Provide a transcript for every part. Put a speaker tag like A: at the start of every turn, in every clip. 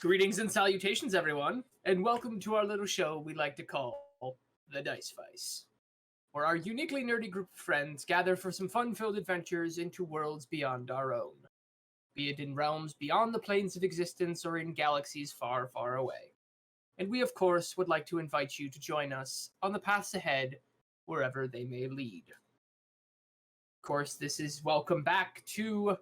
A: Greetings and salutations, everyone, and welcome to our little show we like to call TheDiceVice, where our uniquely nerdy group of friends gather for some fun-filled adventures into worlds beyond our own, be it in realms beyond the planes of existence or in galaxies far, far away. And we, of course, would like to invite you to join us on the paths ahead, wherever they may lead. Of course, this is welcome back to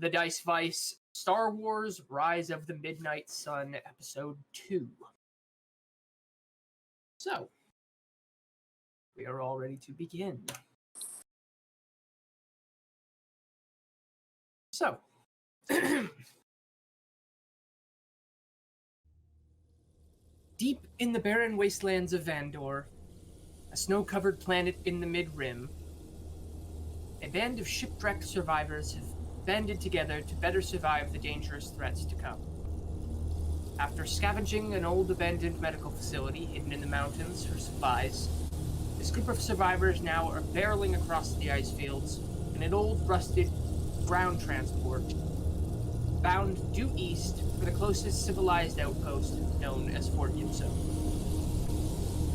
A: TheDiceVice Star Wars Rise of the Midnight Sun, Episode 2. So, we are all ready to begin. So, deep in the barren wastelands of Vandor, a snow-covered planet in the Mid-Rim, a band of shipwrecked survivors have banded together to better survive the dangerous threats to come. After scavenging an old abandoned medical facility hidden in the mountains for supplies, this group of survivors now are barreling across the ice fields in an old rusted ground transport, bound due east for the closest civilized outpost known as Fort Ypso.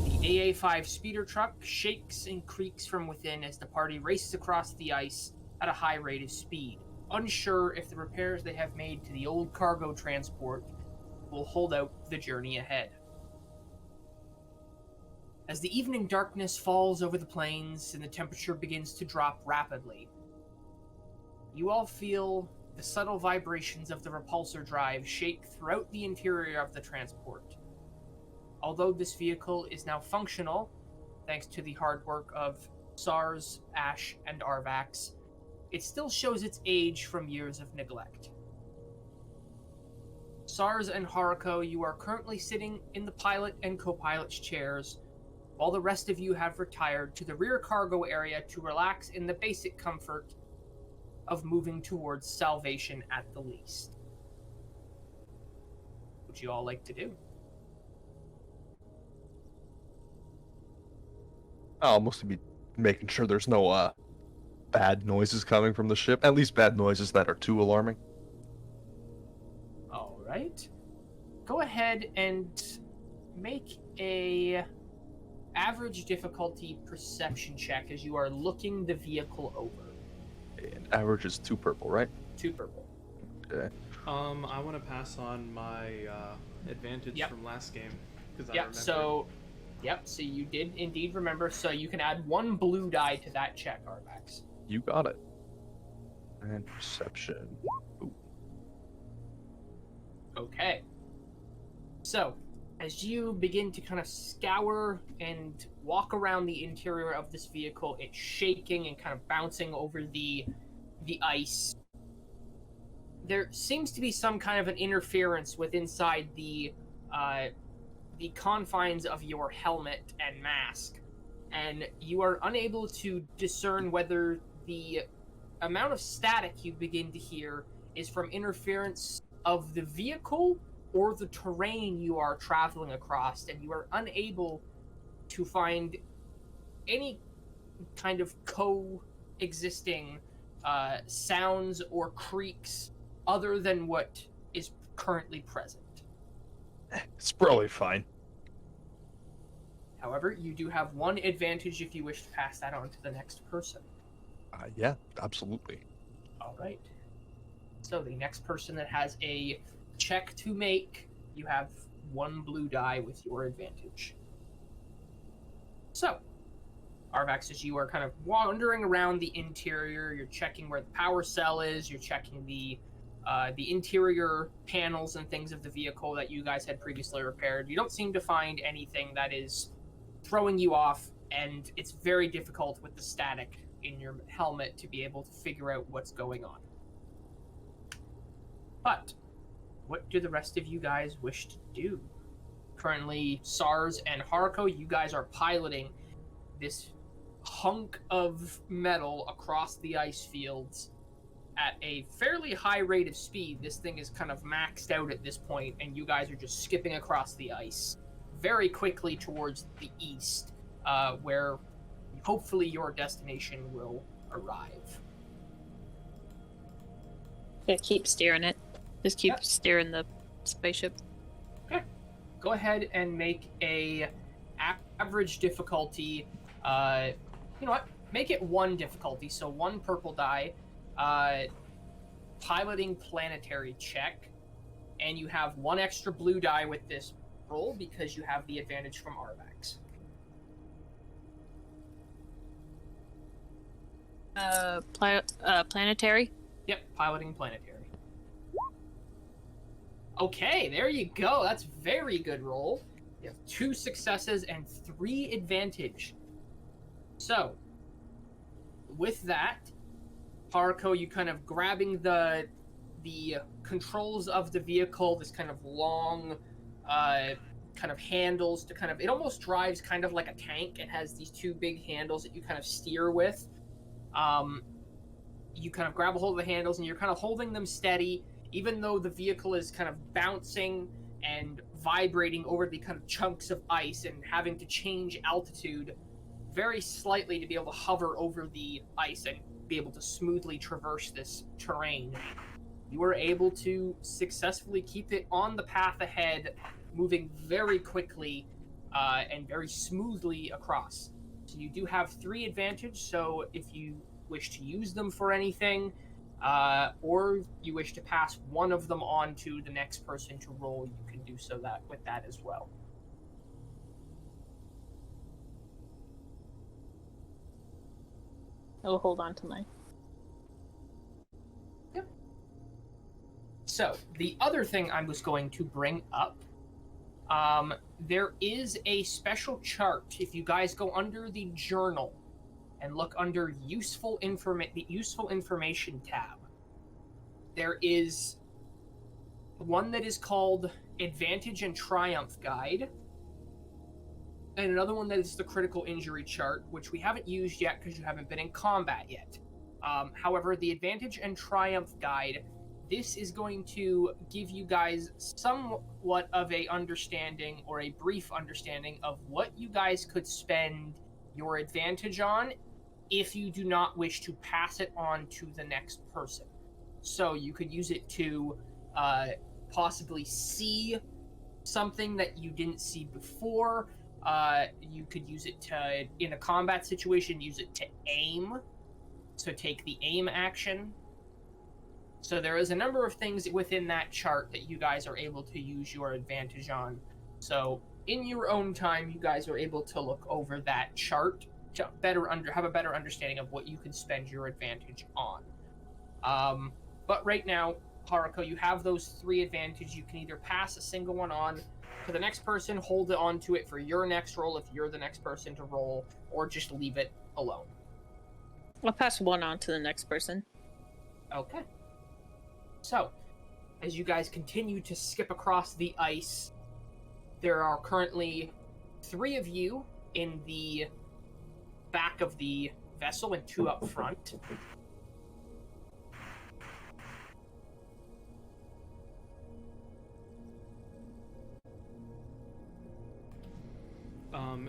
A: The AA-5 speeder truck shakes and creaks from within as the party races across the ice at a high rate of speed, unsure if the repairs they have made to the old cargo transport will hold out the journey ahead. As the evening darkness falls over the plains and the temperature begins to drop rapidly, you all feel the subtle vibrations of the repulsor drive shake throughout the interior of the transport. Although this vehicle is now functional, thanks to the hard work of SARS, Ash, and Arvax, it still shows its age from years of neglect. SARS and Haruko, you are currently sitting in the pilot and co-pilot's chairs, while the rest of you have retired to the rear cargo area to relax in the basic comfort of moving towards salvation at the least. What would you all like to do?
B: I'll mostly be making sure there's no bad noises coming from the ship. At least bad noises that are too alarming.
A: All right. Go ahead and make a average difficulty perception check as you are looking the vehicle over.
B: And average is 2 purple, right?
A: 2 purple.
B: Okay.
C: I want to pass on my advantage from last game because I remember.
A: So you did indeed remember. So you can add 1 blue die to that check, Arvax.
B: You got it. And perception. Ooh.
A: Okay. So, as you begin to kind of scour and walk around the interior of this vehicle, it's shaking and kind of bouncing over the ice. There seems to be some kind of an interference with inside the confines of your helmet and mask, and you are unable to discern whether the amount of static you begin to hear is from interference of the vehicle or the terrain you are traveling across, and you are unable to find any kind of coexisting sounds or creaks other than what is currently present.
B: It's probably fine.
A: However, you do have 1 advantage if you wish to pass that on to the next person.
B: Yeah, absolutely.
A: All right. So the next person that has a check to make, you have 1 blue die with your advantage. So, Arvax, as you are kind of wandering around the interior, you're checking where the power cell is, you're checking the interior panels and things of the vehicle that you guys had previously repaired. You don't seem to find anything that is throwing you off, and it's very difficult with the static in your helmet to be able to figure out what's going on. But what do the rest of you guys wish to do? Currently, SARS and Haruko, you guys are piloting this hunk of metal across the ice fields at a fairly high rate of speed. This thing is kind of maxed out at this point, and you guys are just skipping across the ice very quickly towards the east, where hopefully your destination will arrive.
D: Yeah, keep steering it. Just keep steering the spaceship.
A: Okay. Go ahead and make a average difficulty. You know what? Make it 1 difficulty, so 1 purple die. Piloting planetary check, and you have 1 extra blue die with this roll because you have the advantage from Arvax.
D: Planetary?
A: Yep, piloting planetary. Okay, there you go. That's very good roll. You have 2 successes and 3 advantage. So, with that, Haruko, you kind of grabbing the controls of the vehicle, this kind of long kind of handles to kind of, it almost drives kind of like a tank. It has these 2 big handles that you kind of steer with. You kind of grab a hold of the handles and you're kind of holding them steady, even though the vehicle is kind of bouncing and vibrating over the kind of chunks of ice and having to change altitude very slightly to be able to hover over the ice and be able to smoothly traverse this terrain. You were able to successfully keep it on the path ahead, moving very quickly and very smoothly across. So you do have 3 advantage, so if you wish to use them for anything, or you wish to pass one of them on to the next person to roll, you can do so that with that as well.
D: I will hold on to mine.
A: Yep. So, the other thing I was going to bring up, there is a special chart. If you guys go under the journal and look under the useful information tab, there is one that is called Advantage and Triumph Guide, and another one that is the critical injury chart, which we haven't used yet because you haven't been in combat yet. However, the Advantage and Triumph Guide, this is going to give you guys somewhat of a understanding, or a brief understanding, of what you guys could spend your advantage on if you do not wish to pass it on to the next person. So you could use it to possibly see something that you didn't see before. You could use it to, in a combat situation, use it to aim. So take the aim action. So there is a number of things within that chart that you guys are able to use your advantage on. So in your own time, you guys are able to look over that chart to have a better understanding of what you can spend your advantage on. But right now, Haruko, you have those 3 advantages. You can either pass a single one on to the next person, hold it onto it for your next roll if you're the next person to roll, or just leave it alone.
D: I'll pass 1 on to the next person.
A: Okay. So, as you guys continue to skip across the ice, there are currently 3 of you in the back of the vessel and 2 up front.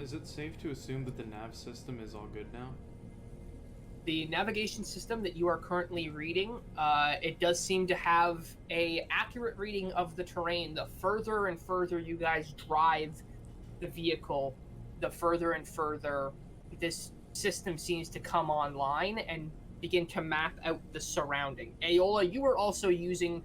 C: Is it safe to assume that the nav system is all good now?
A: The navigation system that you are currently reading, it does seem to have a accurate reading of the terrain. The further and further you guys drive the vehicle, the further and further this system seems to come online and begin to map out the surrounding. Aola, you were also using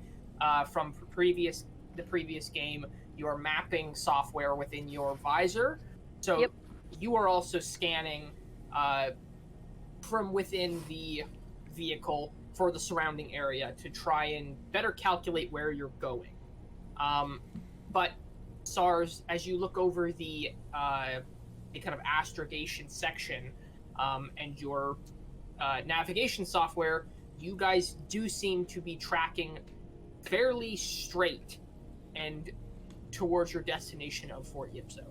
A: from the previous game your mapping software within your visor. So
D: yep.
A: You are also scanning from within the vehicle for the surrounding area to try and better calculate where you're going. But SARS, as you look over the kind of astrogation section and your navigation software, you guys do seem to be tracking fairly straight and towards your destination of Fort Ypso.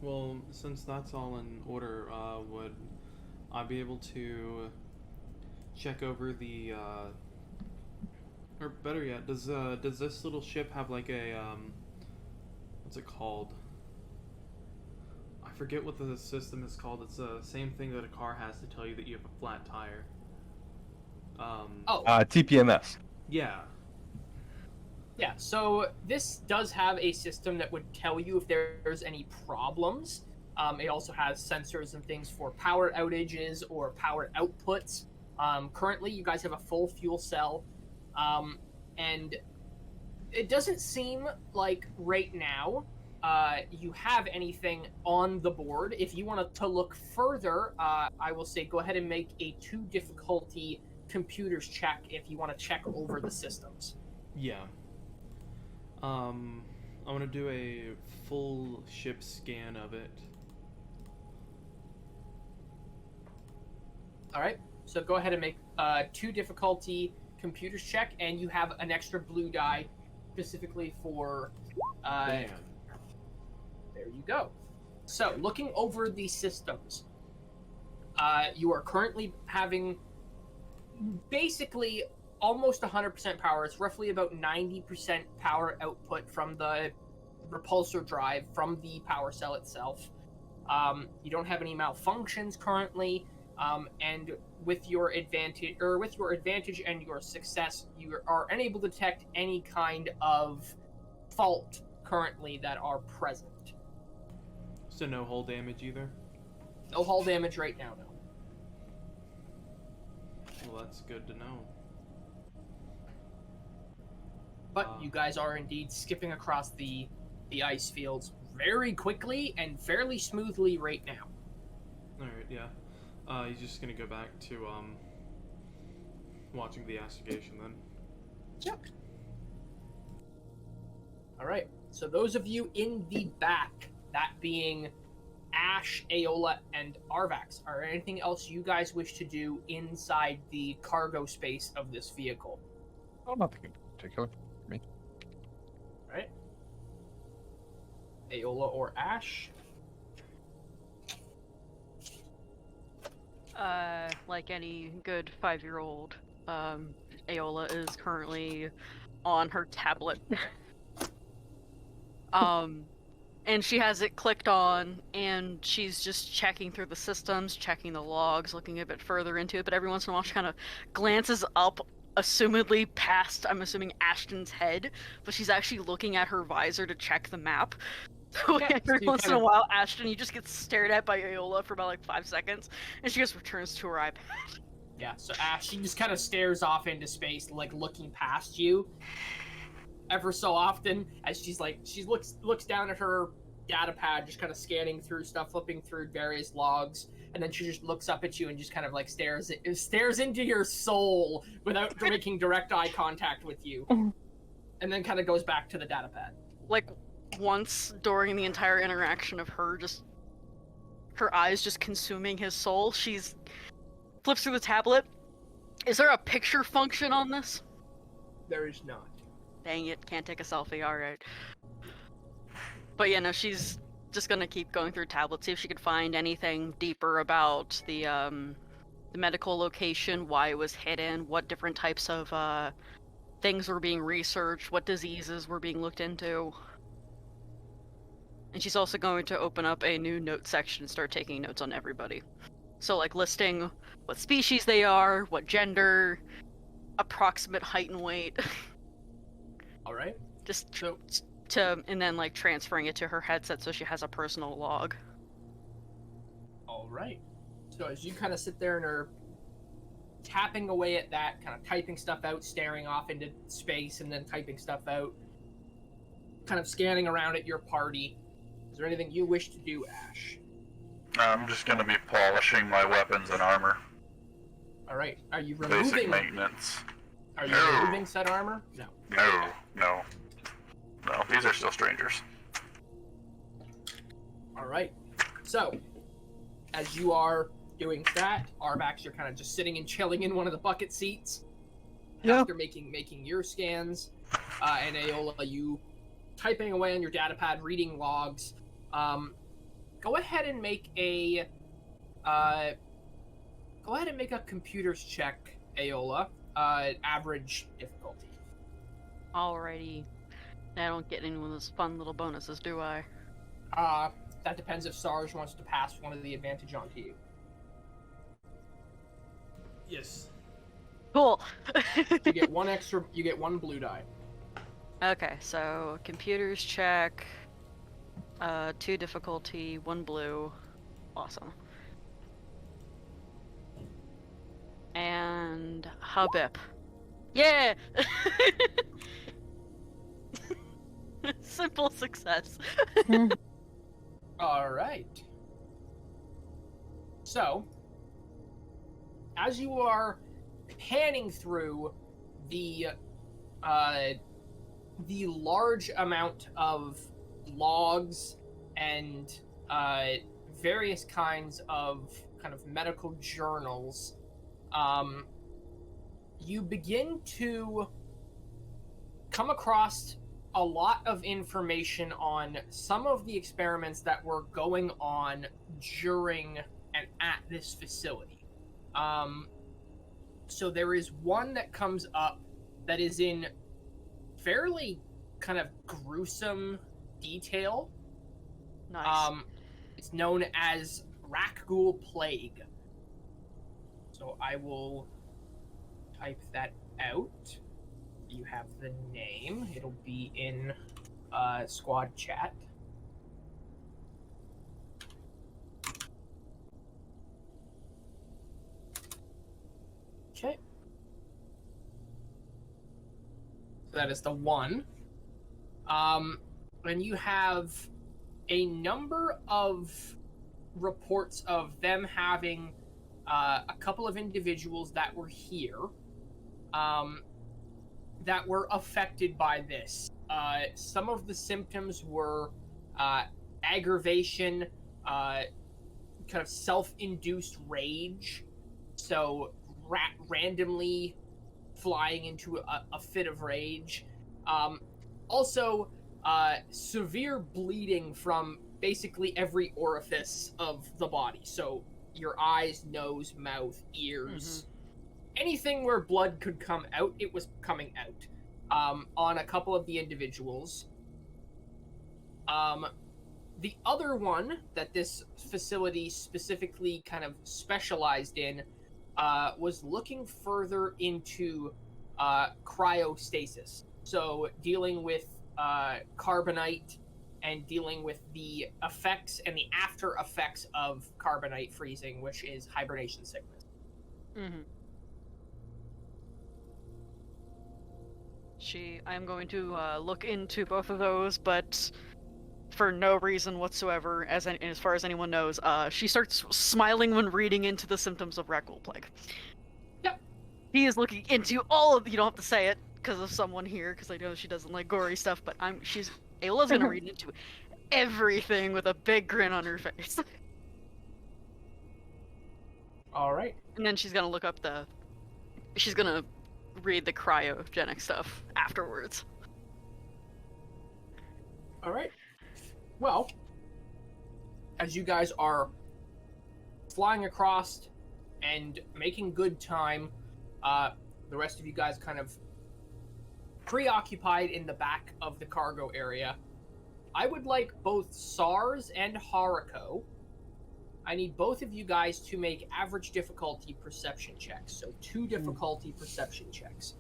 C: Well, since that's all in order, would I be able to check over the, or better yet, does this little ship have like a, what's it called? I forget what the system is called. It's the same thing that a car has to tell you that you have a flat tire.
B: TPMS.
C: Yeah.
A: Yeah, so this does have a system that would tell you if there's any problems. It also has sensors and things for power outages or power outputs. Currently, you guys have a full fuel cell, and it doesn't seem like right now you have anything on the board. If you want to look further, I will say go ahead and make a 2 difficulty computers check if you want to check over the systems.
C: Yeah. I want to do a full ship scan of it.
A: All right, so go ahead and make 2 difficulty computers check, and you have an extra blue die specifically for.
C: Bam.
A: There you go. So, looking over the systems, you are currently having basically almost 100% power. It's roughly about 90% power output from the repulsor drive from the power cell itself. You don't have any malfunctions currently, and with your advantage and your success, you are unable to detect any kind of fault currently that are present.
C: So no hull damage either?
A: No hull damage right now, no.
C: Well, that's good to know.
A: But you guys are indeed skipping across the ice fields very quickly and fairly smoothly right now.
C: Alright, yeah. He's just gonna go back to, watching the astrogation then.
A: Check. Alright, so those of you in the back, that being Ash, Aola, and Arvax, are there anything else you guys wish to do inside the cargo space of this vehicle?
B: Oh, nothing in particular.
A: Right? Aola or Ash?
E: Like any good 5-year-old, Aola is currently on her tablet. And she has it clicked on, and she's just checking through the systems, checking the logs, looking a bit further into it, but every once in a while she kind of glances up, assumedly past, I'm assuming, Ashton's head, but she's actually looking at her visor to check the map. So
A: Yeah,
E: every
A: so you
E: once in
A: kind
E: a
A: of-
E: while, Ashton, you just get stared at by Aola for about like 5 seconds, and she just returns to her iPad.
A: Yeah, so Ash, she just kind of stares off into space, like looking past you ever so often as she looks down at her data pad, just kind of scanning through stuff, flipping through various logs, and then she just looks up at you and just kind of like stares into your soul without making direct eye contact with you, and then kind of goes back to the data pad.
E: Like, once during the entire interaction of her eyes just consuming his soul, she's flips through the tablet. Is there a picture function on this?
A: There is not.
E: Dang it, can't take a selfie, alright. But yeah, no, she's just gonna keep going through tablets, see if she could find anything deeper about the medical location, why it was hidden, what different types of things were being researched, what diseases were being looked into. And she's also going to open up a new note section and start taking notes on everybody. So like listing what species they are, what gender, approximate height and weight.
A: All right.
E: Just
A: So
E: and then like transferring it to her headset so she has a personal log.
A: all right. So as you kind of sit there and are tapping away at that, kind of typing stuff out, staring off into space, and then typing stuff out, kind of scanning around at your party, is there anything you wish to do, Ash?
F: I'm just gonna be polishing my weapons and armor.
A: All right. Are you
F: Basic
A: removing?
F: maintenance.
A: Are you
F: No.
A: removing said armor? No.
F: No, these are still strangers.
A: All right. So, as you are doing that, Arvax, you're kind of just sitting and chilling in one of the bucket seats.
B: Yeah.
A: After making your scans, and Aola, you typing away on your data pad, reading logs. Go ahead and make a computers check, Aola. Average difficulty.
E: Alrighty. I don't get any of those fun little bonuses, do I?
A: That depends if Sarge wants to pass one of the advantage on to you.
C: Yes.
E: Cool.
A: You get one blue die.
E: Okay, so computers check. 2 difficulty, 1 blue. Awesome. And Habib. Yeah! Simple success.
A: All right. So, as you are panning through the large amount of logs and various kinds of kind of medical journals, you begin to come across a lot of information on some of the experiments that were going on during and at this facility. So there is one that comes up that is in fairly kind of gruesome detail.
E: Nice.
A: It's known as Rakghoul Plague. So I will type that out. You have the name. It'll be in squad chat. Okay. So that is the one. And you have a number of reports of them having a couple of individuals that were here that were affected by this. Some of the symptoms were aggravation, kind of self-induced rage, so randomly flying into a fit of rage. Also, severe bleeding from basically every orifice of the body. So your eyes, nose, mouth, ears, anything where blood could come out, it was coming out on a couple of the individuals. The other one that this facility specifically kind of specialized in was looking further into cryostasis. So dealing with carbonite and dealing with the effects and the after effects of carbonite freezing, which is hibernation sickness.
E: I'm going to look into both of those, but for no reason whatsoever, as far as anyone knows, she starts smiling when reading into the symptoms of Rakghoul Plague.
A: Yep.
E: He is looking into all of. You don't have to say it because of someone here, because I know she doesn't like gory stuff. But Ayla's gonna read into everything with a big grin on her face.
A: All right.
E: And then she's gonna look up she's gonna read the cryogenic stuff afterwards.
A: All right. Well, as you guys are flying across and making good time, the rest of you guys kind of preoccupied in the back of the cargo area. I would like both SARS and Haruko. I need both of you guys to make average difficulty perception checks. So 2 difficulty perception checks.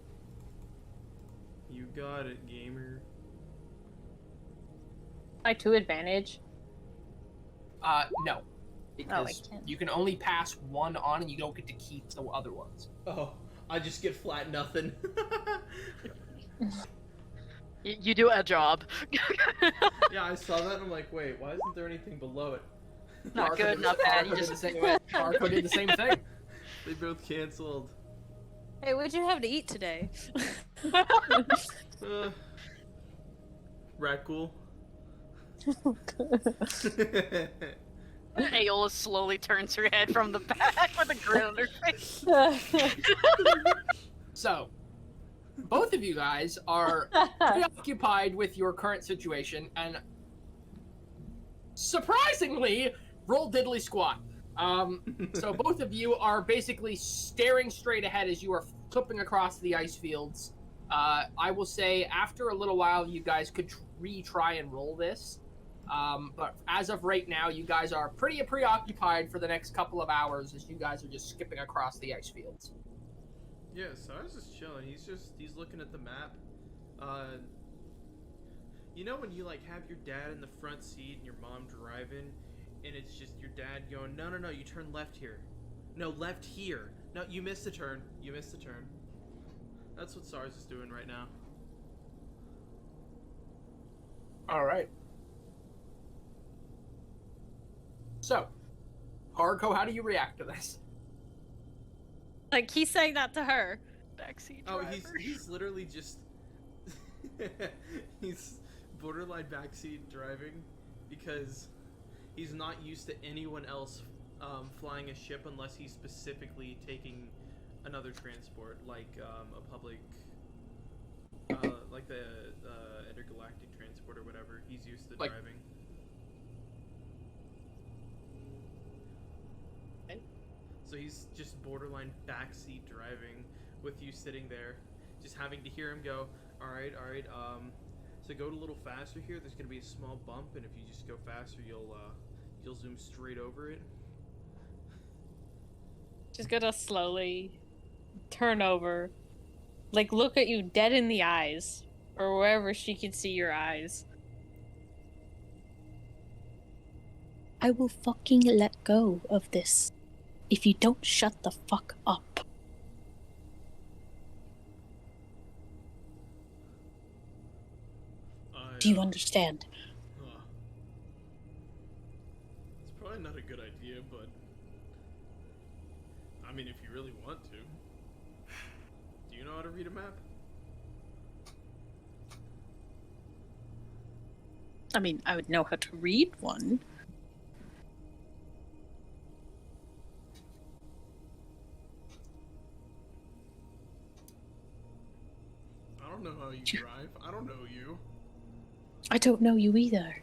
C: You got it, gamer.
D: I 2 advantage.
A: No. Because
D: can't.
A: you can only pass one on and you don't get to keep the other ones.
C: Oh, I just get flat nothing.
E: You do a job.
C: Yeah, I saw that and I'm like, wait, why isn't there anything below it?
E: Not good, not bad. You
A: Haruko did
E: just
A: the same. Haruko did the same thing.
C: They both canceled.
G: Hey, what'd you have to eat today?
C: Rakghoul.
E: Aola slowly turns her head from the back with a grin on her face.
A: So, both of you guys are preoccupied with your current situation, and surprisingly, roll diddly squat. So both of you are basically staring straight ahead as you are flipping across the ice fields. I will say, after a little while, you guys could retry and roll this. But as of right now, you guys are pretty preoccupied for the next couple of hours as you guys are just skipping across the ice fields.
C: Yeah, so I was just chilling. He's looking at the map. You know when you like have your dad in the front seat and your mom driving, and it's just your dad going, no, no, no, you turn left here. No, left here. No, you missed the turn. You missed the turn. That's what SARS is doing right now.
A: All right. So, Haruko, how do you react to this?
G: Like, he's saying that to her.
E: Backseat
C: Oh,
E: driver.
C: he's literally just he's borderline backseat driving because he's not used to anyone else flying a ship unless he's specifically taking another transport, like a public, like the intergalactic transport or whatever. He's used to
A: Like-
C: driving. So he's just borderline backseat driving with you sitting there, just having to hear him go, all right, so go a little faster here. There's gonna be a small bump, and if you just go faster, you'll zoom straight over it.
G: She's gonna slowly turn over, like, look at you dead in the eyes, or wherever she can see your eyes. I will fucking let go of this if you don't shut the fuck up. Do you understand?
C: It's probably not a good idea, but I mean, if you really want to. Do you know how to read a map?
G: I mean, I would know how to read one.
C: I don't know how you drive. I don't know you.
G: I don't know you either.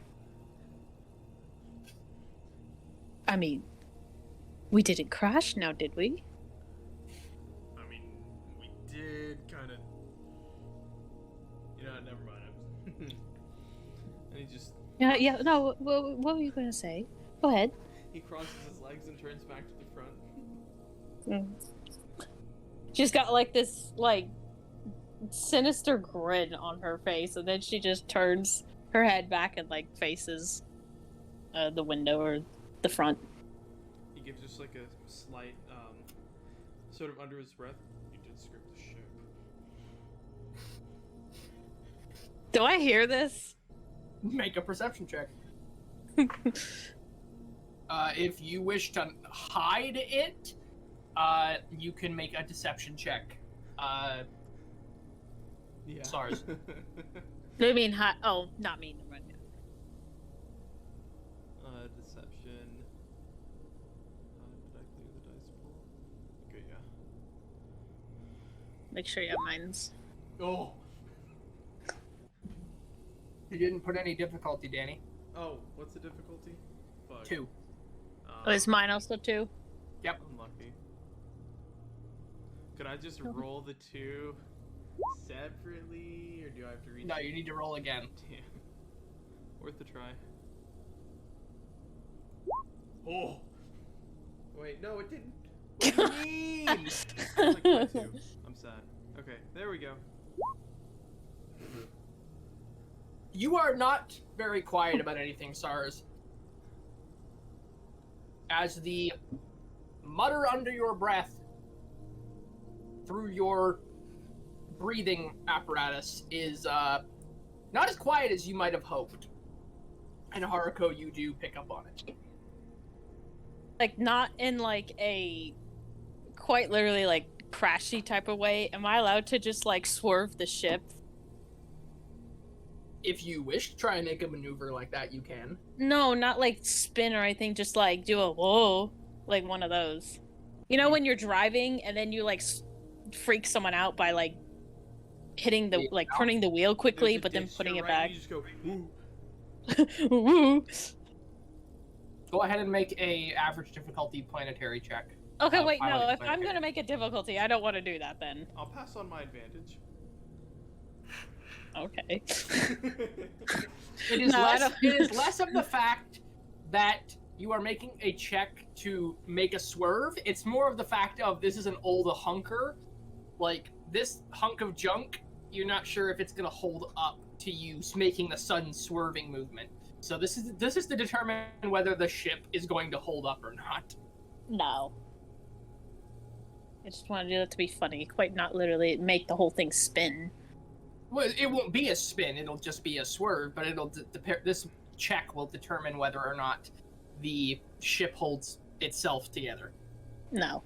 G: I mean, we didn't crash now, did we?
C: I mean, we did kind of. You know, never mind. And he just.
G: Yeah, no, what were you going to say? Go ahead.
C: He crosses his legs and turns back to the front.
G: She's got, like, this, like, sinister grin on her face, and then she just turns her head back and, like, faces the window or the front.
C: He gives just like a slight, sort of under his breath. You did script the ship.
G: Do I hear this?
A: Make a perception check. If you wish to hide it, you can make a deception check.
C: Yeah.
A: SARS.
G: I mean, oh, not me. Never mind.
C: Deception. Did I clear the dice pool? Okay, yeah.
G: Make sure you have mines.
C: Oh!
A: You didn't put any difficulty, Danny.
C: Oh, what's the difficulty? Fuck.
A: 2.
G: Oh, is mine also 2?
A: Yep.
C: Unlucky. Could I just roll the 2 separately, or do I have to reach?
A: No, you need to roll again.
C: Damn. Worth a try. Oh! Wait, no, it didn't. What do you mean? Like my 2. I'm sad. Okay, there we go.
A: You are not very quiet about anything, SARS. As the mutter under your breath through your breathing apparatus is not as quiet as you might have hoped. And Haruko, you do pick up on it.
G: Like, not in, like, a quite literally, like, crashy type of way. Am I allowed to just, like, swerve the ship?
A: If you wish to try and make a maneuver like that, you can.
G: No, not, like, spin or anything. Just, like, do a whoa. Like, one of those. You know when you're driving and then you, like, freak someone out by, like, hitting the, like, turning the wheel quickly, but then putting it back.
C: You just go, woo.
G: Woo.
A: Go ahead and make a average difficulty planetary check.
G: Okay, wait, no.
A: piloting
G: If I'm
A: planetary.
G: gonna make a difficulty, I don't want to do that then.
C: I'll pass on my advantage.
G: Okay.
A: It is,
G: No, I
A: less,
G: don't-
A: it is less of the fact that you are making a check to make a swerve. It's more of the fact of this is an old hunker. Like, this hunk of junk you're not sure if it's going to hold up to you making the sudden swerving movement. So this is to determine whether the ship is going to hold up or not.
G: No. I just want to do that to be funny, quite not literally make the whole thing spin.
A: Well, it won't be a spin, it'll just be a swerve, but this check will determine whether or not the ship holds itself together.
G: No.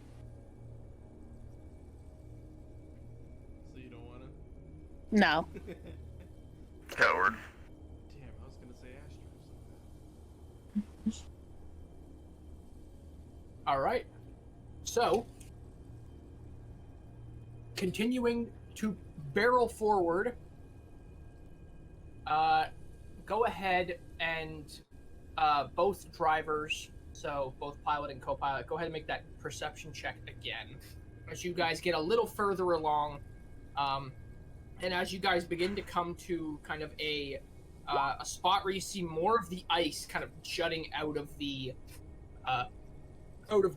C: So you don't want to?
G: No.
F: Coward.
C: Damn, I was gonna say Astros.
A: Alright. So, continuing to barrel forward, go ahead and both drivers, so both pilot and co-pilot, go ahead and make that perception check again. As you guys get a little further along, and as you guys begin to come to kind of a spot where you see more of the ice kind of jutting out of the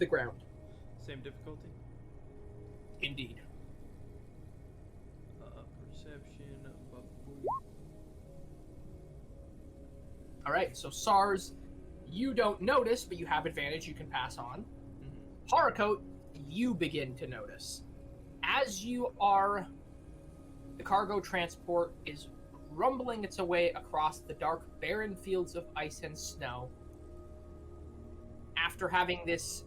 A: ground.
C: Same difficulty?
A: Indeed.
C: Perception.
A: All right, so SARS, you don't notice, but you have advantage. You can pass on.
C: Mm-hmm.
A: Harakote, you begin to notice. As you are, the cargo transport is rumbling its way across the dark, barren fields of ice and snow. After having this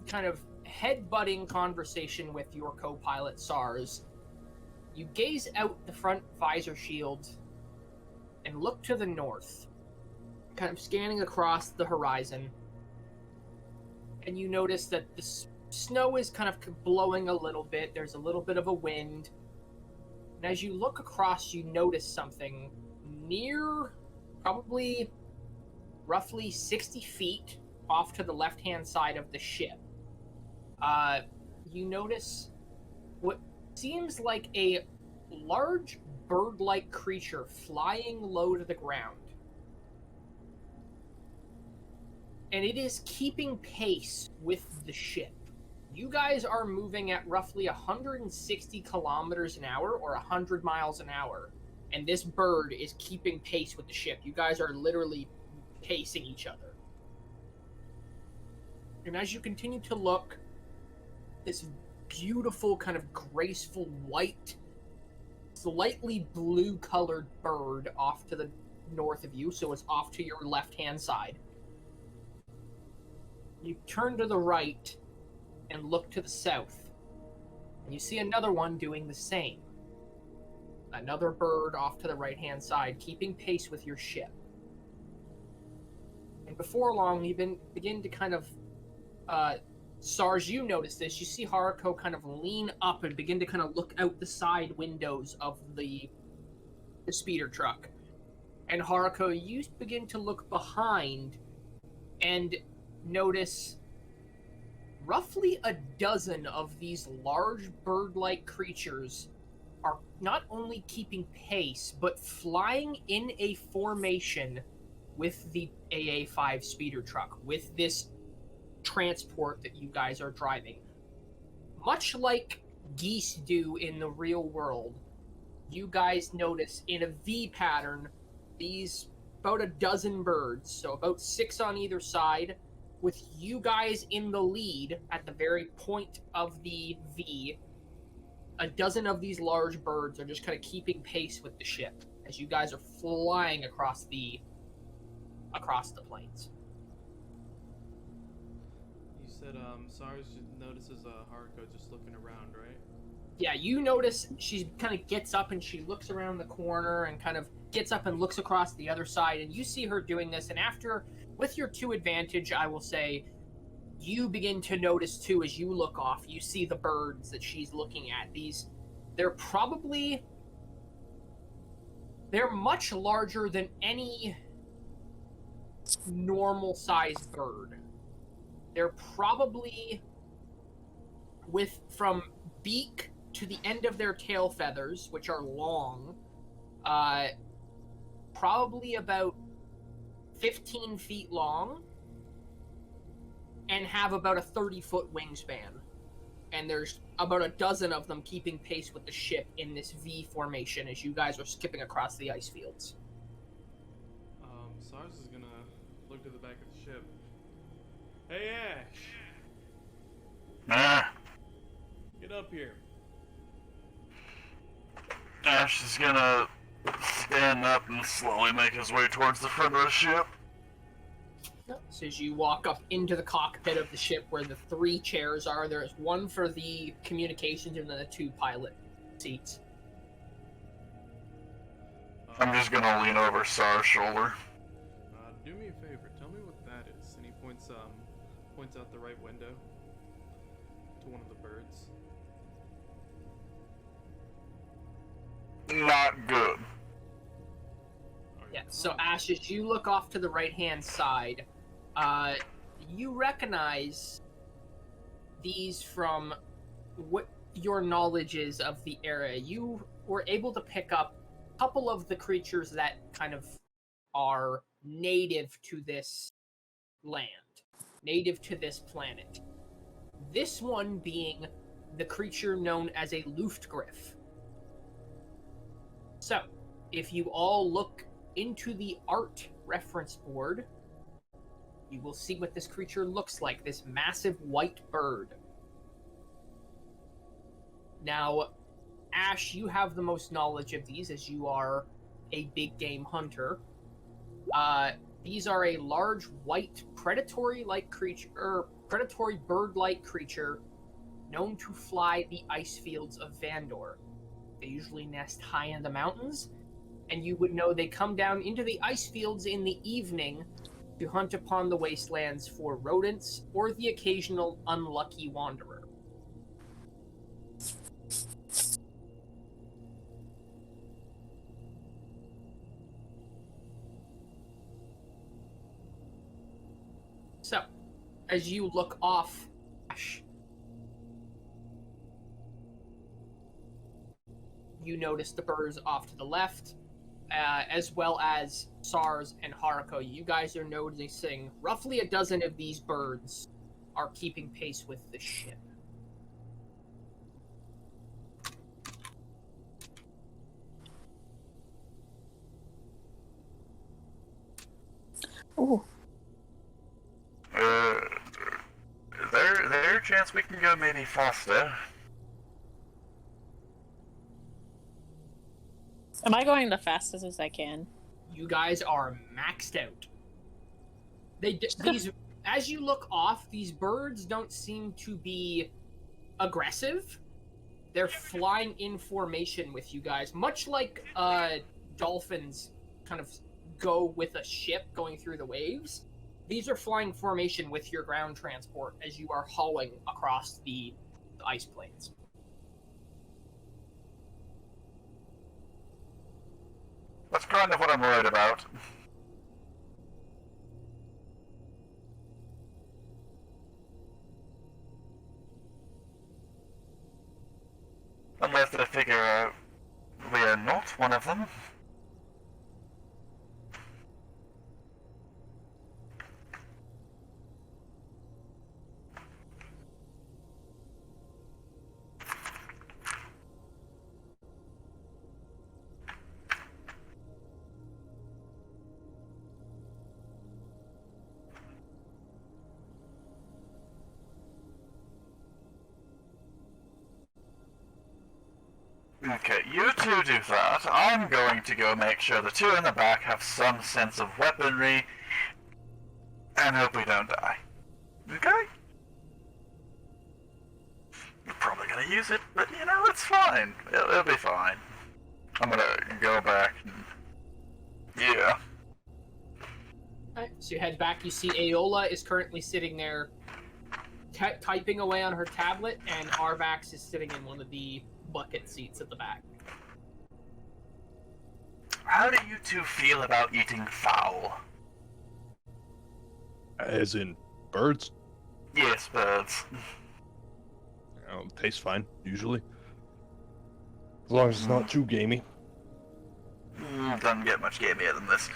A: kind of head-butting conversation with your co-pilot, SARS, you gaze out the front visor shield and look to the north, kind of scanning across the horizon, and you notice that the snow is kind of blowing a little bit. There's a little bit of a wind, and as you look across, you notice something near, probably roughly 60 feet off to the left-hand side of the ship. You notice what seems like a large bird-like creature flying low to the ground. And it is keeping pace with the ship. You guys are moving at roughly 160 kilometers an hour or 100 miles an hour. And this bird is keeping pace with the ship. You guys are literally pacing each other. And as you continue to look, this beautiful, kind of graceful white, slightly blue-colored bird off to the north of you, so it's off to your left-hand side. You turn to the right and look to the south, and you see another one doing the same. Another bird off to the right-hand side, keeping pace with your ship. And before long, you begin to kind of SARS, you notice this. You see Haruko kind of lean up and begin to kind of look out the side windows of the speeder truck. And Haruko, you begin to look behind and notice roughly a dozen of these large bird-like creatures are not only keeping pace, but flying in a formation with the AA-5 speeder truck, with this transport that you guys are driving. Much like geese do in the real world, you guys notice in a V pattern these about a dozen birds, so about 6 on either side, with you guys in the lead at the very point of the V. A dozen of these large birds are just kind of keeping pace with the ship as you guys are flying across the plains.
C: You said SARS notices Haruko just looking around, right?
A: Yeah, you notice she kind of gets up and she looks around the corner and kind of gets up and looks across the other side, and you see her doing this, and after, with your 2 advantage, I will say, you begin to notice too as you look off, you see the birds that she's looking at. They're much larger than any normal sized bird. They're probably, from beak to the end of their tail feathers, which are long, probably about 15 feet long, and have about a 30-foot wingspan. and there's about a dozen of them keeping pace with the ship in this V formation as you guys are skipping across the ice fields.
C: SARS is gonna look to the back of the ship. Hey, Ash!
F: Ah,
C: Get up here.
F: Ash is gonna stand up and slowly make his way towards the front of the ship.
A: So as you walk up into the cockpit of the ship where the 3 chairs are, there's one for the communications and then the 2 pilot seats.
F: I'm just gonna lean over Sar's shoulder.
C: Do me a favor. Tell me what that is. And he points out the right window to one of the birds.
F: Not good.
A: Yeah, so Ash, as you look off to the right-hand side, you recognize these from what your knowledge is of the area. You were able to pick up a couple of the creatures that kind of are native to this land, native to this planet. This one being the creature known as a Luftgriff. So, if you all look into the art reference board, you will see what this creature looks like, this massive white bird. Now, Ash, you have the most knowledge of these as you are a big game hunter. These are a large white predatory-like creature, predatory bird-like creature known to fly the ice fields of Vandor. They usually nest high in the mountains, and you would know they come down into the ice fields in the evening to hunt upon the wastelands for rodents or the occasional unlucky wanderer. So, as you look off, Ash, you notice the birds off to the left, as well as SARS and Haruko. You guys are noticing roughly a dozen of these birds are keeping pace with the ship.
G: Ooh.
F: There a chance we can go maybe faster?
G: Am I going the fastest as I can?
A: You guys are maxed out. These, as you look off, these birds don't seem to be aggressive. They're flying in formation with you guys, much like dolphins kind of go with a ship going through the waves. These are flying formation with your ground transport as you are hauling across the ice plains.
F: That's kind of what I'm worried about. Unless I figure out we are not one of them. Okay, you two do that. I'm going to go make sure the 2 in the back have some sense of weaponry and hope we don't die. Okay? We're probably gonna use it, but you know, it's fine. It'll be fine. I'm gonna go back and... yeah.
A: Alright, so you head back, you see Aola is currently sitting there typing away on her tablet, and Arvax is sitting in one of the bucket seats at the back.
F: How do you two feel about eating fowl?
B: As in birds?
F: Yes, birds.
B: Tastes fine, usually. As long as it's not too gamey.
F: Doesn't get much gamier than this.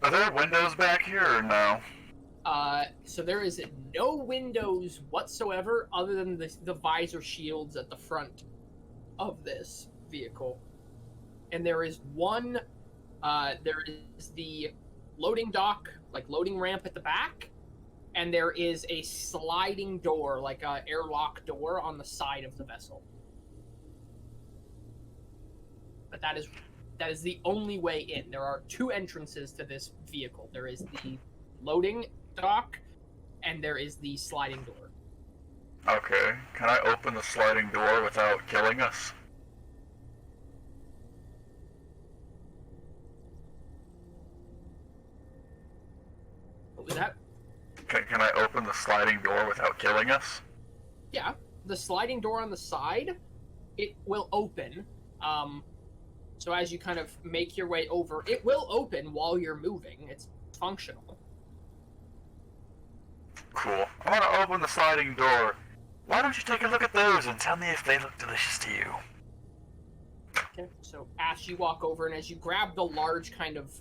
F: Are there windows back here or no?
A: So there is no windows whatsoever other than the visor shields at the front of this vehicle. And there is there is the loading dock, like loading ramp at the back, and there is a sliding door, like a airlock door on the side of the vessel. But that is the only way in. There are two entrances to this vehicle. There is the loading dock, and there is the sliding door.
F: Okay, can I open the sliding door without killing us?
A: What was that?
F: Can I open the sliding door without killing us?
A: Yeah, the sliding door on the side, it will open. So as you kind of make your way over, it will open while you're moving. It's functional.
F: Cool. I want to open the sliding door. Why don't you take a look at those and tell me if they look delicious to you?
A: Okay, so as you walk over and as you grab the large kind of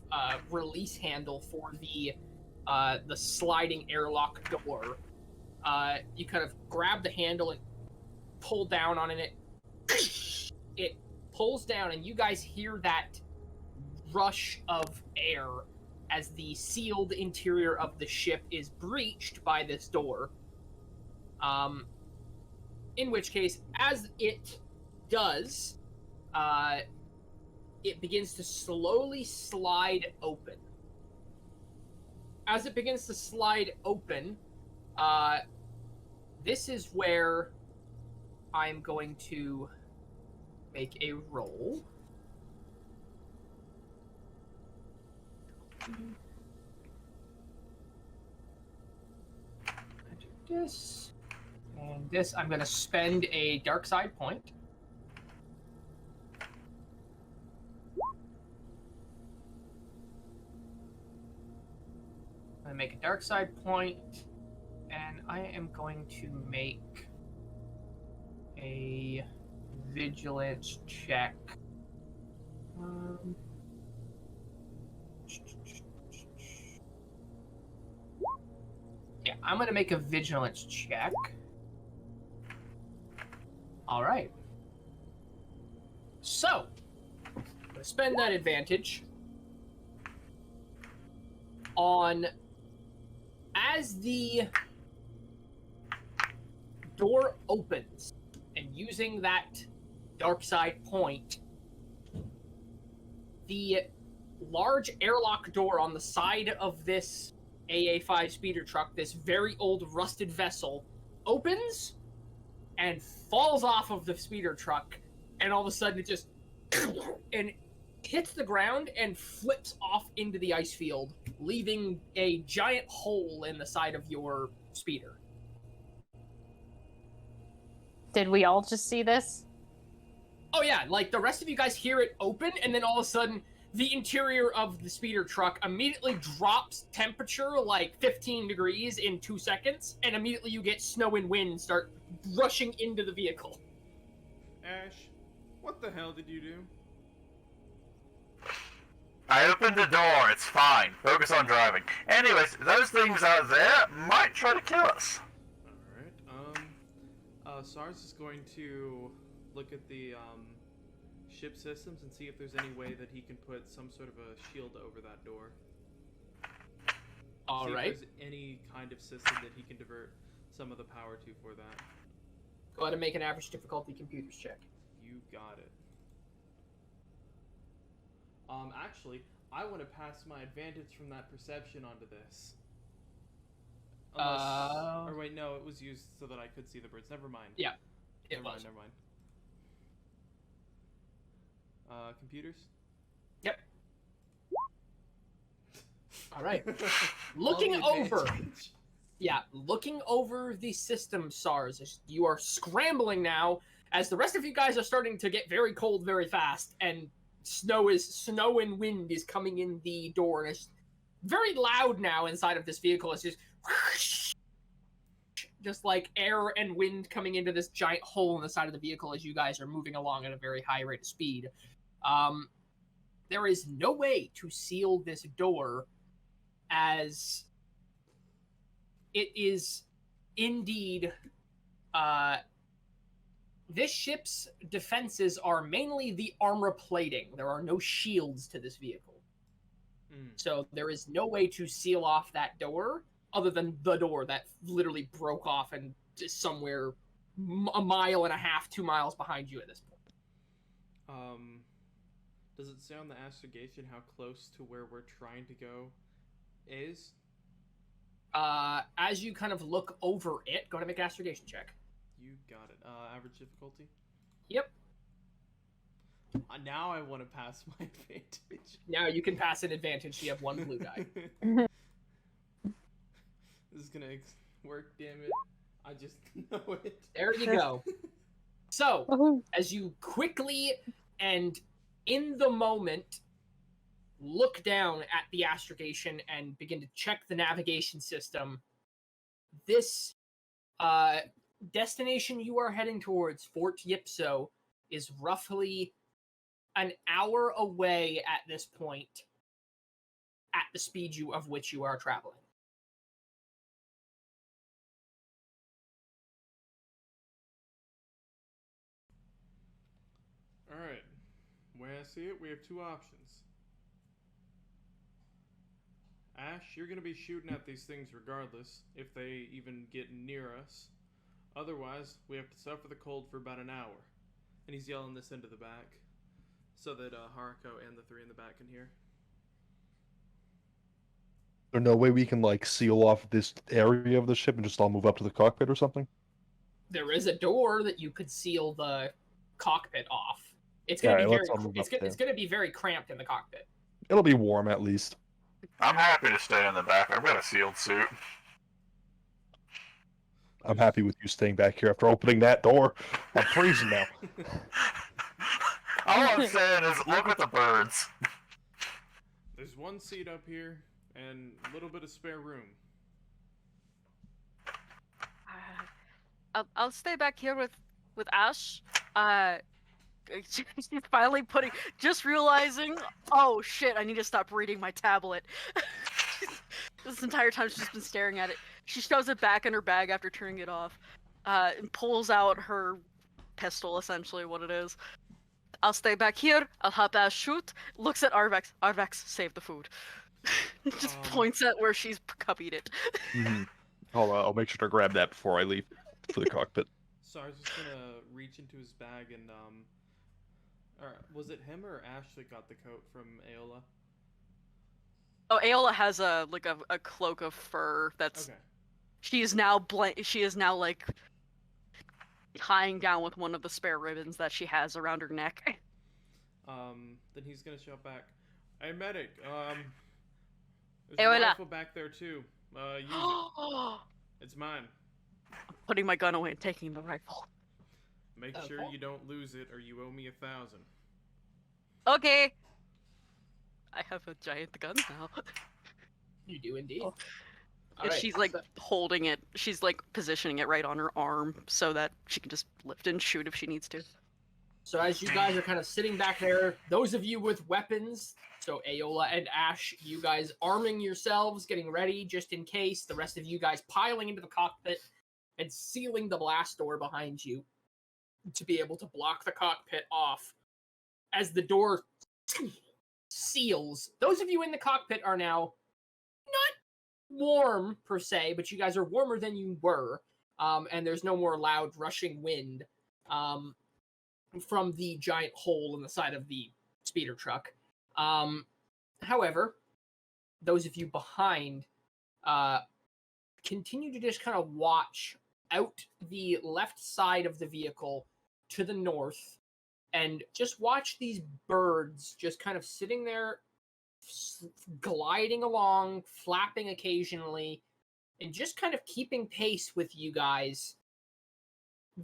A: release handle for the sliding airlock door, you kind of grab the handle and pull down on it. It pulls down, and you guys hear that rush of air as the sealed interior of the ship is breached by this door. In which case, as it does, it begins to slowly slide open. As it begins to slide open, this is where I'm going to make a roll. I do this, and this. I'm going to spend a dark side point. I'm going to make a dark side point, and I am going to make a vigilance check. Yeah, I'm gonna make a vigilance check. All right. So, I'm gonna spend that advantage on, as the door opens, and using that dark side point, the large airlock door on the side of this AA-5 speeder truck, this very old rusted vessel, opens and falls off of the speeder truck, and all of a sudden it just and hits the ground and flips off into the ice field, leaving a giant hole in the side of your speeder.
G: Did we all just see this?
A: Oh yeah, like the rest of you guys hear it open, and then all of a sudden, the interior of the speeder truck immediately drops temperature like 15 degrees in 2 seconds, and immediately you get snow and wind start rushing into the vehicle.
C: Ash, what the hell did you do?
F: I opened the door, it's fine. Focus on driving. Anyways, those things out there might try to kill us.
C: Alright, SARS is going to look at the, ship systems and see if there's any way that he can put some sort of a shield over that door.
A: All right.
C: If there's any kind of system that he can divert some of the power to for that.
A: Go ahead and make an average difficulty computers check.
C: You got it. Actually, I want to pass my advantage from that perception onto this. Unless, or wait, no, it was used so that I could see the birds. Never mind.
A: Yeah,
C: Never mind. Computers?
A: Yep. All right. Looking
C: Roll the
A: over.
C: advantage.
A: Yeah, looking over the system, SARS, as you are scrambling now, as the rest of you guys are starting to get very cold very fast, and snow and wind is coming in the door, and it's very loud now inside of this vehicle. It's just like air and wind coming into this giant hole in the side of the vehicle as you guys are moving along at a very high rate of speed. There is no way to seal this door, as it is indeed. This ship's defenses are mainly the armor plating. There are no shields to this vehicle. So there is no way to seal off that door other than the door that literally broke off and is somewhere a mile and a half, 2 miles behind you at this point.
C: Does it say on the astrogation how close to where we're trying to go is?
A: As you kind of look over it, go to make an astrogation check.
C: You got it. Average difficulty?
A: Yep.
C: Now I want to pass my advantage.
A: Now you can pass an advantage. You have one blue die.
C: This is gonna work, damn it. I just know it.
A: There you go. So, as you quickly and in the moment look down at the astrogation and begin to check the navigation system, this destination you are heading towards, Fort Ypso, is roughly an hour away at this point at the speed of which you are traveling.
C: Alright. Way I see it, we have two options. Ash, you're gonna be shooting at these things regardless, if they even get near us. Otherwise, we have to suffer the cold for about an hour. And he's yelling this into the back, so that Haruko and the three in the back can hear.
B: There's no way we can like seal off this area of the ship and just all move up to the cockpit or something?
A: There is a door that you could seal the cockpit off. It's
B: All
A: going
B: right,
A: to be
B: let's all move up there.
A: it's going to be very cramped in the cockpit.
B: It'll be warm at least.
F: I'm happy to stay in the back. I've got a sealed suit.
B: I'm happy with you staying back here after opening that door. I'm freezing now.
F: All I'm saying is look at the birds.
C: There's one seat up here, and a little bit of spare room.
E: I'll stay back here with Ash. She's finally just realizing, oh shit, I need to stop reading my tablet. This entire time she's just been staring at it. She shoves it back in her bag after turning it off, and pulls out her pistol, essentially what it is. I'll stay back here, I'll help Ash shoot, looks at Arvex, Arvex, save the food. Just points at where she's copied it.
B: Mm-hmm. I'll make sure to grab that before I leave for the cockpit.
C: So I was just gonna reach into his bag and or was it him or Ash that got the coat from Aola?
E: Oh, Aola has a cloak of fur that's.
C: Okay.
E: She is now like tying down with one of the spare ribbons that she has around her neck.
C: Then he's gonna shout back, "Hey medic, there's
E: Hey,
C: a
E: hola.
C: rifle back there too. Use it. It's mine.
E: I'm putting my gun away and taking the rifle.
C: Make
A: Okay.
C: sure you don't lose it, or you owe me 1,000."
E: Okay. I have a giant gun now.
A: You do indeed.
E: Oh.
A: All
E: And
A: right,
E: she's like
A: so-
E: holding it. She's like positioning it right on her arm so that she can just lift and shoot if she needs to.
A: So as you guys are kind of sitting back there, those of you with weapons, so Aola and Ash, you guys arming yourselves, getting ready just in case, the rest of you guys piling into the cockpit and sealing the blast door behind you to be able to block the cockpit off. As the door seals, those of you in the cockpit are now not warm per se, but you guys are warmer than you were, and there's no more loud rushing wind. From the giant hole in the side of the speeder truck. However, those of you behind continue to just kind of watch out the left side of the vehicle to the north and just watch these birds just kind of sitting there, gliding along, flapping occasionally, and just kind of keeping pace with you guys.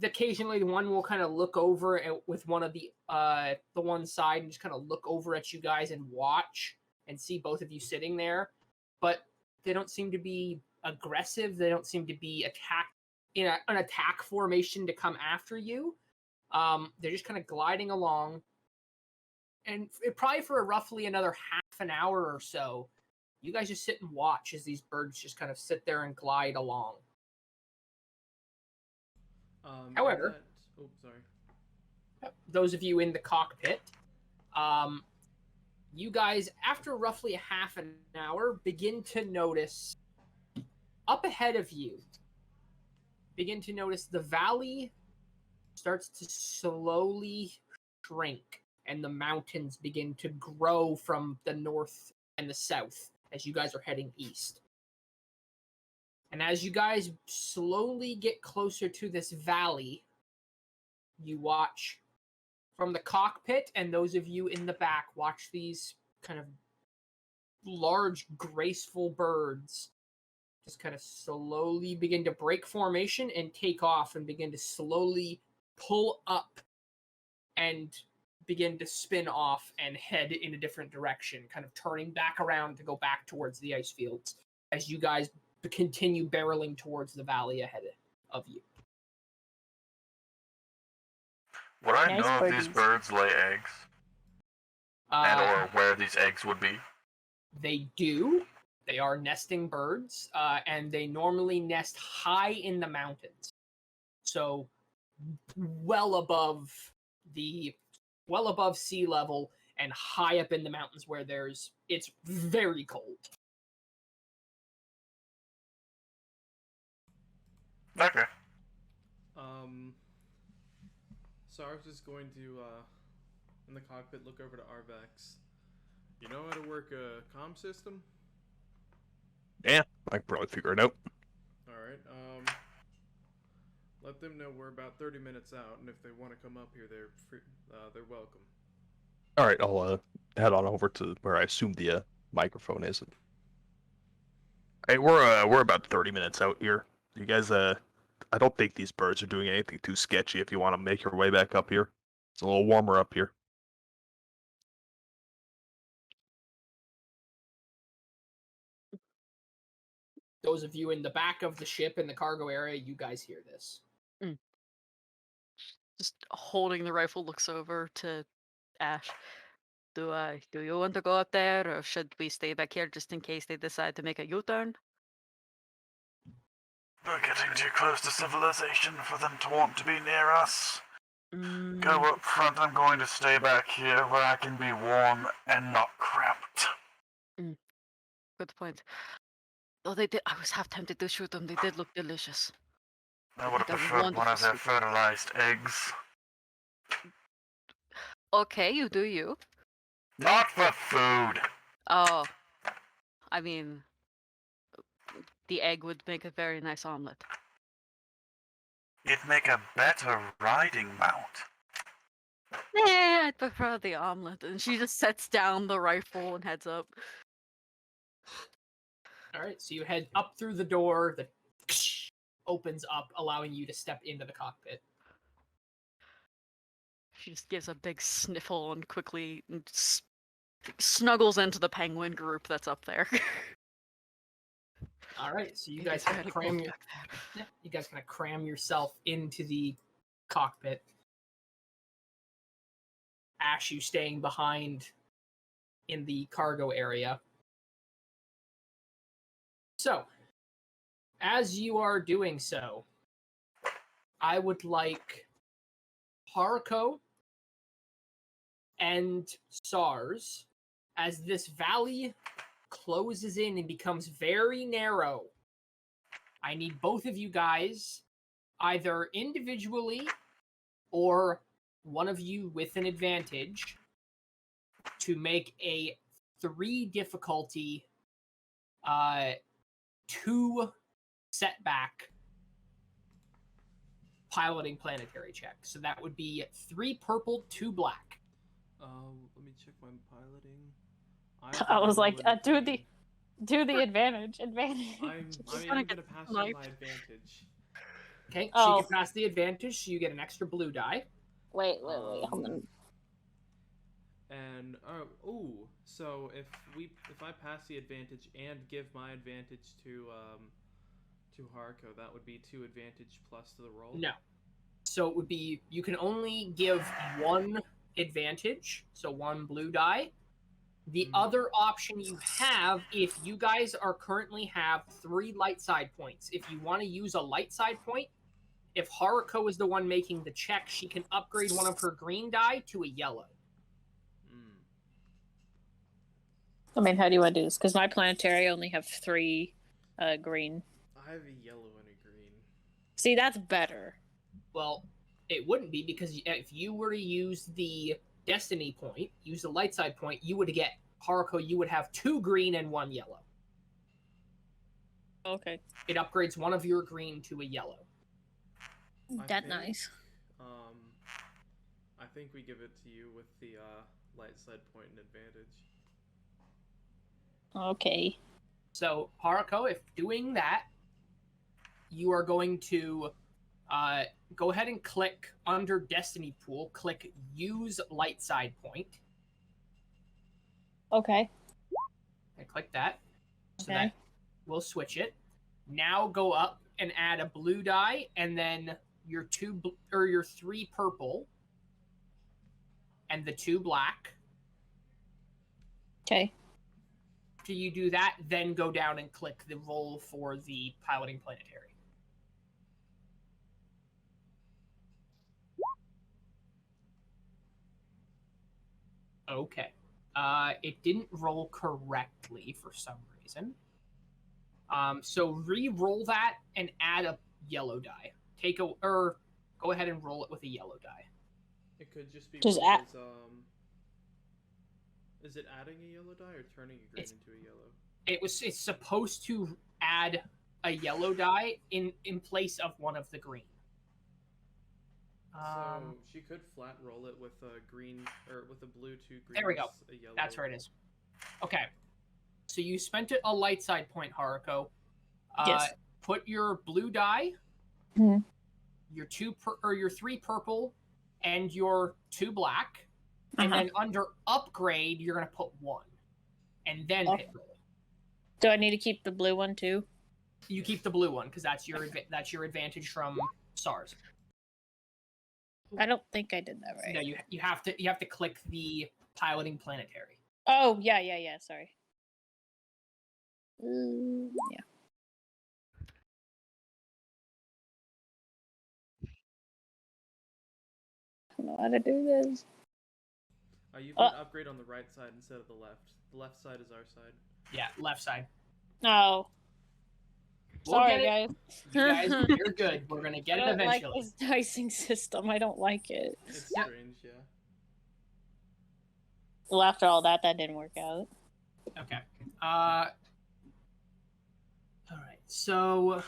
A: Occasionally, one will kind of look over with one of the one side and just kind of look over at you guys and watch and see both of you sitting there. But they don't seem to be aggressive. They don't seem to be in an attack formation to come after you. They're just kind of gliding along, and probably for roughly another half an hour or so, You guys just sit and watch as these birds just kind of sit there and glide along. However,
C: oh, sorry.
A: those of you in the cockpit, you guys, after roughly a half an hour, begin to notice up ahead of you, the valley starts to slowly shrink and the mountains begin to grow from the north and the south as you guys are heading east. And as you guys slowly get closer to this valley, you watch from the cockpit, and those of you in the back watch these kind of large, graceful birds just kind of slowly begin to break formation and take off and begin to slowly pull up and begin to spin off and head in a different direction, kind of turning back around to go back towards the ice fields as you guys continue barreling towards the valley ahead of you.
F: Would I
G: Nice
F: know if
G: birdies.
F: these birds lay eggs? And or where these eggs would be?
A: They do. They are nesting birds, and they normally nest high in the mountains. So well above sea level and high up in the mountains where it's very cold.
F: Okay.
C: Sarv's is going to, in the cockpit, look over to Arvex. You know how to work a comm system?
B: Yeah, I can probably figure it out.
C: Alright, let them know we're about 30 minutes out, and if they want to come up here, they're welcome.
B: All right, I'll head on over to where I assume the microphone is. Hey, we're about 30 minutes out here. You guys, I don't think these birds are doing anything too sketchy. If you want to make your way back up here, it's a little warmer up here.
A: Those of you in the back of the ship in the cargo area, you guys hear this.
E: Just holding the rifle, looks over to Ash. Do you want to go up there, or should we stay back here just in case they decide to make a U-turn?
F: We're getting too close to civilization for them to want to be near us. Go up front, I'm going to stay back here where I can be warm and not cramped.
E: Good point. Though they did, I was half tempted to shoot them. They did look delicious.
F: I would have
E: That was
F: preferred one of their
E: wonderful.
F: fertilized eggs.
E: Okay, you do you.
F: Not for food.
E: Oh, I mean, the egg would make a very nice omelet.
F: It'd make a better riding mount.
E: Yeah, I'd prefer the omelet. And she just sets down the rifle and heads up.
A: All right, so you head up through the door that opens up, allowing you to step into the cockpit.
E: She just gives a big sniffle and quickly snuggles into the penguin group that's up there.
A: All right, so you
E: It
A: guys
E: is
A: kind
E: very
A: of cram
E: cold
A: your,
E: back there.
A: you guys kind of cram yourself into the cockpit. Ash, you staying behind in the cargo area. So, as you are doing so, I would like Haruko and SARS, as this valley closes in and becomes very narrow. I need both of you guys, either individually or one of you with an advantage, to make a 3 difficulty 2 setback piloting planetary check. So that would be 3 purple, 2 black.
C: Let me check my piloting.
G: I was like, do the advantage.
C: I'm
E: gonna
C: gonna
E: get
C: pass on my
E: sniped.
C: advantage.
A: Okay, so
G: Oh.
A: you can pass the advantage, so you get an extra blue die.
G: Wait, hold on.
C: And so if I pass the advantage and give my advantage to Haruko, that would be 2 advantage plus to the roll.
A: No. So it would be, you can only give 1 advantage, so 1 blue die, The other option you have, if you guys are currently have 3 light side points, if you want to use a light side point, if Haruko is the one making the check, she can upgrade one of her green die to a yellow.
G: I mean, how do you want to do this? Because my planetary only have 3 green.
C: I have a yellow and a green.
G: See, that's better.
A: Well, it wouldn't be, because if you were to use the destiny point, use the light side point, you would get, Haruko, you would have 2 green and 1 yellow.
G: Okay.
A: It upgrades one of your green to a yellow.
G: That's nice.
C: I think we give it to you with the light side point and advantage.
G: Okay.
A: So, Haruko, if doing that, you are going to go ahead and click under Destiny Pool, click Use Light Side Point.
G: Okay.
A: And click that. So
G: Okay.
A: that we'll switch it. Now go up and add a blue die, and then your 3 purple, and the 2 black.
G: Okay.
A: After you do that, then go down and click the roll for the piloting planetary. Okay. It didn't roll correctly for some reason. So re-roll that and add a yellow die. Go ahead and roll it with a yellow die.
C: It could just be
G: Just
C: because, is it adding a yellow die or turning a green into a yellow?
A: It's supposed to add a yellow die in place of one of the green.
C: So she could flat roll it with a green, or with a blue 2 green.
A: There we go.
C: A yellow.
A: That's where it is. Okay. So you spent a light side point, Haruko.
G: Yes.
A: Put your blue die,
G: Mhm.
A: your 3 purple, and your 2 black, and then under upgrade you're gonna put 1, and then hit roll.
G: Do I need to keep the blue one too?
A: You keep the blue one because that's your advantage from SARS.
G: I don't think I did that right.
A: No, you have to click the piloting planetary.
G: Oh, yeah. Sorry. Yeah. I don't know how to do this.
C: You can upgrade on the right side instead of the left. The left side is our side.
A: Yeah, left side.
G: Oh.
A: We'll
G: Sorry,
A: get
G: guys.
A: You guys, you're good. We're gonna get it
G: I don't
A: eventually.
G: like this dicing system. I don't like it.
C: It's strange, yeah.
G: Well, after all that didn't work out.
A: Okay. All right. So,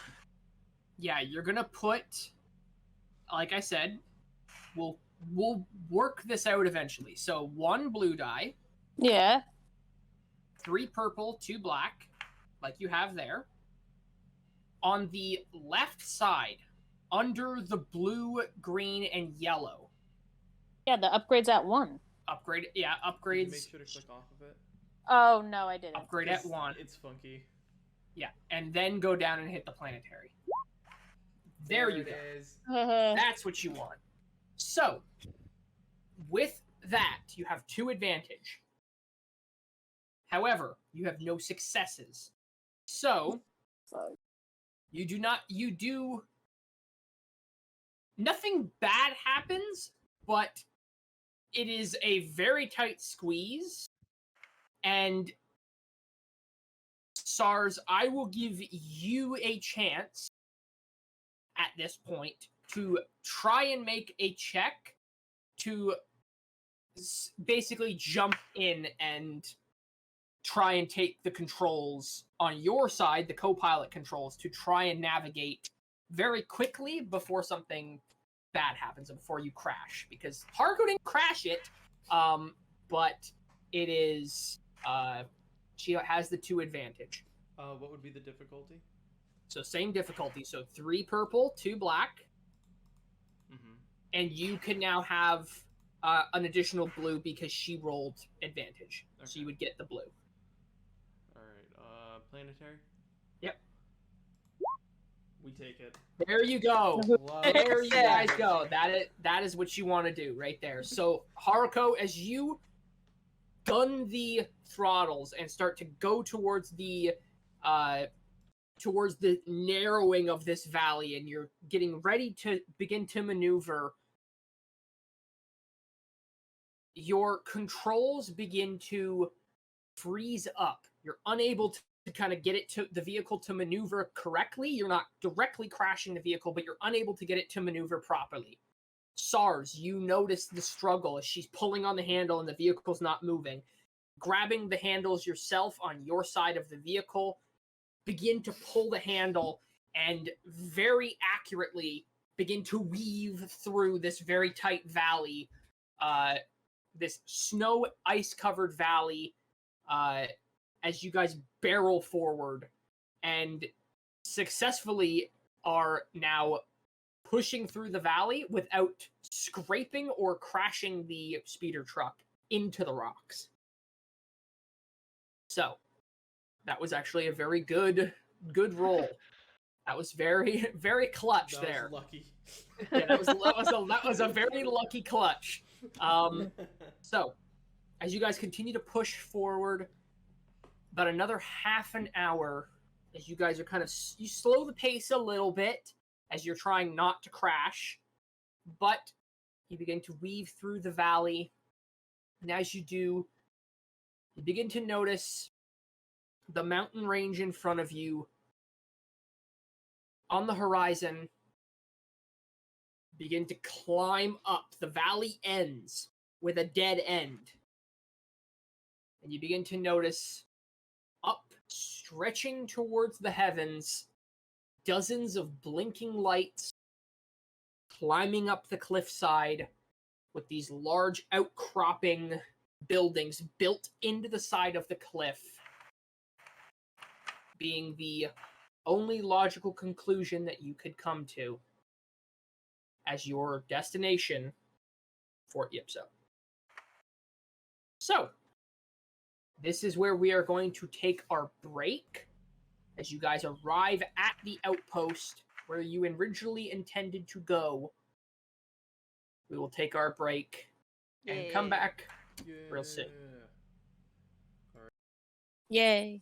A: yeah, you're gonna put, like I said, we'll work this out eventually. So 1 blue die.
G: Yeah.
A: 3 purple, 2 black, like you have there. On the left side, under the blue, green, and yellow.
G: Yeah, the upgrade's at 1.
A: Upgrade. Yeah,
C: Can
A: upgrades.
C: you make sure to click off of it?
G: Oh, no, I didn't.
A: Upgrade at 1.
C: It's funky.
A: Yeah, and then go down and hit the planetary. There you go.
C: Is.
A: That's what you want. So, with that, you have 2 advantage. However, you have no successes. So, nothing bad happens, but it is a very tight squeeze. And SARS, I will give you a chance at this point to try and make a check to basically jump in and try and take the controls on your side, the co-pilot controls, to try and navigate very quickly before something bad happens and before you crash. Because Haruko didn't crash it, but it is she has the 2 advantage.
C: What would be the difficulty?
A: So same difficulty. So 3 purple, 2 black, and you can now have an additional blue because she rolled advantage. Okay. So you would get the blue.
C: Alright, planetary?
A: Yep.
C: We take it.
A: There you go. There you guys go. That is what you want to do right there. So Haruko, as you gun the throttles and start to go towards the narrowing of this valley, and you're getting ready to begin to maneuver, your controls begin to freeze up. You're unable to kind of get it to the vehicle to maneuver correctly. You're not directly crashing the vehicle, but you're unable to get it to maneuver properly. SARS, you notice the struggle as she's pulling on the handle and the vehicle's not moving. Grabbing the handles yourself on your side of the vehicle, begin to pull the handle and very accurately begin to weave through this very tight valley, this snow ice covered valley, as you guys barrel forward and successfully are now pushing through the valley without scraping or crashing the speeder truck into the rocks. So, that was actually a very good roll. That was very, very clutch
C: That
A: there.
C: was lucky.
A: Yeah, that was a very lucky clutch. So, as you guys continue to push forward, about another half an hour, as you guys are you slow the pace a little bit as you're trying not to crash, but you begin to weave through the valley, and as you do, you begin to notice the mountain range in front of you. On the horizon, begin to climb up. The valley ends with a dead end. And you begin to notice up, stretching towards the heavens, dozens of blinking lights climbing up the cliffside with these large outcropping buildings built into the side of the cliff, being the only logical conclusion that you could come to as your destination, Fort Ypso. So, this is where we are going to take our break as you guys arrive at the outpost where you originally intended to go. We will take our break and come back real soon.
G: Yay.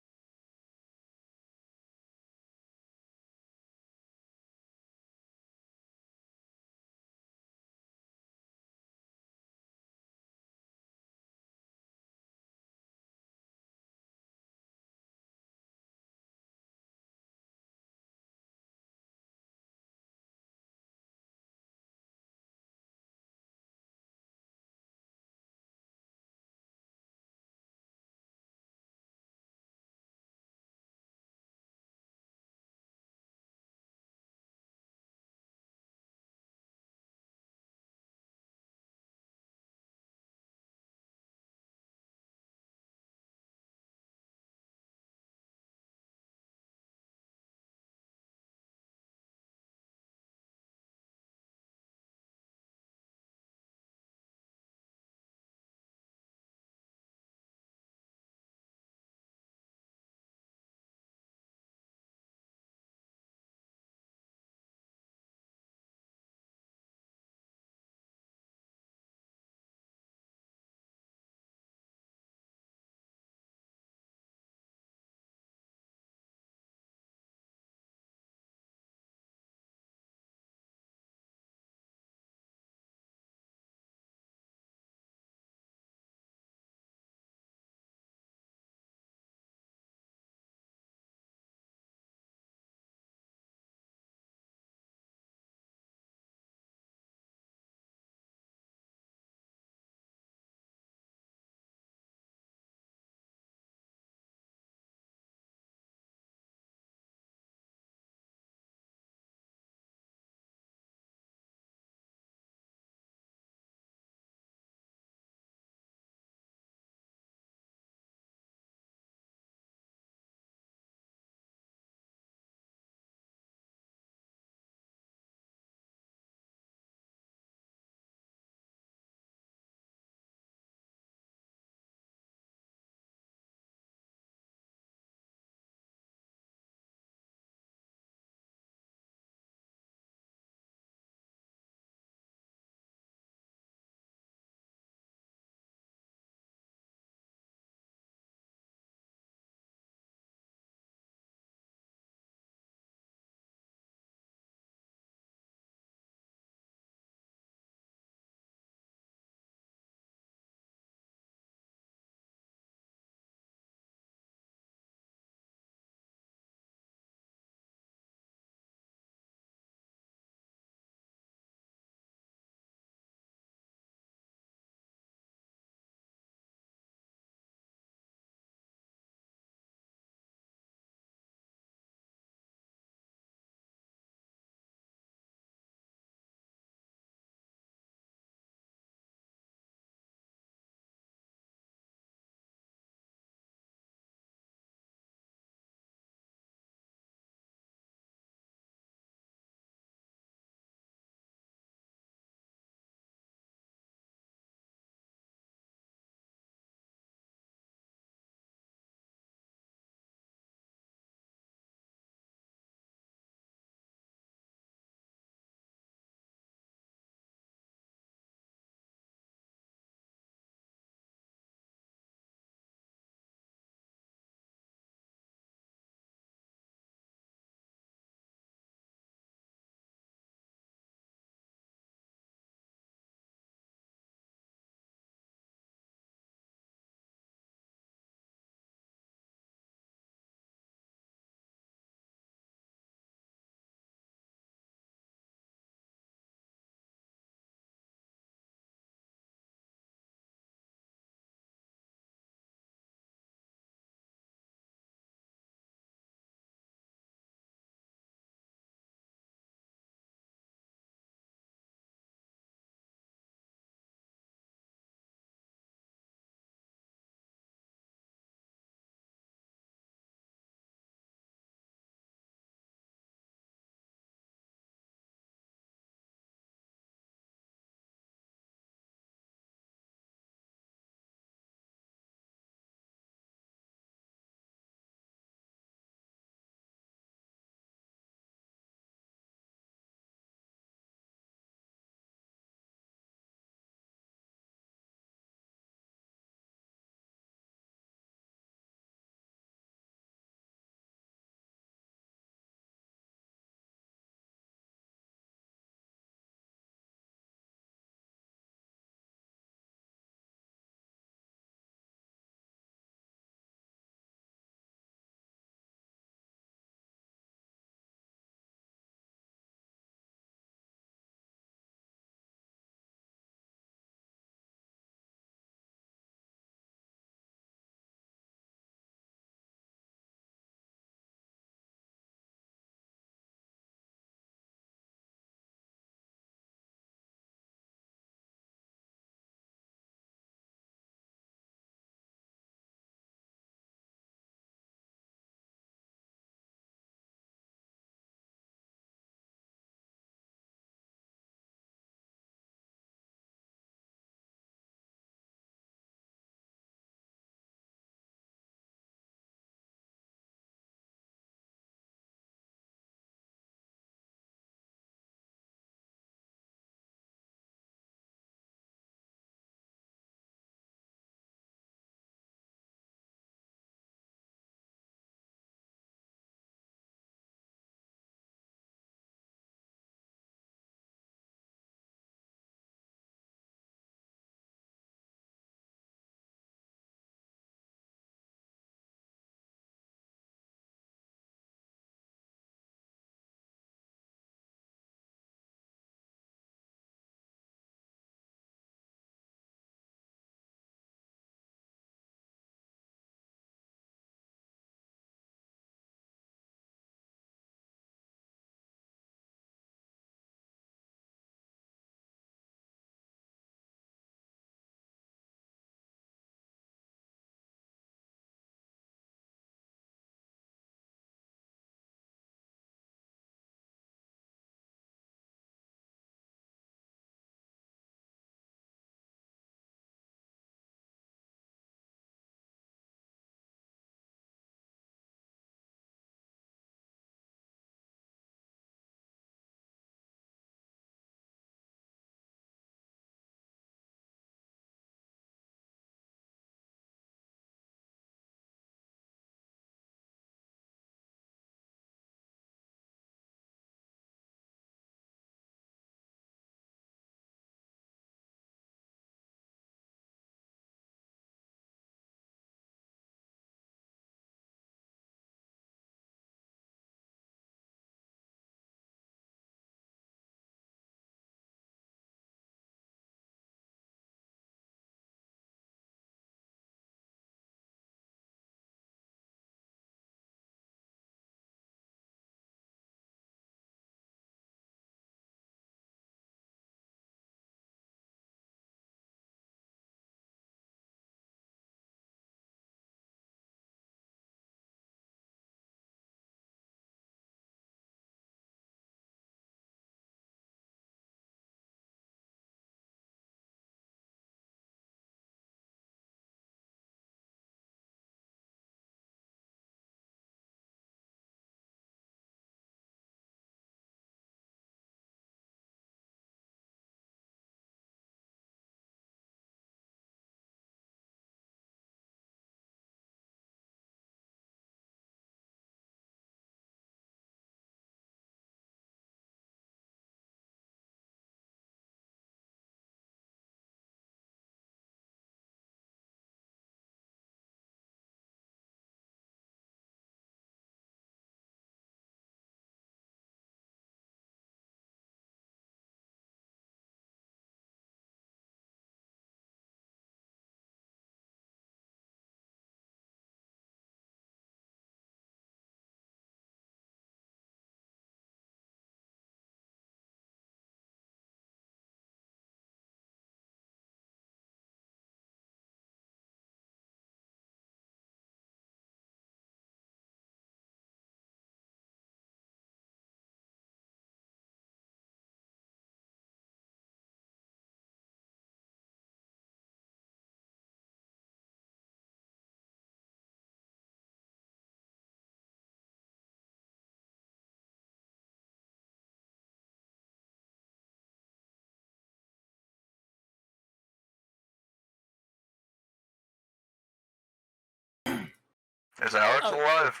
F: Is Alex
G: Oh.
F: alive?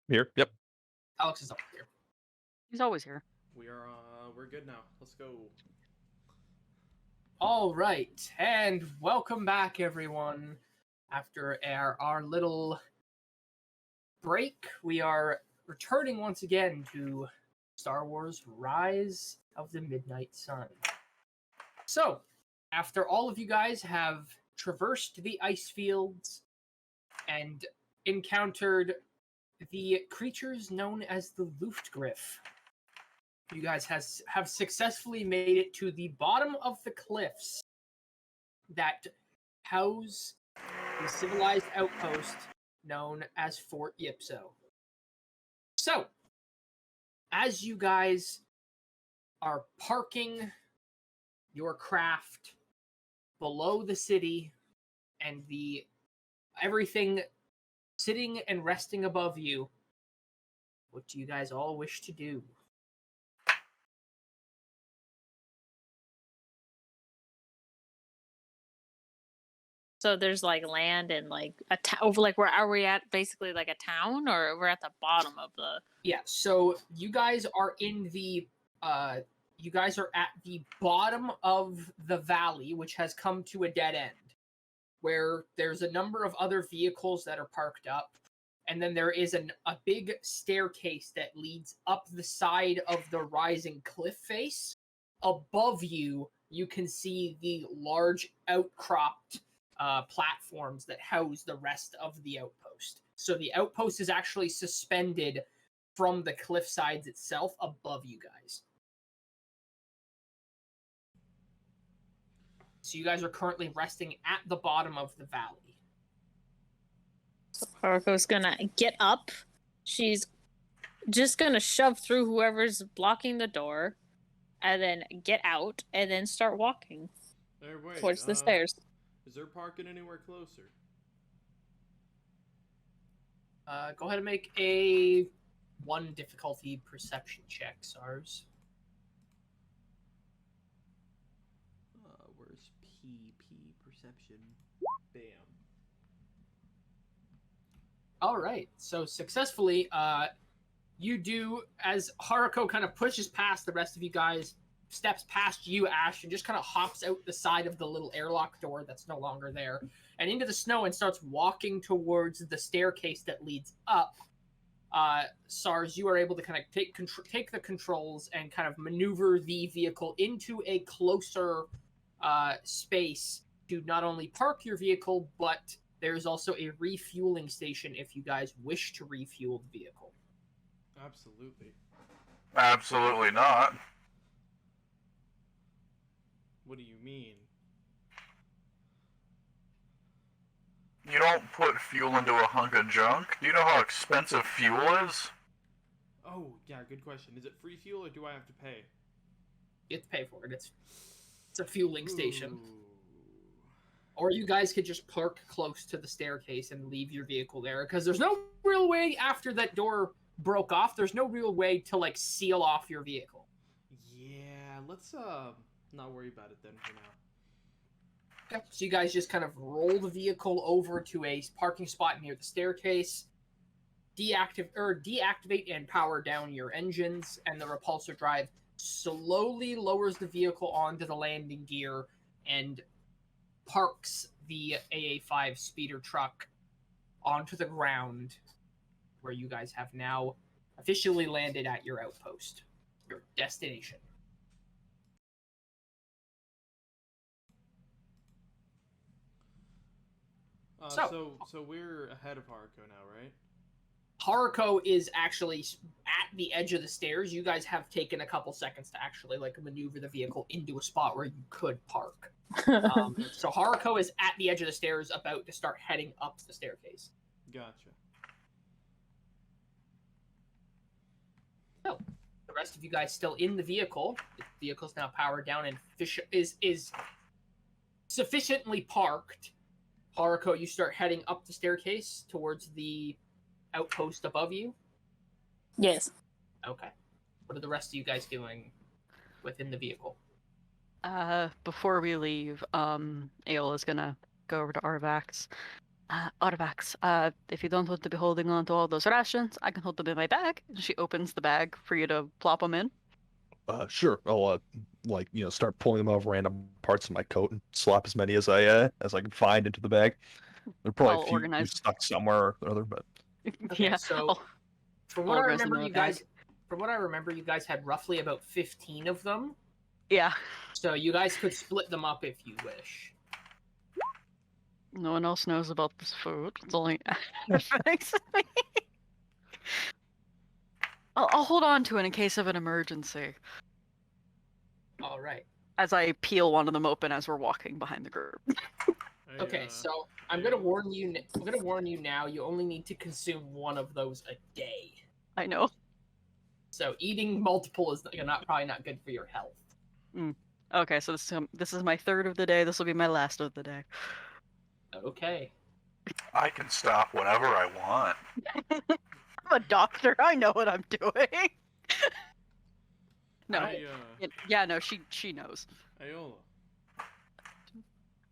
B: Here. Yep.
A: Alex is up here.
E: He's always here.
C: We're good now. Let's go.
A: All right, and welcome back, everyone. After our little break, we are returning once again to Star Wars Rise of the Midnight Sun. So, after all of you guys have traversed the ice fields and encountered the creatures known as the Luftgriff, you guys have successfully made it to the bottom of the cliffs that house the civilized outpost known as Fort Ypso. So, as you guys are parking your craft below the city and the everything sitting and resting above you, what do you guys all wish to do?
G: So there's like land and like a town. Like, where are we at? Basically, like a town, or we're at the bottom of the.
A: Yeah, so you guys are in the you guys are at the bottom of the valley, which has come to a dead end, where there's a number of other vehicles that are parked up, and then there is a big staircase that leads up the side of the rising cliff face. Above you, you can see the large outcropped platforms that house the rest of the outpost. So the outpost is actually suspended from the cliff sides itself above you guys. So you guys are currently resting at the bottom of the valley.
G: Haruko's gonna get up. She's just gonna shove through whoever's blocking the door, and then get out, and then start walking
C: There, wait.
G: towards the stairs.
C: Is there parking anywhere closer?
A: Go ahead and make a 1 difficulty perception check, SARS.
C: Where's PP perception? Bam.
A: All right, so successfully, you do, as Haruko kind of pushes past the rest of you guys, steps past you, Ash, and just kind of hops out the side of the little airlock door that's no longer there, and into the snow, and starts walking towards the staircase that leads up. SARS, you are able to kind of take the controls and kind of maneuver the vehicle into a closer space to not only park your vehicle, but there's also a refueling station if you guys wish to refuel the vehicle.
C: Absolutely.
F: Absolutely not.
C: What do you mean?
F: You don't put fuel into a hunk of junk. Do you know how expensive fuel is?
C: Oh, yeah, good question. Is it free fuel or do I have to pay?
A: You have to pay for it. It's a fueling station.
C: Ooh.
A: Or you guys could just park close to the staircase and leave your vehicle there, because there's no real way, after that door broke off, there's no real way to like seal off your vehicle.
C: Yeah, let's not worry about it then for now.
A: Okay. So you guys just kind of roll the vehicle over to a parking spot near the staircase, deactivate and power down your engines, and the repulsor drive slowly lowers the vehicle onto the landing gear and parks the AA-5 speeder truck onto the ground, where you guys have now officially landed at your outpost, your destination.
C: So we're ahead of Haruko now, right?
A: Haruko is actually at the edge of the stairs. You guys have taken a couple seconds to actually like maneuver the vehicle into a spot where you could park. So Haruko is at the edge of the stairs, about to start heading up the staircase.
C: Gotcha.
A: So the rest of you guys still in the vehicle. The vehicle's now powered down and is sufficiently parked. Haruko, you start heading up the staircase towards the outpost above you.
G: Yes.
A: Okay. What are the rest of you guys doing within the vehicle?
E: Before we leave, Aeola's gonna go over to Arvax. Artifacts. If you don't want to be holding on to all those rations, I can hold them in my bag. She opens the bag for you to plop them in.
B: Sure. I'll start pulling them out of random parts of my coat and slap as many as I can find into the bag. There are probably
E: I'll
B: a few
E: organize.
B: stuck somewhere or other, but
A: Okay,
E: Yeah.
A: so from what I
E: organize them
A: remember,
E: in a
A: you
E: bag.
A: guys, from what I remember, you guys had roughly about 15 of them.
E: Yeah.
A: So you guys could split them up if you wish.
E: No one else knows about this food. It's only Artifacts. I'll hold on to it in case of an emergency.
A: All right.
E: As I peel one of them open as we're walking behind the group.
A: Okay, so I'm gonna warn you. I'm gonna warn you now. You only need to consume one of those a day.
E: I know.
A: So eating multiple is probably not good for your health.
E: Okay, so this is my third of the day. This will be my last of the day.
A: Okay.
F: I can stop whenever I want.
E: I'm a doctor. I know what I'm doing. No. Yeah, no, she knows.
C: Ayola.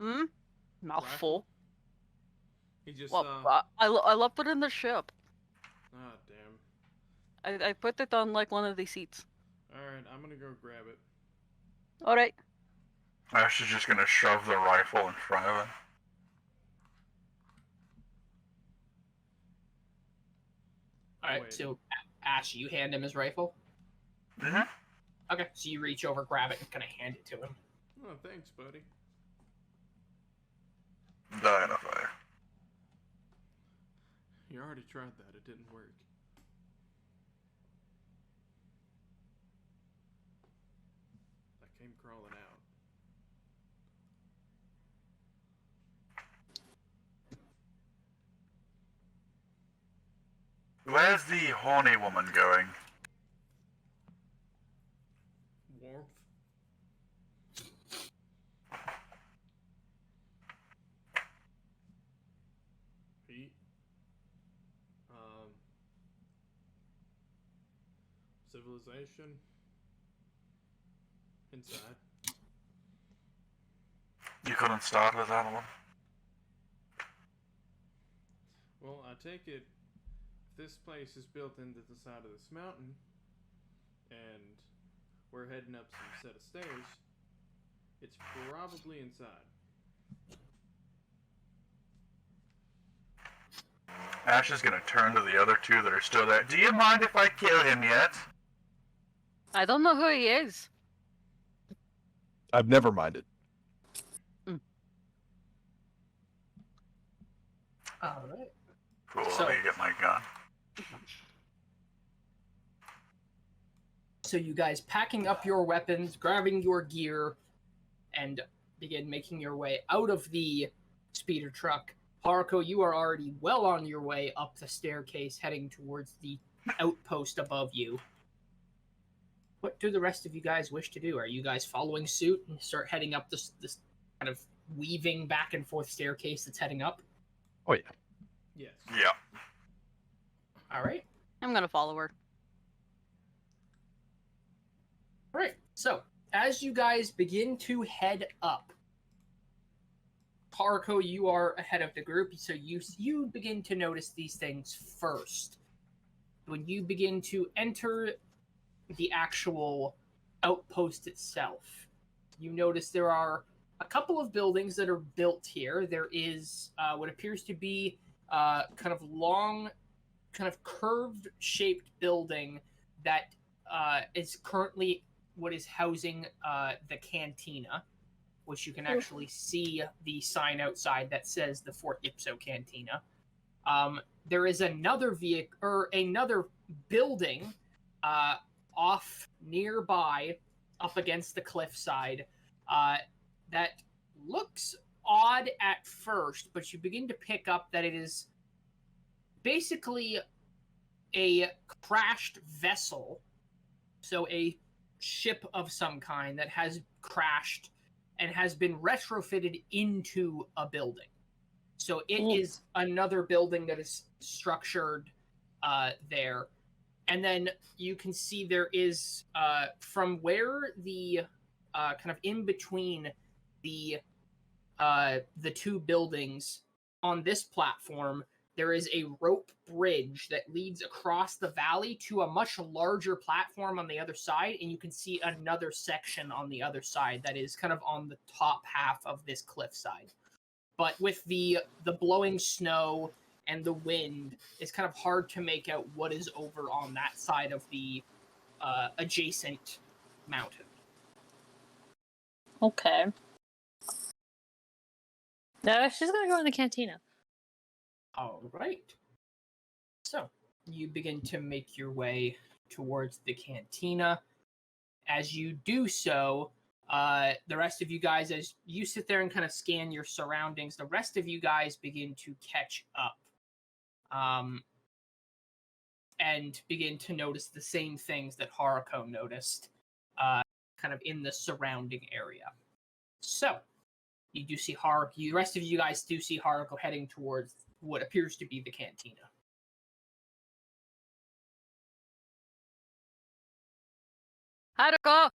E: Hmm? Mouthful.
C: He just
E: Well, I left it in the ship.
C: Ah, damn.
E: I put it on like one of these seats.
C: Alright, I'm gonna go grab it.
E: Alright.
F: Ash is just gonna shove the rifle in front of him.
A: All right.
C: Wait.
A: So Ash, you hand him his rifle.
F: Mm-hmm.
A: Okay. So you reach over, grab it, and kind of hand it to him.
C: Oh, thanks, buddy.
F: Die in a fire.
C: You already tried that. It didn't work. I came crawling out.
F: Where's the horny woman going?
C: Warmth. Heat. Civilization. Inside.
F: You couldn't start with that one?
C: Well, I take it this place is built into the side of this mountain, and we're heading up some set of stairs. It's probably inside.
F: Ash is gonna turn to the other two that are still there. Do you mind if I kill him yet?
E: I don't know who he is.
B: I've never minded.
A: All right.
F: Cool,
A: So-
F: let me get my gun.
A: So you guys packing up your weapons, grabbing your gear, and begin making your way out of the speeder truck. Haruko, you are already well on your way up the staircase, heading towards the outpost above you. What do the rest of you guys wish to do? Are you guys following suit and start heading up this kind of weaving back and forth staircase that's heading up?
B: Oh yeah.
C: Yes.
F: Yeah.
A: All right.
E: I'm gonna follow her.
A: All right. So as you guys begin to head up, Haruko, you are ahead of the group, so you begin to notice these things first. When you begin to enter the actual outpost itself, you notice there are a couple of buildings that are built here. There is what appears to be kind of long, kind of curved shaped building that is currently what is housing the cantina, which you can actually see the sign outside that says the Fort Ypso Cantina. There is another vehicle or another building off nearby, up against the cliffside, that looks odd at first, but you begin to pick up that it is basically a crashed vessel, so a ship of some kind that has crashed and has been retrofitted into a building. So it is another building that is structured there. And then you can see there is, from where the kind of in between the two buildings, on this platform, there is a rope bridge that leads across the valley to a much larger platform on the other side, and you can see another section on the other side that is kind of on the top half of this cliffside. But with the blowing snow and the wind, it's kind of hard to make out what is over on that side of the adjacent mountain.
D: Okay. She's gonna go in the cantina.
A: All right. So you begin to make your way towards the cantina. As you do so, the rest of you guys, as you sit there and kind of scan your surroundings, the rest of you guys begin to catch up. And begin to notice the same things that Haruko noticed, kind of in the surrounding area. So, you do see Haruko. The rest of you guys do see Haruko heading towards what appears to be the cantina.
E: Haruko!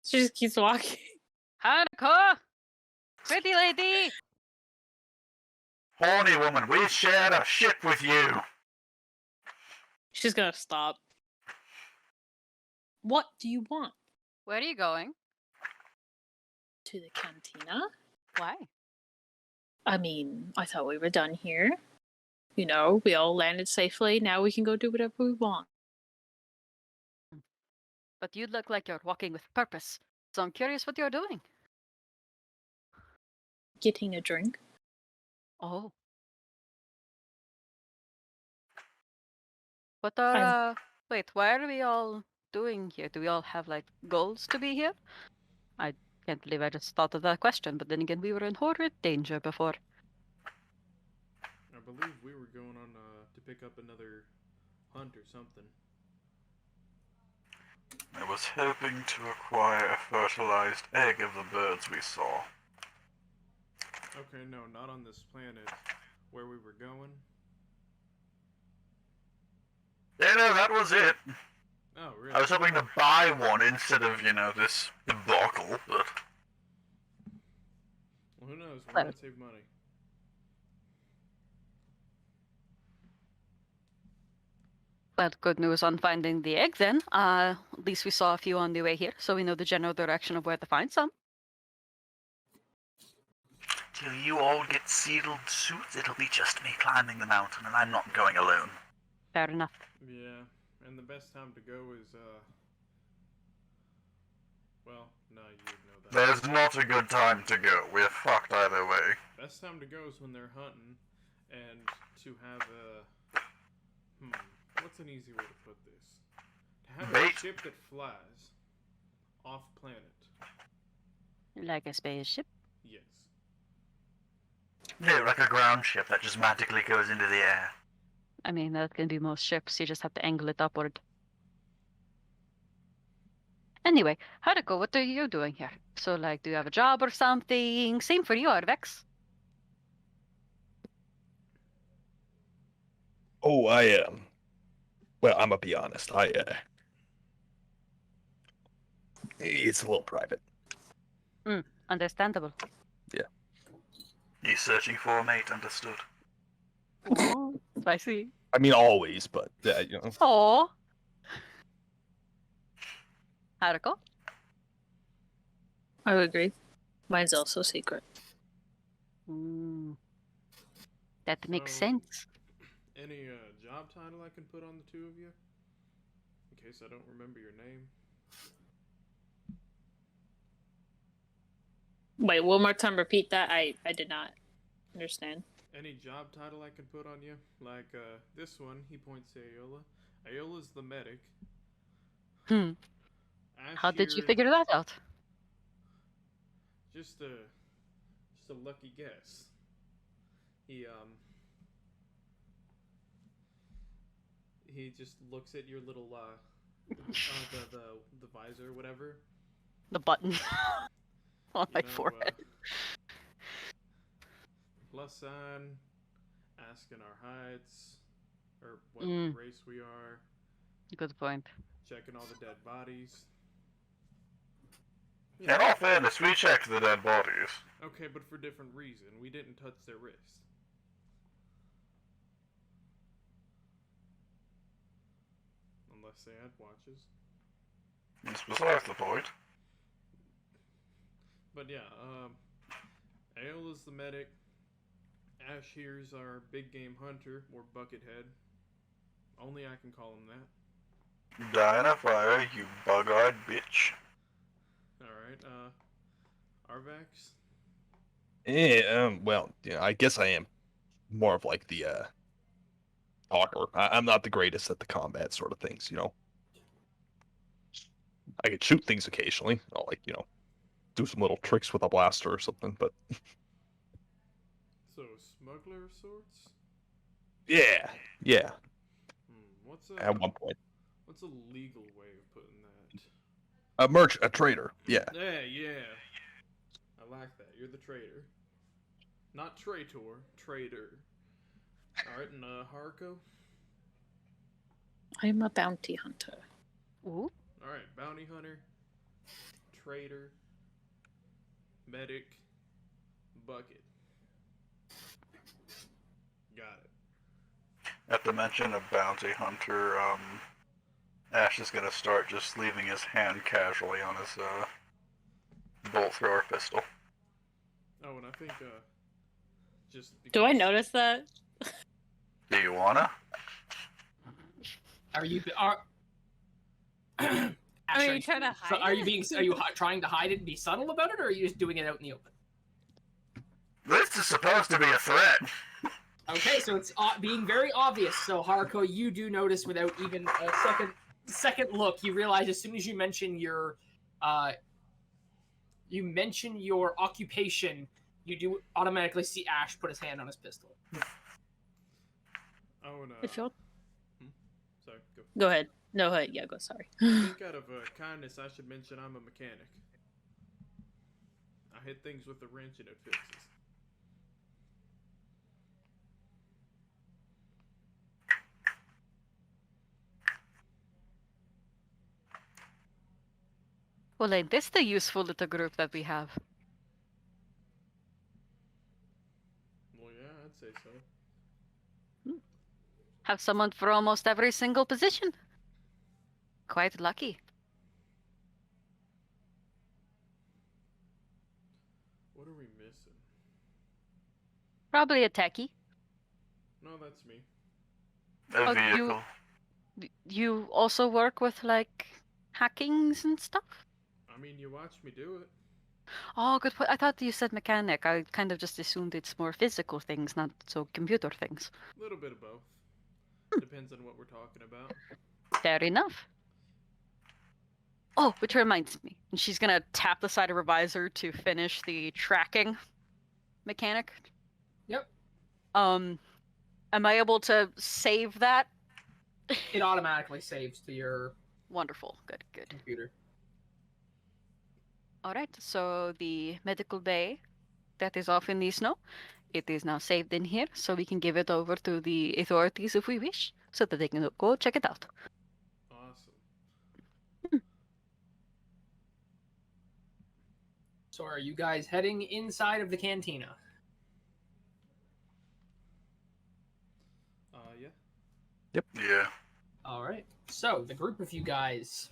D: She just keeps walking.
E: Haruko! Pretty lady!
F: Horny woman, we shared a ship with you.
D: She's gonna stop. What do you want?
E: Where are you going?
D: To the cantina?
E: Why?
D: I mean, I thought we were done here. You know, we all landed safely. Now we can go do whatever we want.
E: But you look like you're walking with purpose, so I'm curious what you're doing.
D: Getting a drink.
E: Oh. What are, wait, why are we all doing here? Do we all have, like, goals to be here? I can't believe I just thought of that question, but then again, we were in horrid danger before.
C: I believe we were going on to pick up another hunt or something.
F: I was hoping to acquire a fertilized egg of the birds we saw.
C: Okay, no, not on this planet. Where we were going?
F: Yeah, no, that was it.
C: Oh, really?
F: I was hoping to buy one instead of, this debacle, but...
C: Well, who knows? We
E: Well-
C: might save money.
E: Well, good news on finding the egg then. At least we saw a few on the way here, so we know the general direction of where to find some.
F: Till you all get sealed suits, it'll be just me climbing the mountain, and I'm not going alone.
E: Fair enough.
C: Yeah, and the best time to go is, well, no, you would know that.
F: There's not a good time to go. We're fucked either way.
C: Best time to go is when they're hunting, and to have a... what's an easy way to put this? To have
F: Bait.
C: a ship that flies off-planet.
E: Like a spaceship.
C: Yes.
F: No, like a ground ship that just magically goes into the air.
E: I mean, that can be most ships, you just have to angle it upward. Anyway, Haruko, what are you doing here? So, like, do you have a job or something? Same for you, Arvex.
B: Oh, I am. Well, I'm gonna be honest. It's a little private.
E: Understandable.
F: He's searching for a mate, understood.
E: Oh, spicy.
B: I mean, always, but
E: Oh. Haruko?
D: I would agree. Mine's also secret.
E: That makes
C: So-
E: sense.
C: Any job title I can put on the two of you? In case I don't remember your name.
D: Wait, one more time, repeat that. I did not understand.
C: Any job title I can put on you? Like, this one, he points to Aola. Aola's the medic. Ash
E: How did you
C: here-
E: figure that out?
C: Just a lucky guess. He just looks at your little, the visor, whatever.
E: The button on my
C: You know,
E: forehead.
C: Plus sign, asking our heights, or what
E: Mm.
C: race we are,
E: Good point.
C: checking all the dead bodies.
F: In all fairness, we checked the dead bodies.
C: Okay, but for different reason. We didn't touch their wrist. Unless they had watches.
F: That's besides the point.
C: But yeah, Ale is the medic. Ash here's our big game hunter, or Buckethead. Only I can call him that.
F: Die in a fire, you bug-eyed bitch.
C: Alright, Arvax?
B: Well, yeah, I guess I am more of like the talker. I'm not the greatest at the combat sort of things, you know. I could shoot things occasionally. I'll do some little tricks with a blaster or something, but
C: So, smuggler of sorts?
B: yeah.
C: What's
B: At one point.
C: What's a legal way of putting that?
B: A trader, yeah.
C: Yeah. I like that. You're the trader. Not traitor, trader. Alright, and Haruko?
D: I'm a bounty hunter.
E: Ooh.
C: Alright, bounty hunter, trader, medic, bucket. Got it.
F: At the mention of bounty hunter, Ash is gonna start just leaving his hand casually on his, bolt thrower pistol.
C: Oh, and I think, just
G: Do I
C: because-
G: notice that?
F: Do you wanna?
A: Are you
G: Are you trying to hide
A: Are you
G: it?
A: being? Are you trying to hide it and be subtle about it, or are you just doing it out in the open?
F: This is supposed to be a threat.
A: Okay, so it's being very obvious. So Haruko, you do notice without even a second look, you realize as soon as you mention your occupation, you do automatically see Ash put his hand on his pistol.
C: Oh, and,
D: If you're...
C: sorry, go.
D: Go ahead. No, yeah, go, sorry.
C: I think out of kindness, I should mention I'm a mechanic. I hit things with a wrench and it fixes.
E: Well, ain't this the useful little group that we have?
C: Well, yeah, I'd say so.
E: Have someone for almost every single position. Quite lucky.
C: What are we missing?
E: Probably a techie.
C: No, that's me.
F: A
E: Oh,
F: vehicle.
E: You also work with, like, hackings and stuff?
C: I mean, you watched me do it.
E: Oh, good point. I thought you said mechanic. I kind of just assumed it's more physical things, not so computer things.
C: A little bit of both. Depends on what we're talking about.
E: Fair enough. Oh, which reminds me. And she's gonna tap the side of her visor to finish the tracking mechanic.
A: Yep.
E: Am I able to save that?
A: It automatically saves to your
E: Wonderful. Good, good.
A: computer.
E: Alright, so the medical bay that is off in the snow, it is now saved in here, so we can give it over to the authorities if we wish, so that they can go check it out.
C: Awesome.
A: So are you guys heading inside of the cantina?
C: Yeah.
F: Yeah.
A: All right. So the group of you guys,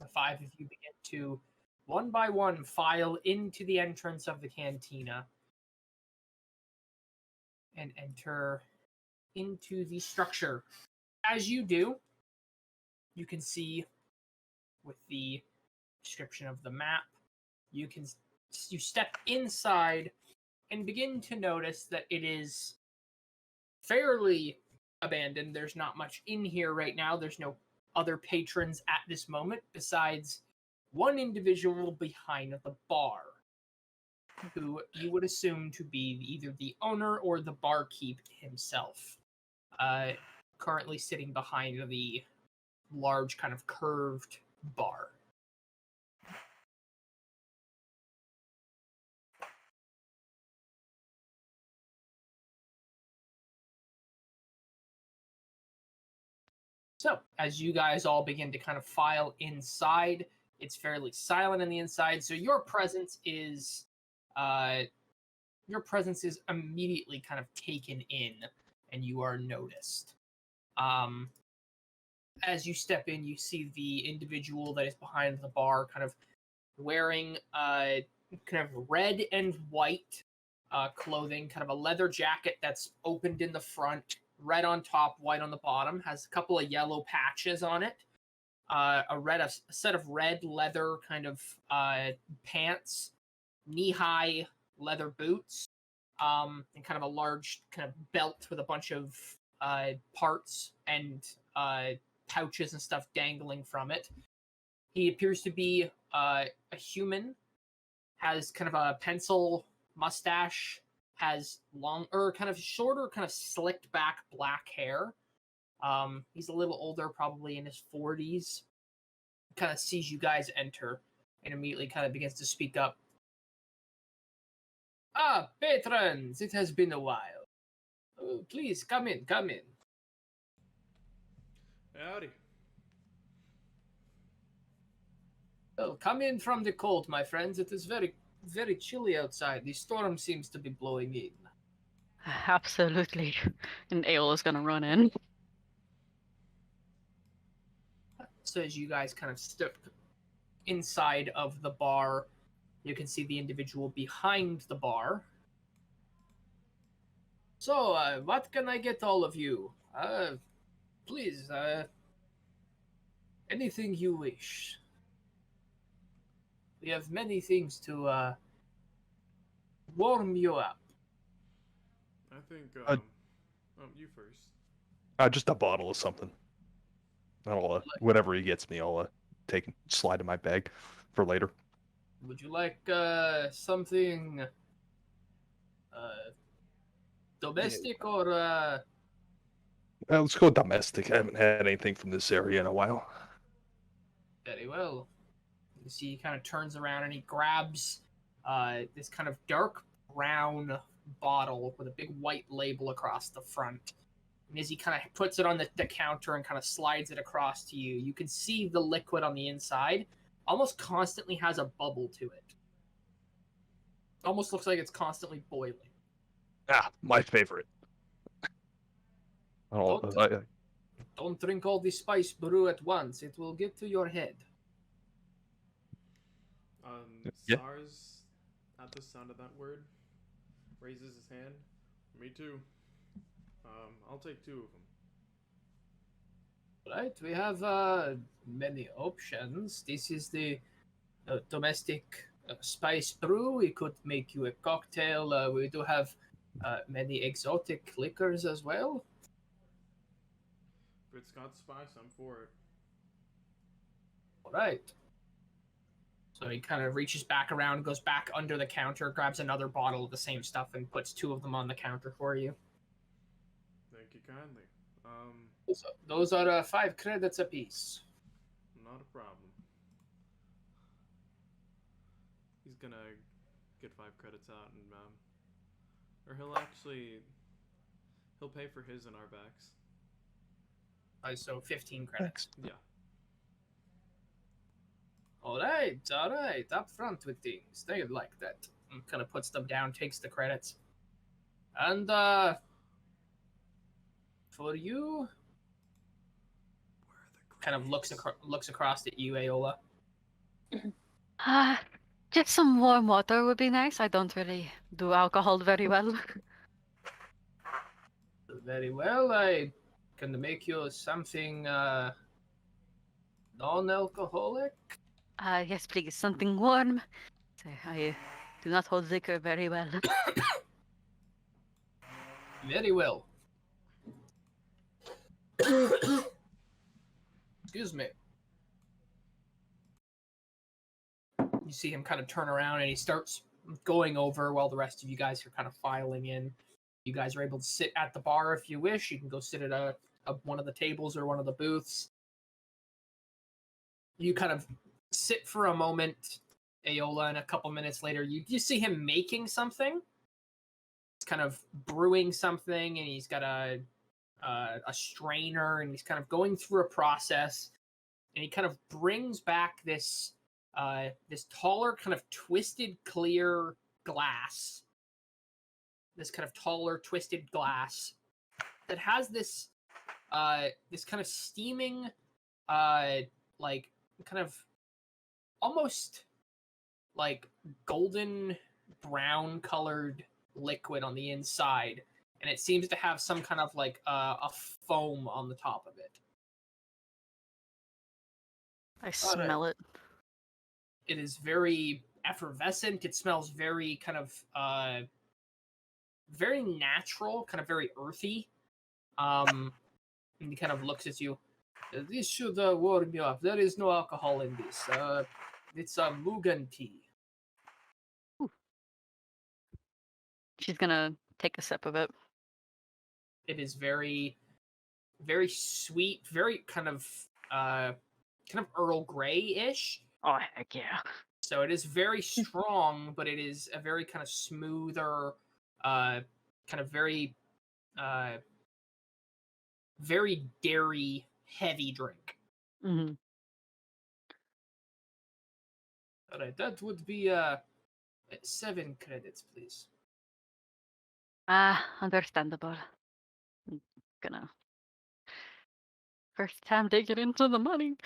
A: the five of you, begin to one by one file into the entrance of the cantina and enter into the structure. As you do, you can see with the description of the map, you step inside and begin to notice that it is fairly abandoned. There's not much in here right now. There's no other patrons at this moment besides one individual behind the bar who you would assume to be either the owner or the barkeep himself, currently sitting behind the large kind of curved bar. So, as you guys all begin to kind of file inside, It's fairly silent on the inside, so your presence is immediately kind of taken in, and you are noticed. As you step in, you see the individual that is behind the bar, kind of wearing kind of red and white clothing, kind of a leather jacket that's opened in the front, red on top, white on the bottom, has a couple of yellow patches on it. A set of red leather kind of pants, knee-high leather boots, and kind of a large kind of belt with a bunch of parts and pouches and stuff dangling from it. He appears to be a human, has kind of a pencil mustache, has kind of shorter, kind of slicked back black hair. He's a little older, probably in his 40s. Kind of sees you guys enter and immediately kind of begins to speak up. Ah, patrons, it has been a while. Oh, please, come in, come in.
C: Howdy.
A: Well, come in from the cold, my friends. It is very, very chilly outside. The storm seems to be blowing in.
E: Absolutely. And Aeola's gonna run in.
A: So as you guys kind of step inside of the bar, you can see the individual behind the bar. So, what can I get all of you? Please, anything you wish. We have many things to warm you up.
C: I think, you first.
B: Just a bottle of something. I'll, whatever he gets me, I'll take and slide in my bag for later.
A: Would you like something domestic or
B: Let's go domestic. I haven't had anything from this area in a while.
A: Very well. You see, he kind of turns around and he grabs this kind of dark brown bottle with a big white label across the front. And as he kind of puts it on the counter and kind of slides it across to you, you can see the liquid on the inside almost constantly has a bubble to it. Almost looks like it's constantly boiling.
B: Ah, my favorite.
A: Don't drink all the spice brew at once. It will get to your head.
B: Yeah.
C: SARS, at the sound of that word, raises his hand. Me too. I'll take 2 of them.
A: Right, we have many options. This is the domestic spice brew. We could make you a cocktail. We do have many exotic liquors as well.
C: If it's got spice, I'm for it.
A: All right. So he kind of reaches back around, goes back under the counter, grabs another bottle of the same stuff, and puts 2 of them on the counter for you.
C: Thank you kindly.
A: Those are 5 credits apiece.
C: Not a problem. He's gonna get 5 credits out and, or he'll pay for his in our backs.
A: So 15 credits.
C: Yeah.
A: All right, up front with things. They like that. And kind of puts them down, takes the credits. And, for you, kind of looks across at you, Aeola.
E: Just some warm water would be nice. I don't really do alcohol very well.
A: Very well, I can make you something, non-alcoholic.
E: Yes, please, something warm. I do not hold liquor very well.
A: Very well. Excuse me. You see him kind of turn around and he starts going over while the rest of you guys are kind of filing in. You guys are able to sit at the bar if you wish. You can go sit at one of the tables or one of the booths. You kind of sit for a moment, Aeola, and a couple minutes later, you see him making something. He's kind of brewing something, and he's got a strainer, and he's kind of going through a process, and he kind of brings back this this taller, kind of twisted, clear glass. This kind of taller, twisted glass that has this this kind of steaming, like kind of almost like golden brown colored liquid on the inside, and it seems to have some kind of like a foam on the top of it.
E: I smell it.
A: It is very effervescent. It smells very kind of very natural, kind of very earthy. And he kind of looks at you. This should warm you up. There is no alcohol in this. It's a Mugan tea.
E: She's gonna take a sip of it.
A: It is very, very sweet, very kind of Earl Grey-ish.
E: Oh heck yeah!
A: So it is very strong, but it is a very kind of smoother, kind of very, very dairy heavy drink.
E: Mm-hmm.
A: All right, that would be 7 credits, please.
E: Understandable. I'm gonna first time digging into the money.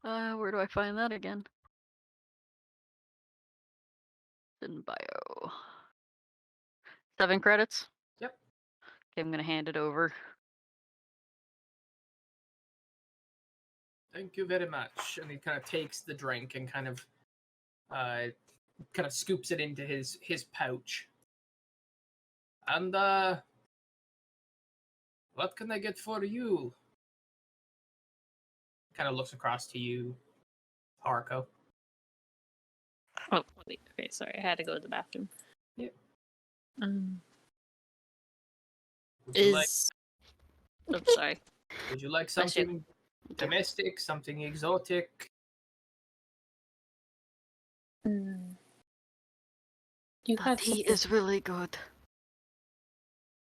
E: Where do I find that again? In bio. 7 credits?
A: Yep.
E: Okay, I'm gonna hand it over.
A: Thank you very much. And he kind of takes the drink and kind of scoops it into his pouch. And what can I get for you? Kind of looks across to you, Haruko.
D: Oh, wait. Okay, sorry. I had to go to the bathroom.
A: Yep.
D: Um,
A: Would you like,
D: is. Oh, sorry.
A: would you like
D: Bless you.
A: something domestic, something exotic?
D: Mm. You
E: The
D: have
E: tea
D: something,
E: is really good.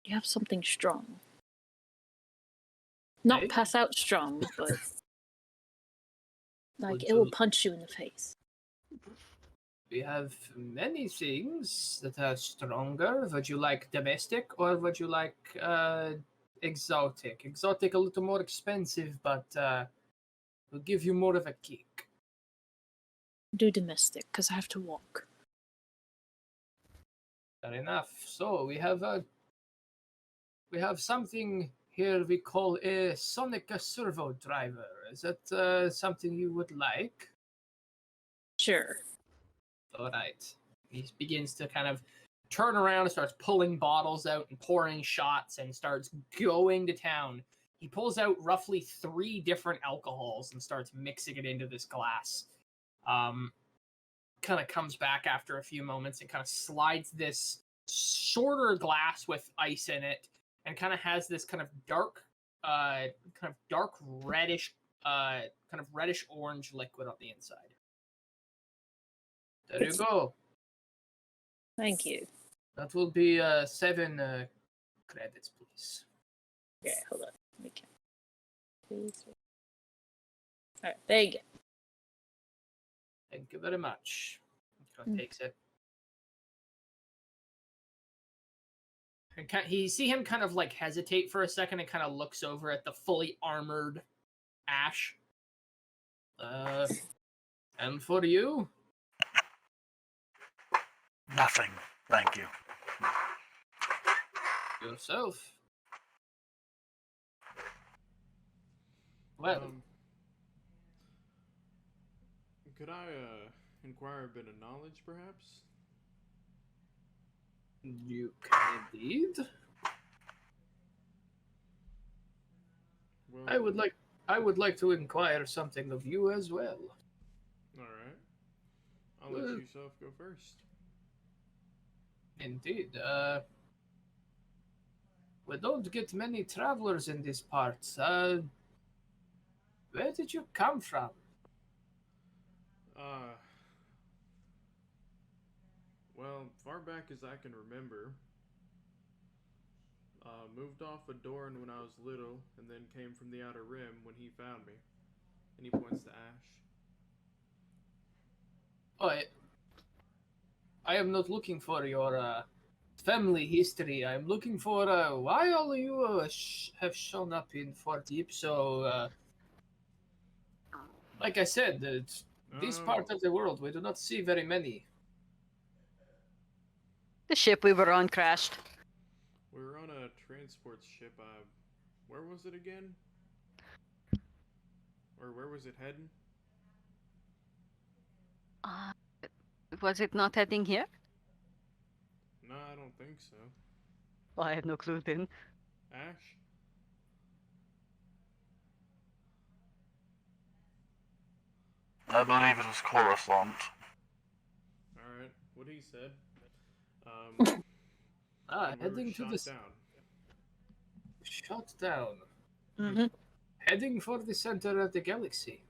D: you have something strong. Not
A: Maybe.
D: pass out strong, but like
A: Would
D: it will
A: you-
D: punch you in the face.
A: We have many things that are stronger. Would you like domestic or would you like exotic? Exotic a little more expensive, but will give you more of a kick.
D: Do domestic, because I have to walk.
A: Fair enough. So we have something here we call a sonic servo driver. Is that something you would like?
D: Sure.
A: All right. He begins to kind of turn around and starts pulling bottles out and pouring shots and starts going to town. He pulls out roughly 3 different alcohols and starts mixing it into this glass. Kind of comes back after a few moments and kind of slides this shorter glass with ice in it and kind of has this kind of dark reddish, kind of reddish orange liquid on the inside. There you go.
D: Thank you.
A: That will be 7 credits, please.
D: Okay, hold on. Let me count. 2, 3. Alright, there you go.
A: Thank you very much. He kind of takes it. And you see him kind of like hesitate for a second and kind of looks over at the fully armored Ash. And for you?
F: Nothing, thank you.
A: Yourself. Well,
C: Could I inquire a bit of knowledge, perhaps?
A: you can indeed.
C: Well,
A: I would like to inquire something of you as well.
C: all right. I'll let
A: Well-
C: you self go first.
A: Indeed. We don't get many travelers in these parts. Where did you come from?
C: Well, far back as I can remember, moved off a Doran when I was little, and then came from the Outer Rim when he found me. And he points to Ash.
A: I am not looking for your family history. I'm looking for why all of you have shown up in Fort Ypso. Like I said, this part of the world we do not see very many.
E: The ship we were on crashed.
C: We were on a transport ship. Where was it again? Or where was it heading?
E: Was it not heading here?
C: No, I don't think so.
E: Well, I have no clue then.
C: Ash?
F: I believe it was Coruscant.
C: Alright, what he said.
A: Heading to the
C: down.
A: shut down.
E: Mm-hmm.
A: Heading for the center of the galaxy.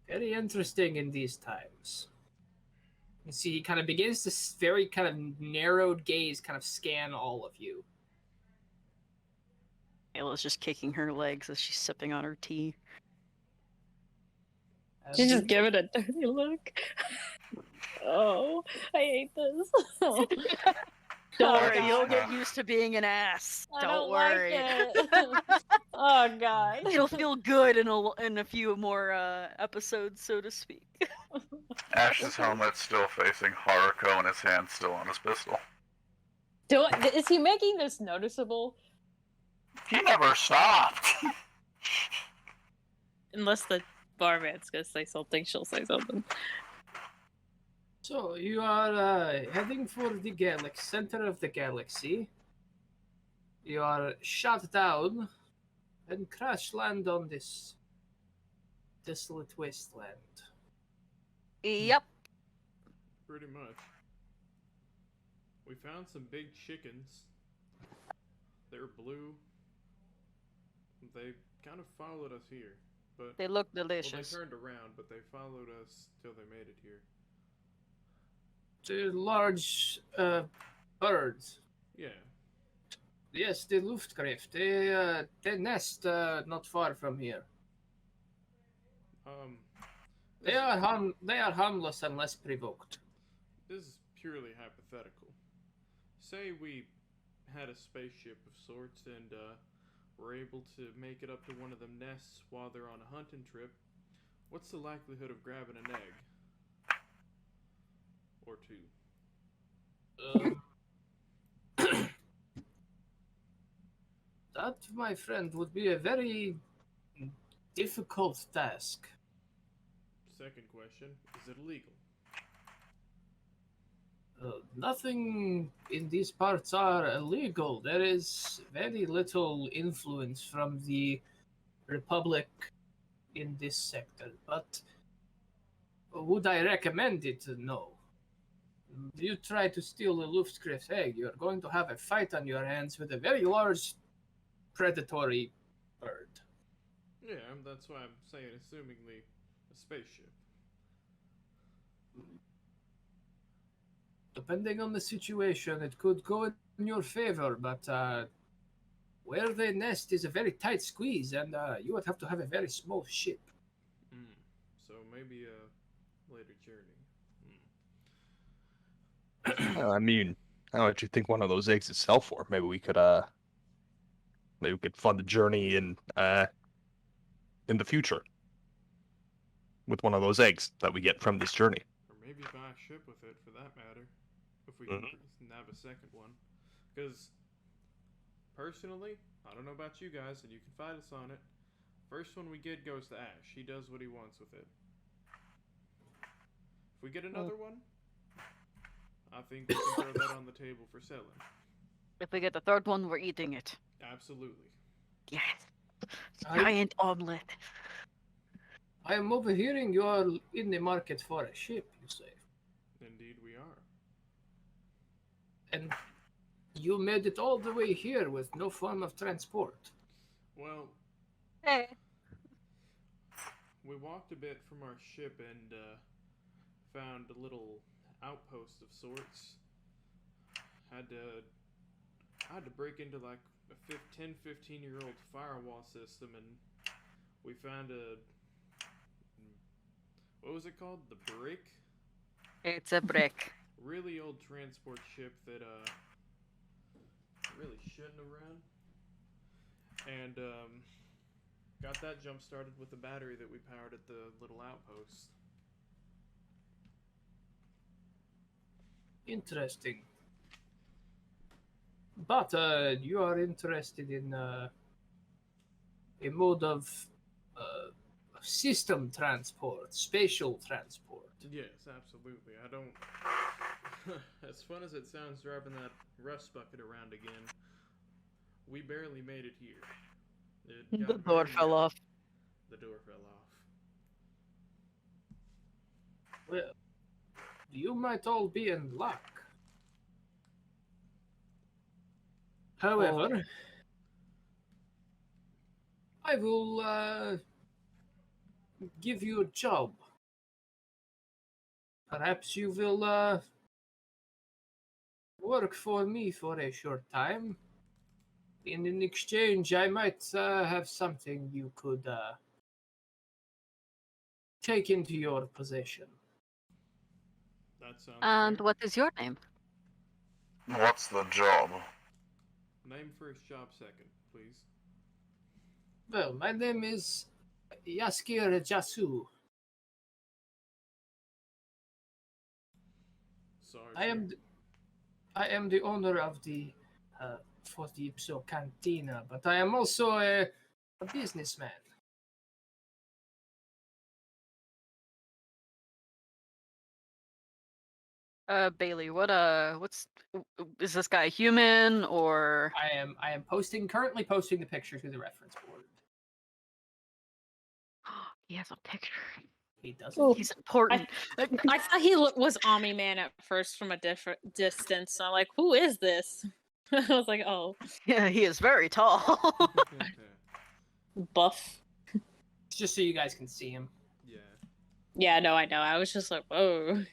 A: Very interesting in these times. You see, he kind of begins to very kind of narrowed gaze kind of scan all of you.
E: Ayla's just kicking her legs as she's sipping on her tea.
G: She's just giving a dirty look. Oh, I hate this.
E: Don't
G: Oh,
E: worry,
G: God.
E: you'll get used to being an ass.
G: I
E: Don't
G: don't
E: worry.
G: like it. Oh God.
E: It'll feel good in a few more episodes, so to speak.
F: Ash's helmet's still facing Haruko and his hand's still on his pistol.
G: Is he making this noticeable?
F: He never stopped!
G: Unless the barman's gonna say something, she'll say something.
A: So you are heading for the center of the galaxy. You are shot down and crash land on this desolate wasteland.
E: Yep.
C: Pretty much. We found some big chickens. They're blue. They kind of followed us here, but
E: They look
C: well, they
E: delicious.
C: turned around, but they followed us till they made it here.
A: The large birds.
C: Yeah.
A: Yes, the Luftgriff. They nest not far from here. They are harmless unless provoked.
C: This is purely hypothetical. Say we had a spaceship of sorts and were able to make it up to one of them nests while they're on a hunting trip. What's the likelihood of grabbing an egg? Or two?
A: That, my friend, would be a very difficult task.
C: Second question, is it illegal?
A: Nothing in these parts are illegal. There is very little influence from the Republic in this sector, but would I recommend it? No. You try to steal a Luftgriff egg, you're going to have a fight on your hands with a very large predatory bird.
C: Yeah, that's why I'm saying assumingly a spaceship.
A: Depending on the situation, it could go in your favor, but where they nest is a very tight squeeze, and you would have to have a very small ship.
C: So maybe a later journey.
B: I mean, how much you think one of those eggs is sell for? Maybe we could fund the journey in the future with one of those eggs that we get from this journey.
C: Or maybe buy a ship with it, for that matter, if we can nab a second one. Because, personally, I don't know about you guys, and you can fight us on it, first one we get goes to Ash. He does what he wants with it. If we get another one, I think we can throw that on the table for selling.
E: If we get the third one, we're eating it.
C: Absolutely.
E: Yes. Giant omelet.
A: I am overhearing you are in the market for a ship, you say.
C: Indeed we are.
A: And you made it all the way here with no form of transport.
C: Well,
E: Hey.
C: we walked a bit from our ship and found a little outpost of sorts. Had to break into like a 15-year-old firewall system, and we found what was it called? The Brick?
E: It's a brick.
C: Really old transport ship that really shouldn't have run. And got that jump started with the battery that we powered at the little outpost.
A: Interesting. But you are interested in a mode of system transport, spatial transport.
C: Yes, absolutely. I don't. As fun as it sounds driving that rust bucket around again, we barely made it here. It
E: The
C: got
E: door
C: very
E: fell
C: narrow.
E: off.
C: The door fell off.
A: Well, you might all be in luck. However, I will give you a job. Perhaps you will work for me for a short time. And in exchange, I might have something you could take into your possession.
C: That sounds
E: And
C: fair.
E: what is your name?
F: What's the job?
C: Name first, job second, please.
A: Well, my name is Yaskir Jasu.
C: Sorry,
A: I am the owner of the Fort Ypso Cantina, but I am also a businessman.
E: Bailey, is this guy human or?
A: I am currently posting the picture to the reference board.
E: He has a picture.
A: He doesn't.
G: Ooh.
E: He's important.
G: I thought he was Omni Man at first from a different distance. So I'm like, who is this? I was like, oh,
E: Yeah, he is very tall.
G: buff.
A: Just so you guys can see him.
C: Yeah.
G: Yeah, no, I know. I was just like, whoa.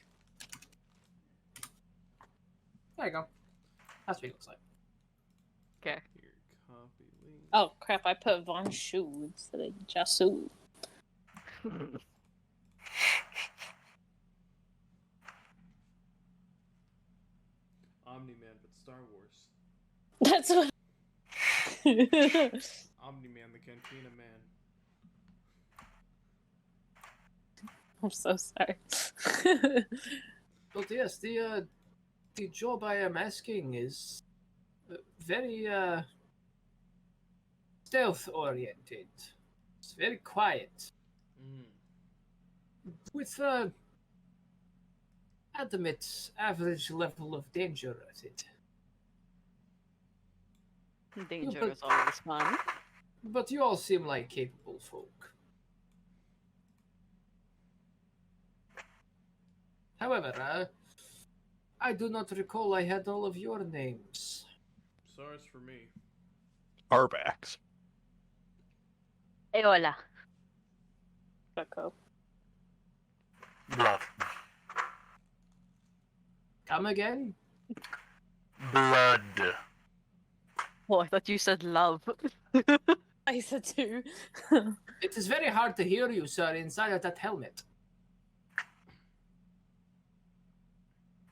A: There you go. That's what he looks like.
E: Okay.
C: Here, copy link.
G: Oh crap! I put Von Shu instead of Jasu.
C: Omni-Man, but Star Wars.
G: That's what.
C: Omni-Man, the Cantina Man.
G: I'm so sorry.
A: But yes, the job I am asking is very stealth oriented. It's very quiet, with adamant average level of danger at it.
E: Danger
A: but-
E: is always fun.
A: But you all seem like capable folk. However, I do not recall I had all of your names.
C: Sorry for me.
B: Arbax.
E: Hey, hola.
G: Bucko.
F: Blood.
A: Come again?
F: Blood.
E: Oh, I thought you said love.
G: I said too.
A: It is very hard to hear you, sir, inside of that helmet.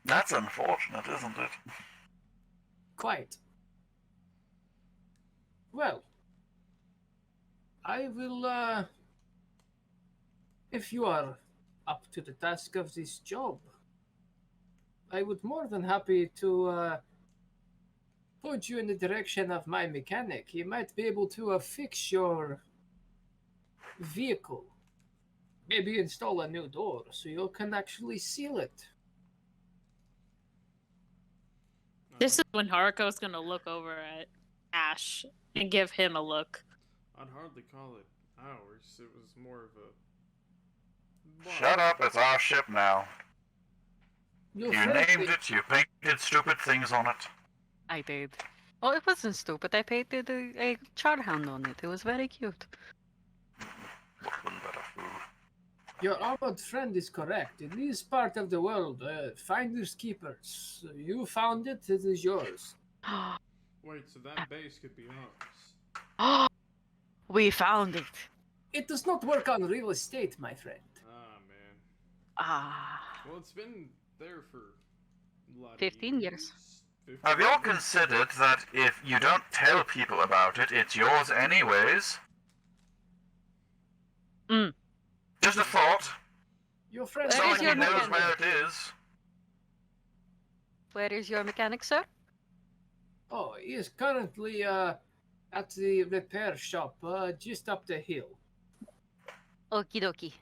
F: That's unfortunate, isn't it?
A: Quite. Well, I will, if you are up to the task of this job, I would more than happy to point you in the direction of my mechanic. He might be able to fix your vehicle. Maybe install a new door so you can actually seal it.
G: This is when Haruko's gonna look over at Ash and give him a look.
C: I'd hardly call it ours. It was more of a...
F: Shut up, it's our ship now.
A: Your
F: You
A: friend-
F: named it, you painted stupid things on it.
E: I did. Oh, it wasn't stupid. I painted a charhound on it. It was very cute.
F: Looking better food.
A: Your armored friend is correct. In this part of the world, finders keepers. You found it, it is yours.
C: Wait, so that base could be ours.
E: We found it.
A: It does not work on real estate, my friend.
C: Ah, man. Well, it's been there for a lot
E: 15
C: of
E: years.
C: 15
F: Have you all
C: years.
F: considered that if you don't tell people about it, it's yours anyways?
E: Mm.
F: Just a thought.
A: Your friend
F: It's
E: Where
F: not
E: is
F: like
E: your
F: he knows
E: mechanic?
F: where it is.
E: Where is your mechanic, sir?
A: Oh, he is currently at the repair shop just up the hill.
E: Okie dokie.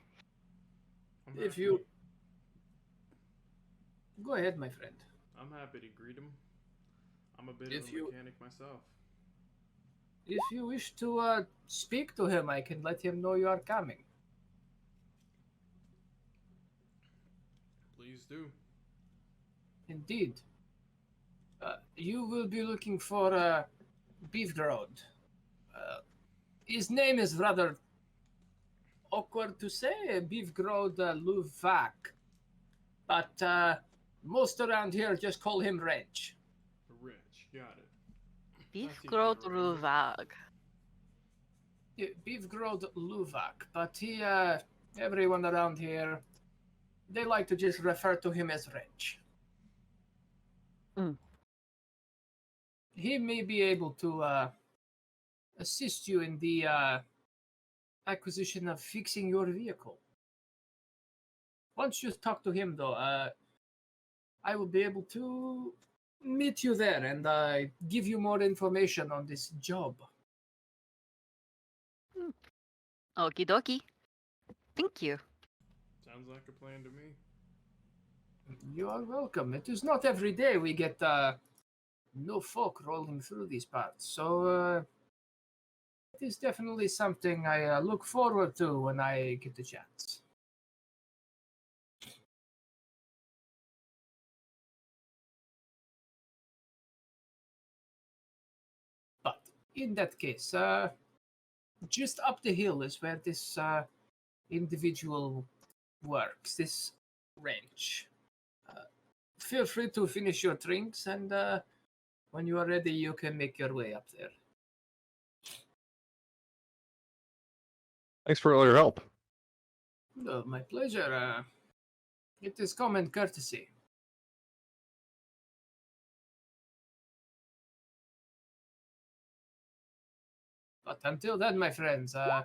C: I'm
A: If
C: happy-
A: you go ahead, my friend.
C: I'm happy to greet him. I'm a bit
A: If
C: of a
A: you-
C: mechanic myself.
A: If you wish to speak to him, I can let him know you are coming.
C: Please do.
A: Indeed. You will be looking for Beefgrode. His name is rather awkward to say, Beefgrode Luvac. But most around here just call him Wrench.
C: Rich, got it.
E: Beef
C: That seems
E: growth
C: to remember.
E: ruvag.
A: Yeah, Beefgrode Luvac. But everyone around here, they like to just refer to him as Wrench.
E: Mm.
A: He may be able to assist you in the acquisition of fixing your vehicle. Once you talk to him, though, I will be able to meet you there and give you more information on this job.
E: Okie dokie. Thank you.
C: Sounds like a plan to me.
A: You are welcome. It is not every day we get no folk rolling through these parts, so it is definitely something I look forward to when I get the chance. But in that case, just up the hill is where this individual works, this wrench. Feel free to finish your drinks, and when you are ready, you can make your way up there.
B: Thanks for all your help.
A: My pleasure. It is common courtesy. But until then, my friends, I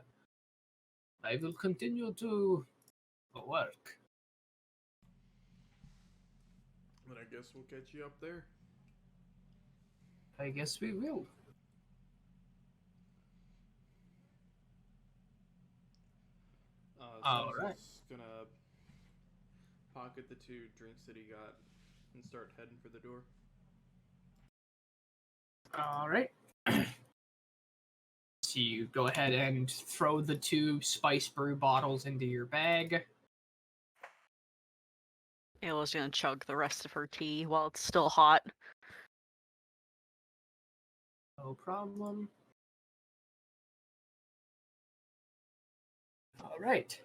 A: will continue to work.
C: But I guess we'll catch you up there.
A: I guess we will. All right.
C: Salsa's gonna pocket the 2 drinks that he got and start heading for the door.
A: All right. So you go ahead and throw the 2 spice brew bottles into your bag.
E: Ayla's gonna chug the rest of her tea while it's still hot.
A: No problem. All right.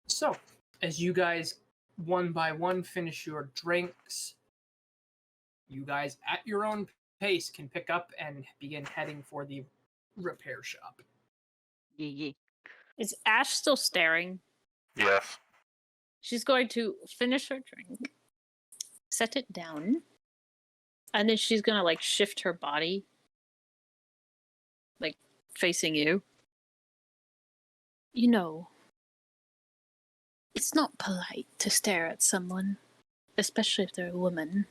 A: So, as you guys one by one finish your drinks, you guys at your own pace can pick up and begin heading for the repair shop.
E: Yee.
G: Is Ash still staring?
F: Yes.
G: She's going to finish her drink, set it down, and then she's gonna like shift her body, like facing you. You know, it's not polite to stare at someone, especially if they're a woman.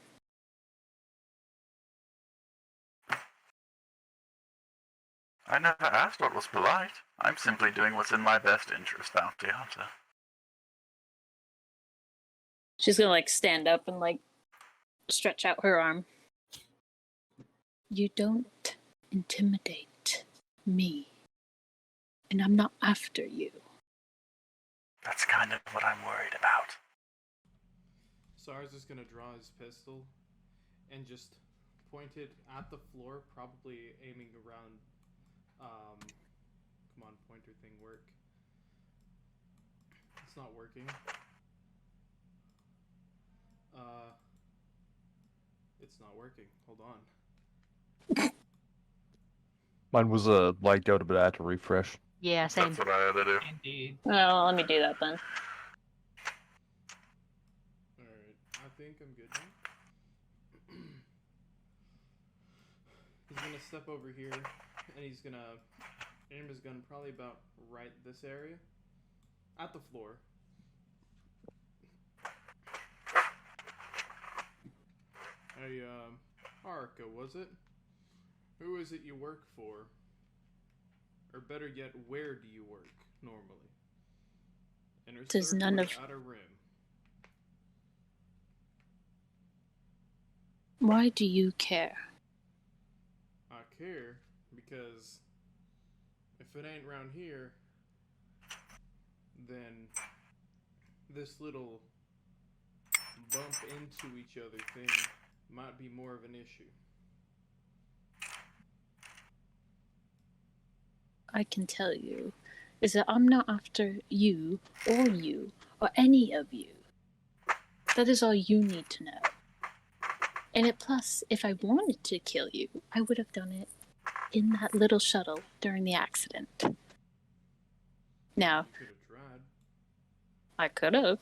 F: I never asked what was polite. I'm simply doing what's in my best interest, Bounty Hunter.
G: She's gonna like stand up and like stretch out her arm. You don't intimidate me, and I'm not after you.
F: That's kind of what I'm worried about.
C: Sars is gonna draw his pistol and just point it at the floor, probably aiming around. Come on, pointer thing work. It's not working. It's not working. Hold on.
B: Mine was lagged out a bit. I had to refresh.
E: Yeah, same.
F: That's what I had to do.
A: Indeed.
G: Well, let me do that then.
C: think I'm good now. He's gonna step over here, and he's gonna aim his gun probably about right this area, at the floor. Hey, Arca, was it? Who is it you work for? Or better yet, where do you work normally? Inner
D: Does
C: circle
D: none
C: or
D: of-
C: outer rim?
D: Why do you care?
C: I care because if it ain't round here, then this little bump into each other thing might be more of an issue.
D: I can tell you is that I'm not after you or any of you. That is all you need to know. And plus, if I wanted to kill you, I would have done it in that little shuttle during the accident. Now,
C: You could have tried.
D: I could have.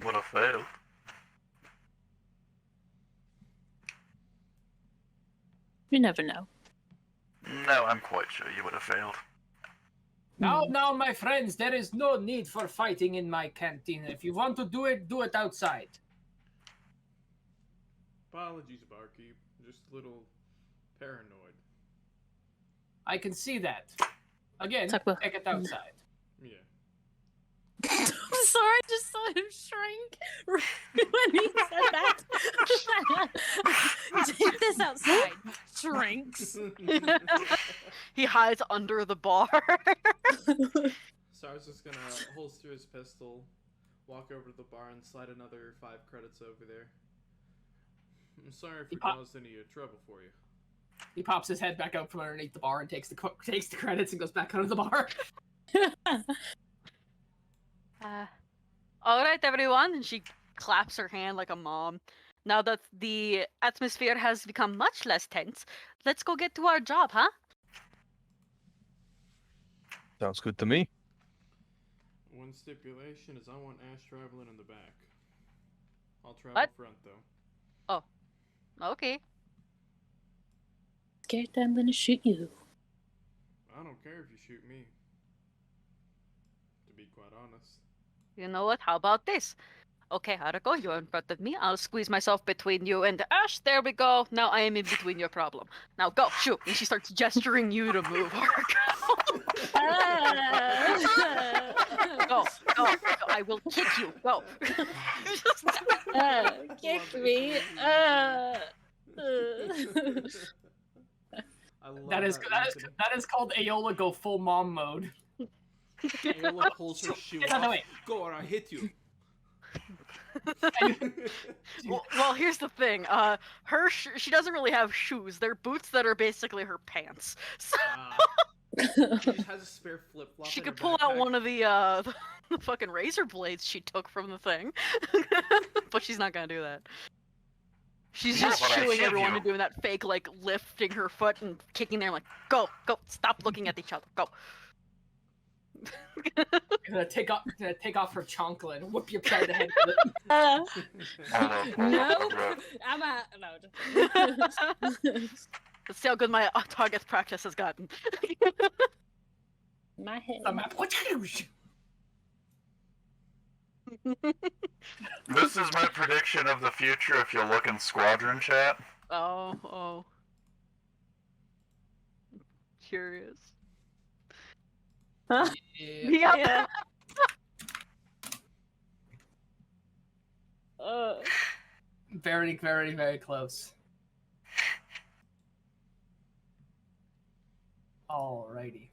F: Would have failed.
D: You never know.
F: No, I'm quite sure you would have failed.
A: Now, my friends, there is no need for fighting in my canteen. If you want to do it outside.
C: Apologies, Barkeep. Just a little paranoid.
A: I can see that. Again,
D: Talk about-
A: take it outside.
C: Yeah.
G: I'm sorry, I just saw him shrink when he said that. Take this outside. Shrinks.
E: He hides under the bar.
C: Sar's just gonna holster his pistol, walk over to the bar, and slide another 5 credits over there. I'm sorry if we caused any trouble for you.
A: He pops his head back out from underneath the bar and takes the credits and goes back under the bar.
E: All right, everyone. And she claps her hand like a mom. Now that the atmosphere has become much less tense, let's go get to our job, huh?
B: Sounds good to me.
C: One stipulation is I want Ash traveling in the back. I'll travel
E: What?
C: front, though.
E: Okay.
D: Scared that I'm gonna shoot you.
C: I don't care if you shoot me. To be quite honest.
E: You know what? How about this? Okay, Haruko, you're in front of me. I'll squeeze myself between you and Ash. There we go. Now I am in between your problem. Now go, shoot. And she starts gesturing you to move, Haruko. Go. I will kick you. Go.
G: Kick me.
C: I love
A: That is
C: Anthony.
A: that is called Aola go full mom mode.
C: Ayla pulls her shoe
A: Get out of the
C: off.
A: way.
C: Go or I hit you.
E: Well, here's the thing. She doesn't really have shoes. They're boots that are basically her pants. So
C: She just has a spare flip flop.
E: she could pull out one of the fucking razor blades she took from the thing, but she's not gonna do that. She's just
F: but I
E: shooing
F: should
E: everyone
F: you.
E: and doing that fake like lifting her foot and kicking them like go, stop looking at each other, go.
A: Gonna take off her chonkla and whip your pride ahead with it.
G: No, I'm out. No.
E: Let's see how good my target practice has gotten.
G: My head.
F: This is my prediction of the future if you look in squadron chat.
E: Oh. Curious.
G: Huh?
A: Yeah.
E: Yep.
G: Yeah.
A: Very, very, very close. Alrighty.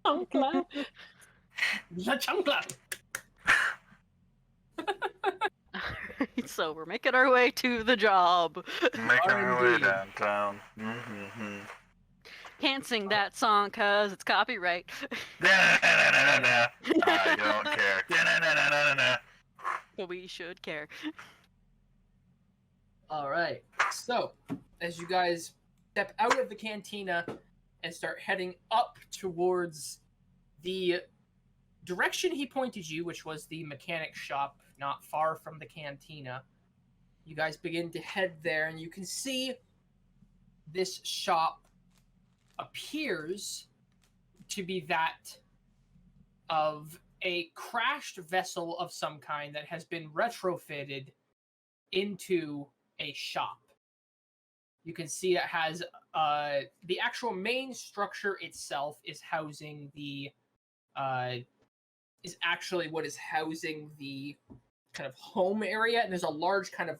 G: Chancla.
A: La chancla.
E: Alright, so we're making our way to the job.
F: Making our way
A: R&D.
F: downtown. Mm-hmm.
E: Can't sing that song cause it's copyright.
F: I don't care. Da-na-na-na-na-na.
E: But we should care.
A: Alright. So, as you guys step out of the cantina and start heading up towards the direction he pointed you, which was the mechanic shop not far from the cantina. You guys begin to head there, and you can see this shop appears to be that of a crashed vessel of some kind that has been retrofitted into a shop. You can see it has the actual main structure itself is housing the is actually what is housing the kind of home area, and there's a large kind of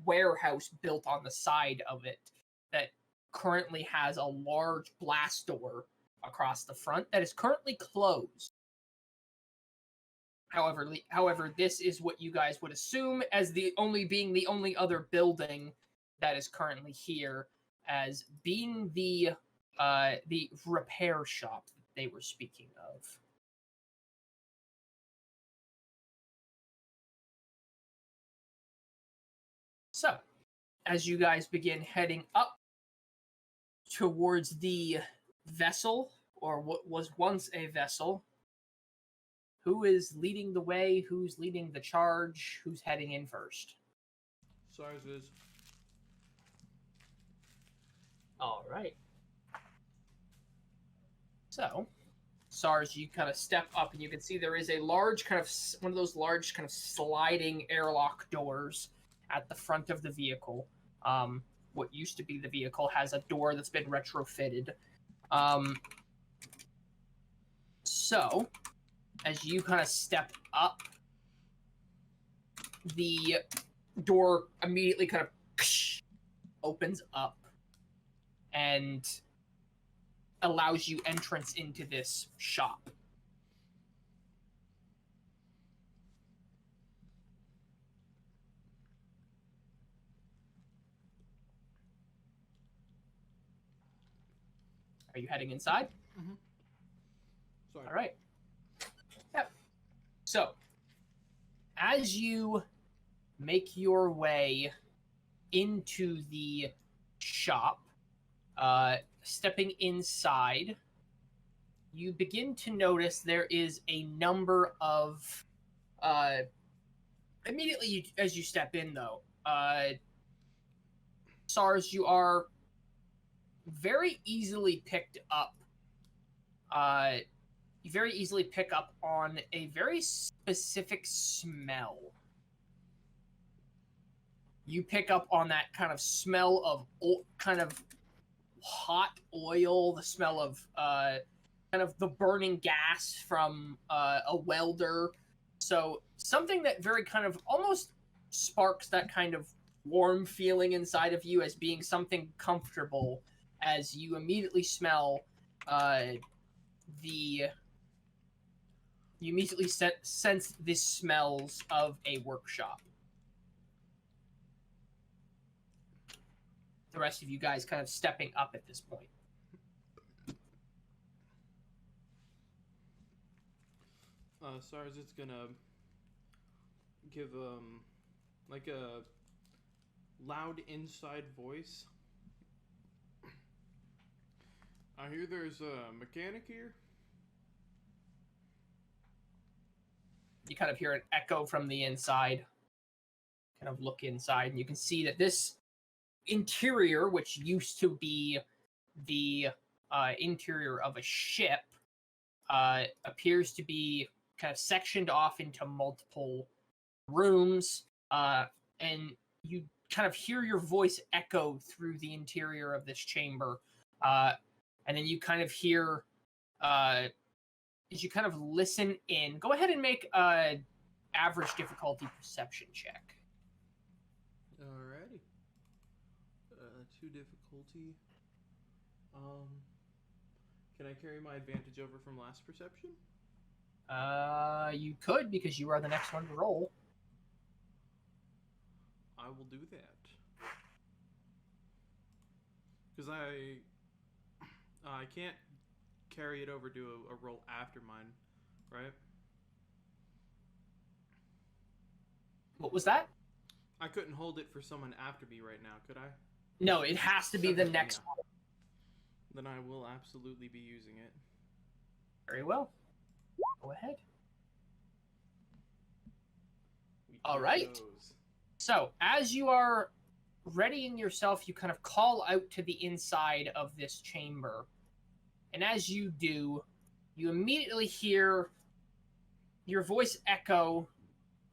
A: warehouse built on the side of it that currently has a large blast door across the front that is currently closed. However, this is what you guys would assume as the only other building that is currently here, as being the repair shop that they were speaking of. So, as you guys begin heading up towards the vessel, or what was once a vessel, who is leading the way? Who's leading the charge? Who's heading in first?
C: SARS is.
A: All right. So, SARS, you kind of step up, and you can see there is a large kind of one of those large kind of sliding airlock doors at the front of the vehicle. What used to be the vehicle has a door that's been retrofitted. So, as you kind of step up, the door immediately kind of opens up and allows you entrance into this shop. Are you heading inside?
C: Mm-hmm. Sorry.
A: All right. Yep. So, as you make your way into the shop, stepping inside, you begin to notice there is a number of immediately as you step in, though, SARS, you are very easily picked up. You very easily pick up on a very specific smell. You pick up on that kind of smell of kind of hot oil, the smell of kind of the burning gas from a welder. So something that very kind of almost sparks that kind of warm feeling inside of you as being something comfortable, as you immediately smell you immediately sense the smells of a workshop. The rest of you guys kind of stepping up at this point.
C: SARS is gonna give like a loud inside voice. I hear there's a mechanic here.
A: You kind of hear an echo from the inside. Kind of look inside, and you can see that this interior, which used to be the interior of a ship, appears to be kind of sectioned off into multiple rooms, and you kind of hear your voice echo through the interior of this chamber, and then you kind of hear, as you kind of listen in, go ahead and make a average difficulty perception check.
C: Alrighty. 2 difficulty. Can I carry my advantage over from last perception?
A: You could, because you are the next one to roll.
C: I will do that. Because I can't carry it over to a roll after mine, right?
A: What was that?
C: I couldn't hold it for someone after me right now, could I?
A: No, it has to be the next one.
C: Then I will absolutely be using it.
A: Very well. Go ahead.
C: Here
A: All
C: it
A: right.
C: goes.
A: So, as you are readying yourself, you kind of call out to the inside of this chamber. And as you do, you immediately hear your voice echo,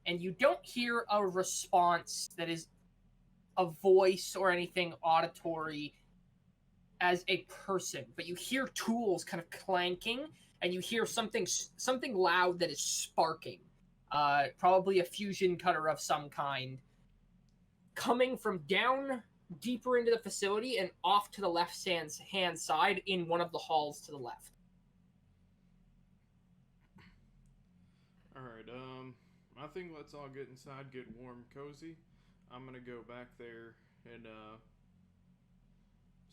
A: and you don't hear a response that is a voice or anything auditory as a person, but you hear tools kind of clanking, and you hear something loud that is sparking. Probably a fusion cutter of some kind, coming from down deeper into the facility and off to the left hand side in one of the halls to the left.
C: Alright, I think let's all get inside, get warm, cozy. I'm gonna go back there and,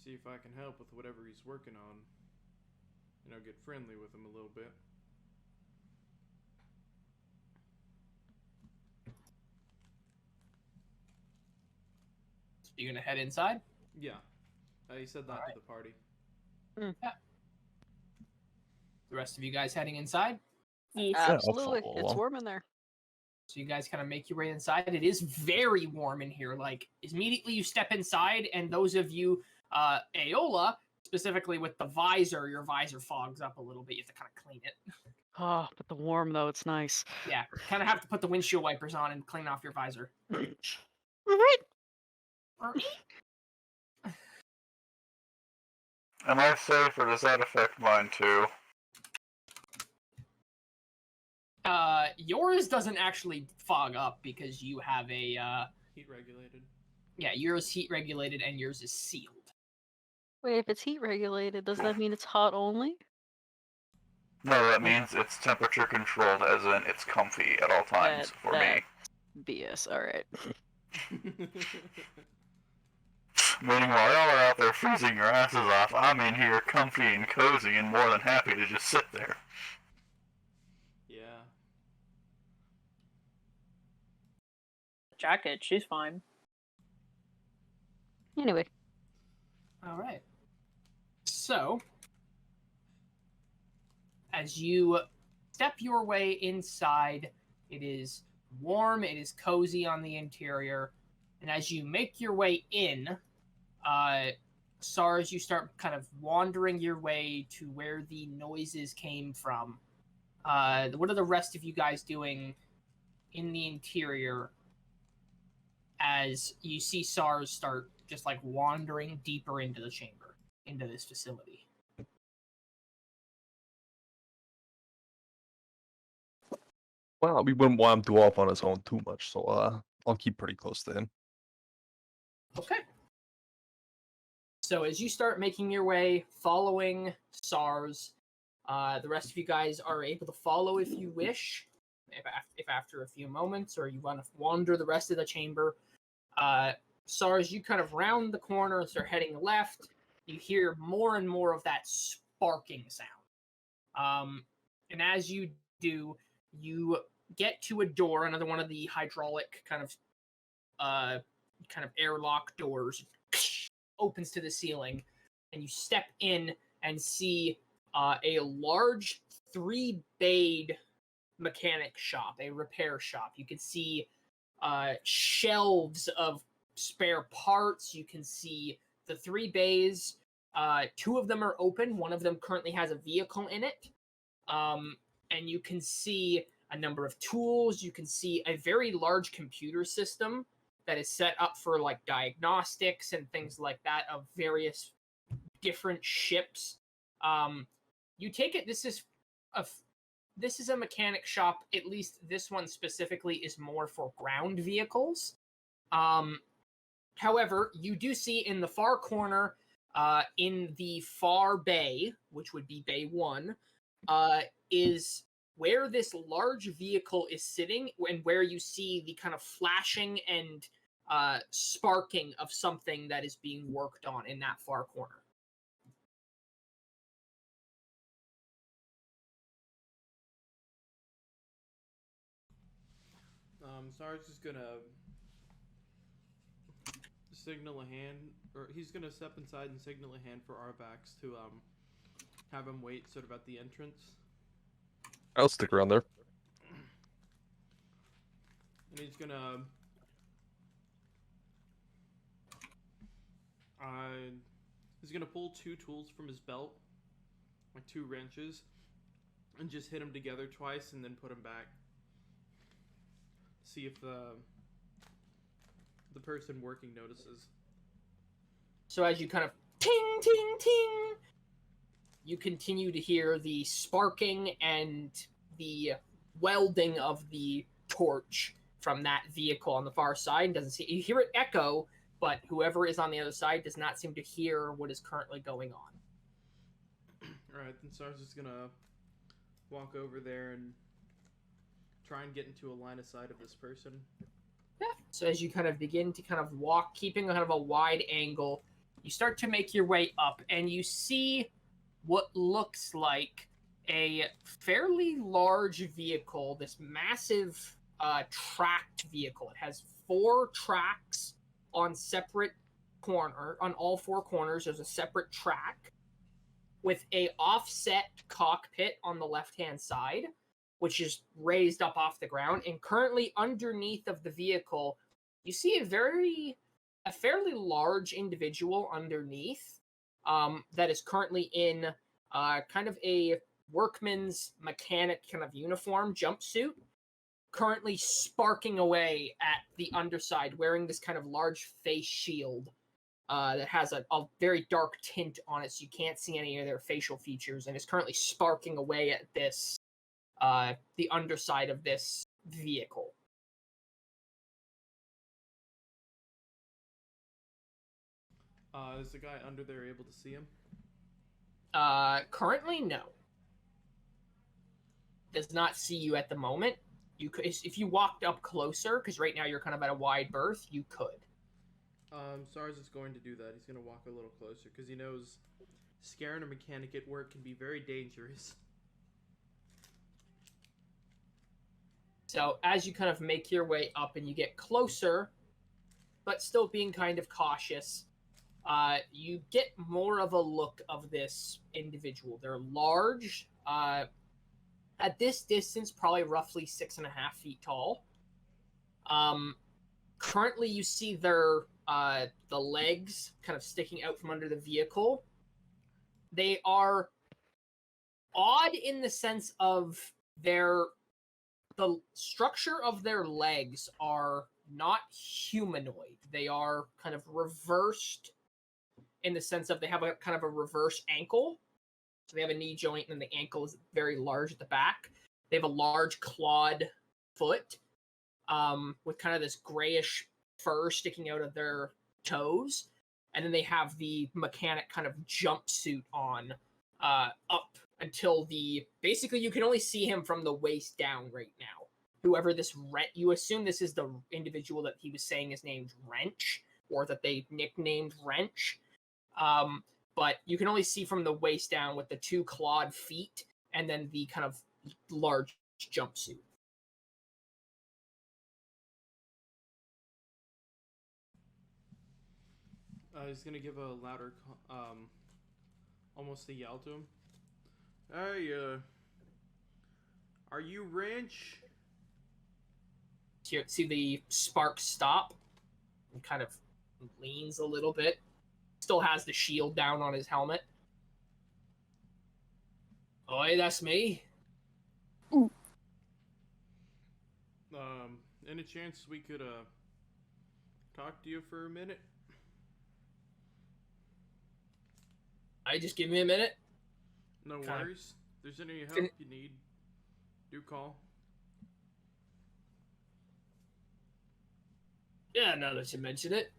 C: see if I can help with whatever he's working on. You know, get friendly with him a little bit.
A: So you're gonna head inside?
C: Yeah. He said that to the party.
A: Yeah. The rest of you guys heading inside?
D: Yes.
B: I'll
E: Absolutely.
B: follow
E: It's
B: along.
E: warm in there.
A: So you guys kind of make your way inside. It is very warm in here. Like, immediately you step inside, and those of you, Aola, specifically with the visor, your visor fogs up a little bit. You have to kind of clean it.
E: Oh, but the warm though, it's nice.
A: Yeah, kind of have to put the windshield wipers on and clean off your visor.
F: Am I safe, or does that affect mine too?
A: Yours doesn't actually fog up because you have a,
C: Heat regulated.
A: yeah, yours heat regulated and yours is sealed.
E: Wait, if it's heat regulated, does that mean it's hot only?
F: No, that means it's temperature controlled, as in it's comfy at all times for me.
E: BS, alright.
F: Meaning while y'all are out there freezing your asses off, I'm in here comfy and cozy and more than happy to just sit there.
C: Yeah.
G: Jacket, she's fine.
E: Anyway.
A: Alright. So, as you step your way inside, it is warm, it is cozy on the interior, and as you make your way in, SARS, you start kind of wandering your way to where the noises came from. What are the rest of you guys doing in the interior as you see SARS start just like wandering deeper into the chamber, into this facility?
B: Well, we wouldn't want him to go off on his own too much, so I'll keep pretty close to him.
A: Okay. So as you start making your way, following SARS, the rest of you guys are able to follow if you wish. If after a few moments, or you want to wander the rest of the chamber, SARS, you kind of round the corner and start heading left. You hear more and more of that sparking sound. And as you do, you get to a door, another one of the hydraulic kind of airlock doors opens to the ceiling, and you step in and see a large 3-bayed mechanic shop, a repair shop. You can see shelves of spare parts. You can see the 3 bays. 2 of them are open. One of them currently has a vehicle in it. And you can see a number of tools. You can see a very large computer system that is set up for like diagnostics and things like that of various different ships. You take it this is a mechanic shop. At least this one specifically is more for ground vehicles. However, you do see in the far corner, in the far bay, which would be Bay 1, is where this large vehicle is sitting, and where you see the kind of flashing and sparking of something that is being worked on in that far corner.
C: signal a hand, or he's gonna step inside and signal a hand for Arvax to have him wait sort of at the entrance.
B: I'll stick around there.
C: And he's gonna pull 2 tools from his belt, like 2 wrenches, and just hit them together twice and then put them back. See if the person working notices.
A: So as you kind of ting, ting, ting, you continue to hear the sparking and the welding of the torch from that vehicle on the far side. Doesn't see, you hear it echo, but whoever is on the other side does not seem to hear what is currently going on.
C: Alright, then Sar's just gonna walk over there and try and get into a line of sight of this person.
A: Yeah. So as you kind of begin to kind of walk, keeping kind of a wide angle, you start to make your way up, and you see what looks like a fairly large vehicle, this massive tracked vehicle. It has 4 tracks on all 4 corners. There's a separate track with a offset cockpit on the left-hand side, which is raised up off the ground. And currently underneath of the vehicle, you see a fairly large individual underneath that is currently in kind of a workman's mechanic kind of uniform jumpsuit, currently sparking away at the underside, wearing this kind of large face shield that has a very dark tint on it, so you can't see any of their facial features, and is currently sparking away at this, the underside of this vehicle.
C: Is the guy under there able to see him?
A: Currently, no. Does not see you at the moment. You could, if you walked up closer, because right now you're kind of at a wide berth, you could.
C: SARS is going to do that. He's going to walk a little closer, because he knows scaring a mechanic at work can be very dangerous.
A: So as you kind of make your way up and you get closer, but still being kind of cautious, you get more of a look of this individual. They're large, at this distance, probably roughly 6.5 feet tall. Currently, you see their the legs kind of sticking out from under the vehicle. They are odd in the sense of the structure of their legs are not humanoid. They are kind of reversed in the sense of they have a kind of a reverse ankle. So they have a knee joint and the ankle is very large at the back. They have a large clawed foot with kind of this grayish fur sticking out of their toes. And then they have the mechanic kind of jumpsuit on up until basically you can only see him from the waist down right now. Whoever this you assume this is the individual that he was saying is named Wrench, or that they nicknamed Wrench. But you can only see from the waist down with the 2 clawed feet and then the kind of large jumpsuit.
C: He's gonna give a louder, almost a yell to him. Hey, are you Wrench?
A: See the sparks stop and kind of leans a little bit. Still has the shield down on his helmet. Oi, that's me.
C: Any chance we could talk to you for a minute?
A: Just give me a minute.
C: No
A: Okay.
C: worries. If there's any help you need, do call.
A: Yeah, now that you mention it.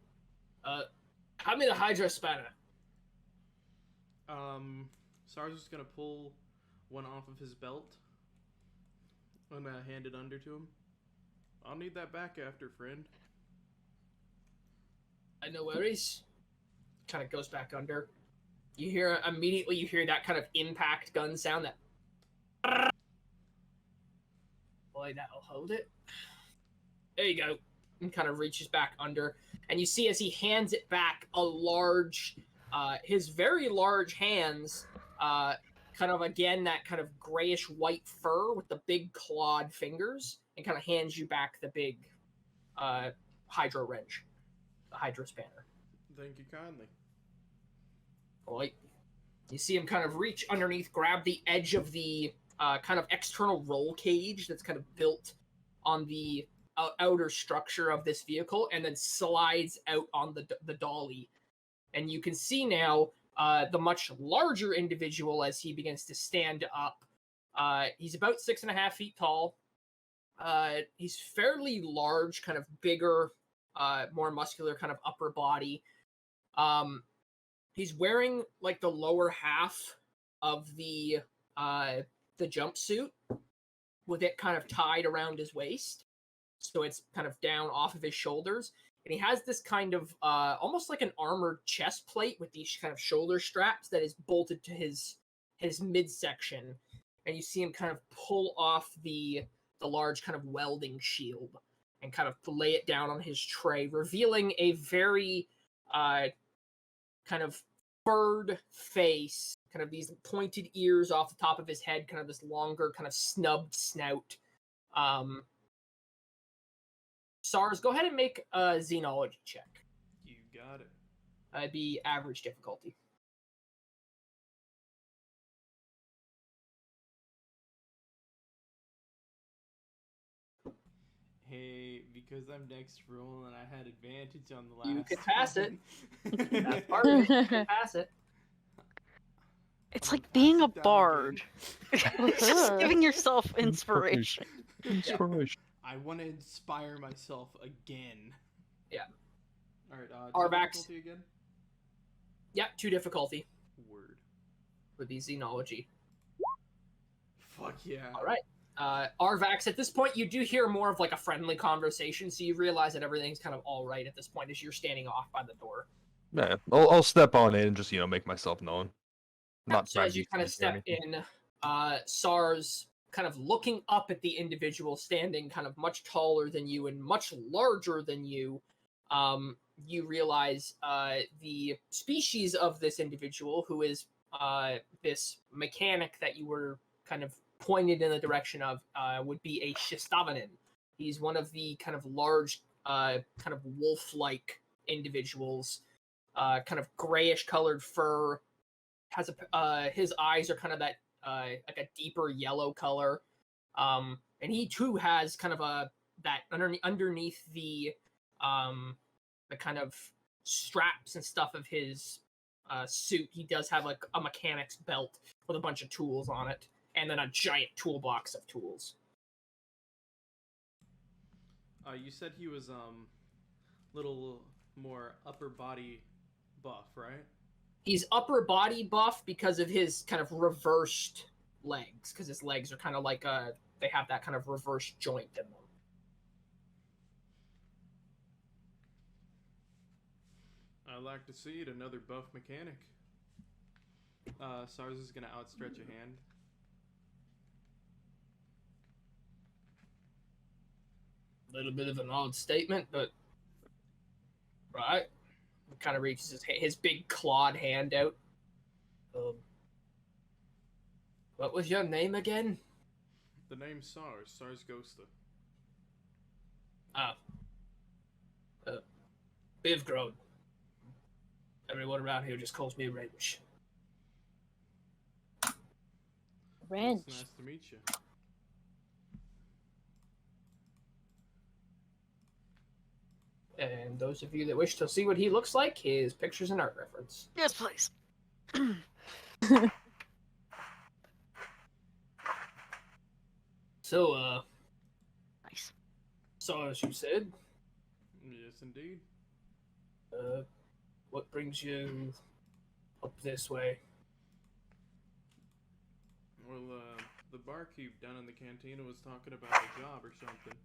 A: Hand me the Hydra spanner.
C: SARS is gonna pull one off of his belt and hand it under to him. I'll need that back after, friend.
A: No worries. Kind of goes back under. You hear that kind of impact gun sound. That. Boy, that'll hold it. There you go. and kind of reaches back under. And you see as he hands it back, a large, his very large hands, kind of again that kind of grayish white fur with the big clawed fingers, and kind of hands you back the big hydro wrench, the hydro spanner.
C: Thank you kindly.
A: Right. You see him kind of reach underneath, grab the edge of the kind of external roll cage that's kind of built on the outer structure of this vehicle, and then slides out on the dolly. And you can see now the much larger individual as he begins to stand up. He's about 6.5 feet tall. He's fairly large, kind of bigger, more muscular kind of upper body. He's wearing like the lower half of the jumpsuit with it kind of tied around his waist. So it's kind of down off of his shoulders. And he has this kind of almost like an armored chest plate with these kind of shoulder straps that is bolted to his midsection. And you see him kind of pull off the large kind of welding shield and kind of lay it down on his tray, revealing a very kind of furred face, kind of these pointed ears off the top of his head, kind of this longer kind of snubbed snout. SARS, go ahead and make a xenology check.
C: You got it.
A: It'd be average difficulty.
C: Hey, because I'm next roll and I had advantage on the last.
A: You can pass it.
C: one.
A: That's part of it. You can pass it.
E: It's
C: I'm
E: like being a
C: passing down
E: bard.
C: again.
E: Just giving yourself inspiration.
B: Inspiration.
C: I want to inspire myself again.
A: Yeah.
C: All right.
A: Arvax.
C: Difficulty again.
A: Yeah, 2 difficulty
C: Word.
A: for the xenology.
C: Fuck yeah.
A: All right. Arvax, at this point, you do hear more of like a friendly conversation, so you realize that everything's kind of all right at this point as you're standing off by the door.
B: Yeah, I'll step on in and just make myself known. Not
A: So as you kind of step in, SARS kind of looking up at the individual standing kind of much taller than you and much larger than you, you realize the species of this individual, who is this mechanic that you were kind of pointed in the direction of, would be a Shistavanin. He's one of the kind of large, kind of wolf-like individuals, kind of grayish colored fur, has his eyes are kind of that like a deeper yellow color, and he too has kind of that underneath the kind of straps and stuff of his suit. He does have like a mechanic's belt with a bunch of tools on it, and then a giant toolbox of tools.
C: You said he was little more upper body buff, right?
A: He's upper body buff because of his kind of reversed legs, because his legs are kind of like they have that kind of reverse joint in them.
C: I like to see it. Another buff mechanic. SARS is gonna outstretch a hand.
A: A little bit of an odd statement, but right. Kind of reaches his big clawed hand out. What was your name again?
C: The name's SARS Ghoster.
A: Bivgrod. Everyone around here just calls me Wrench.
G: Wrench.
C: It's nice to meet you.
A: And those of you that wish to see what he looks like, his picture's an art reference.
E: Yes, please.
A: So,
E: Nice.
A: so as you said,
C: Yes, indeed.
A: what brings you up this way?
C: Well, the barkeep down in the cantina was talking about a job or something.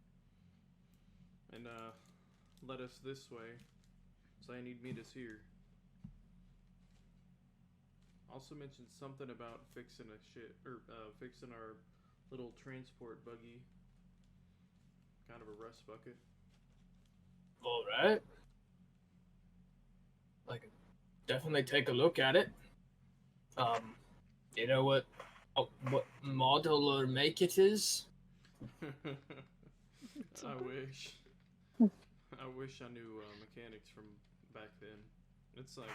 C: And, led us this way. So I need meet us here. Also mentioned something about fixing fixing our little transport buggy. Kind of a rust bucket.
A: All right. I could definitely take a look at it. You know what model or make it is?
C: I wish. I wish I knew mechanics from back then. It's like,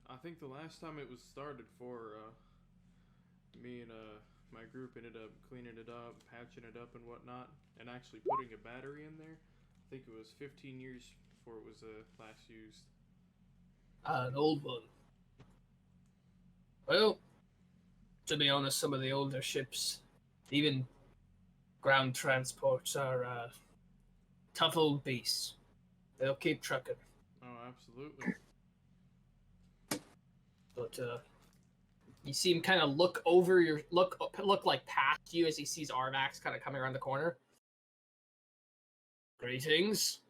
C: I think the last time it was started for me and my group ended up cleaning it up, patching it up and whatnot, and actually putting a battery in there. I think it was 15 years before it was last used.
A: An old one. Well, to be honest, some of the older ships, even ground transports, are tough old beasts. They'll keep trucking.
C: Oh, absolutely.
A: But you see him kind of look over your look like past you as he sees Arvax kind of coming around the corner. Greetings.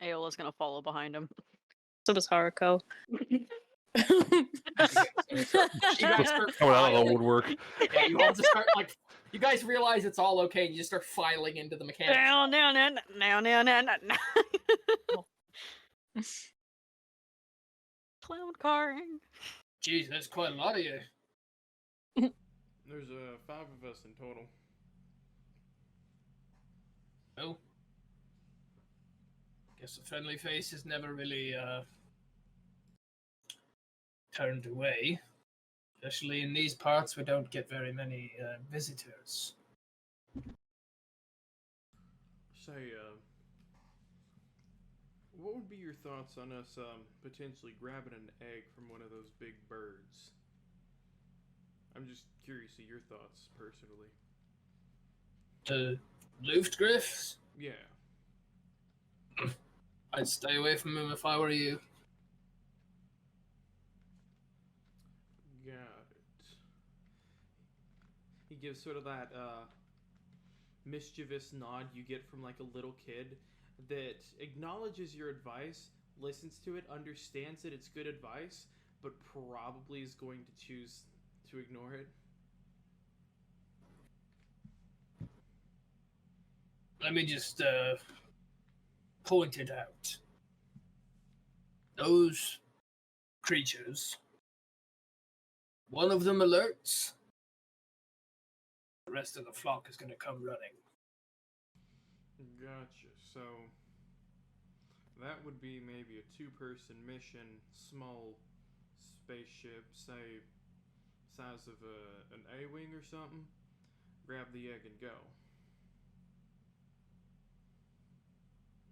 E: Aeola's gonna follow behind him.
G: So does Haruko.
A: You guys start
B: Oh, out of the
A: filing.
B: woodwork.
A: Yeah, you all just start like you guys realize it's all okay, and you just start filing into the mechanic.
E: Now. Clown carring.
A: Jeez, that's quite a lot of you.
C: There's 5 of us in total.
A: Oh. Guess the friendly face is never really turned away. Especially in these parts, we don't get very many visitors.
C: Say, what would be your thoughts on us potentially grabbing an egg from one of those big birds? I'm just curious of your thoughts, personally.
A: The Luftgriffs?
C: Yeah.
A: I'd stay away from him if I were you.
C: Got it. He gives sort of that mischievous nod you get from like a little kid that acknowledges your advice, listens to it, understands that it's good advice, but probably is going to choose to ignore it.
A: Let me just point it out. Those creatures, one of them alerts, the rest of the flock is going to come running.
C: Gotcha. So that would be maybe a 2-person mission, small spaceship, say size of an A-wing or something. Grab the egg and go.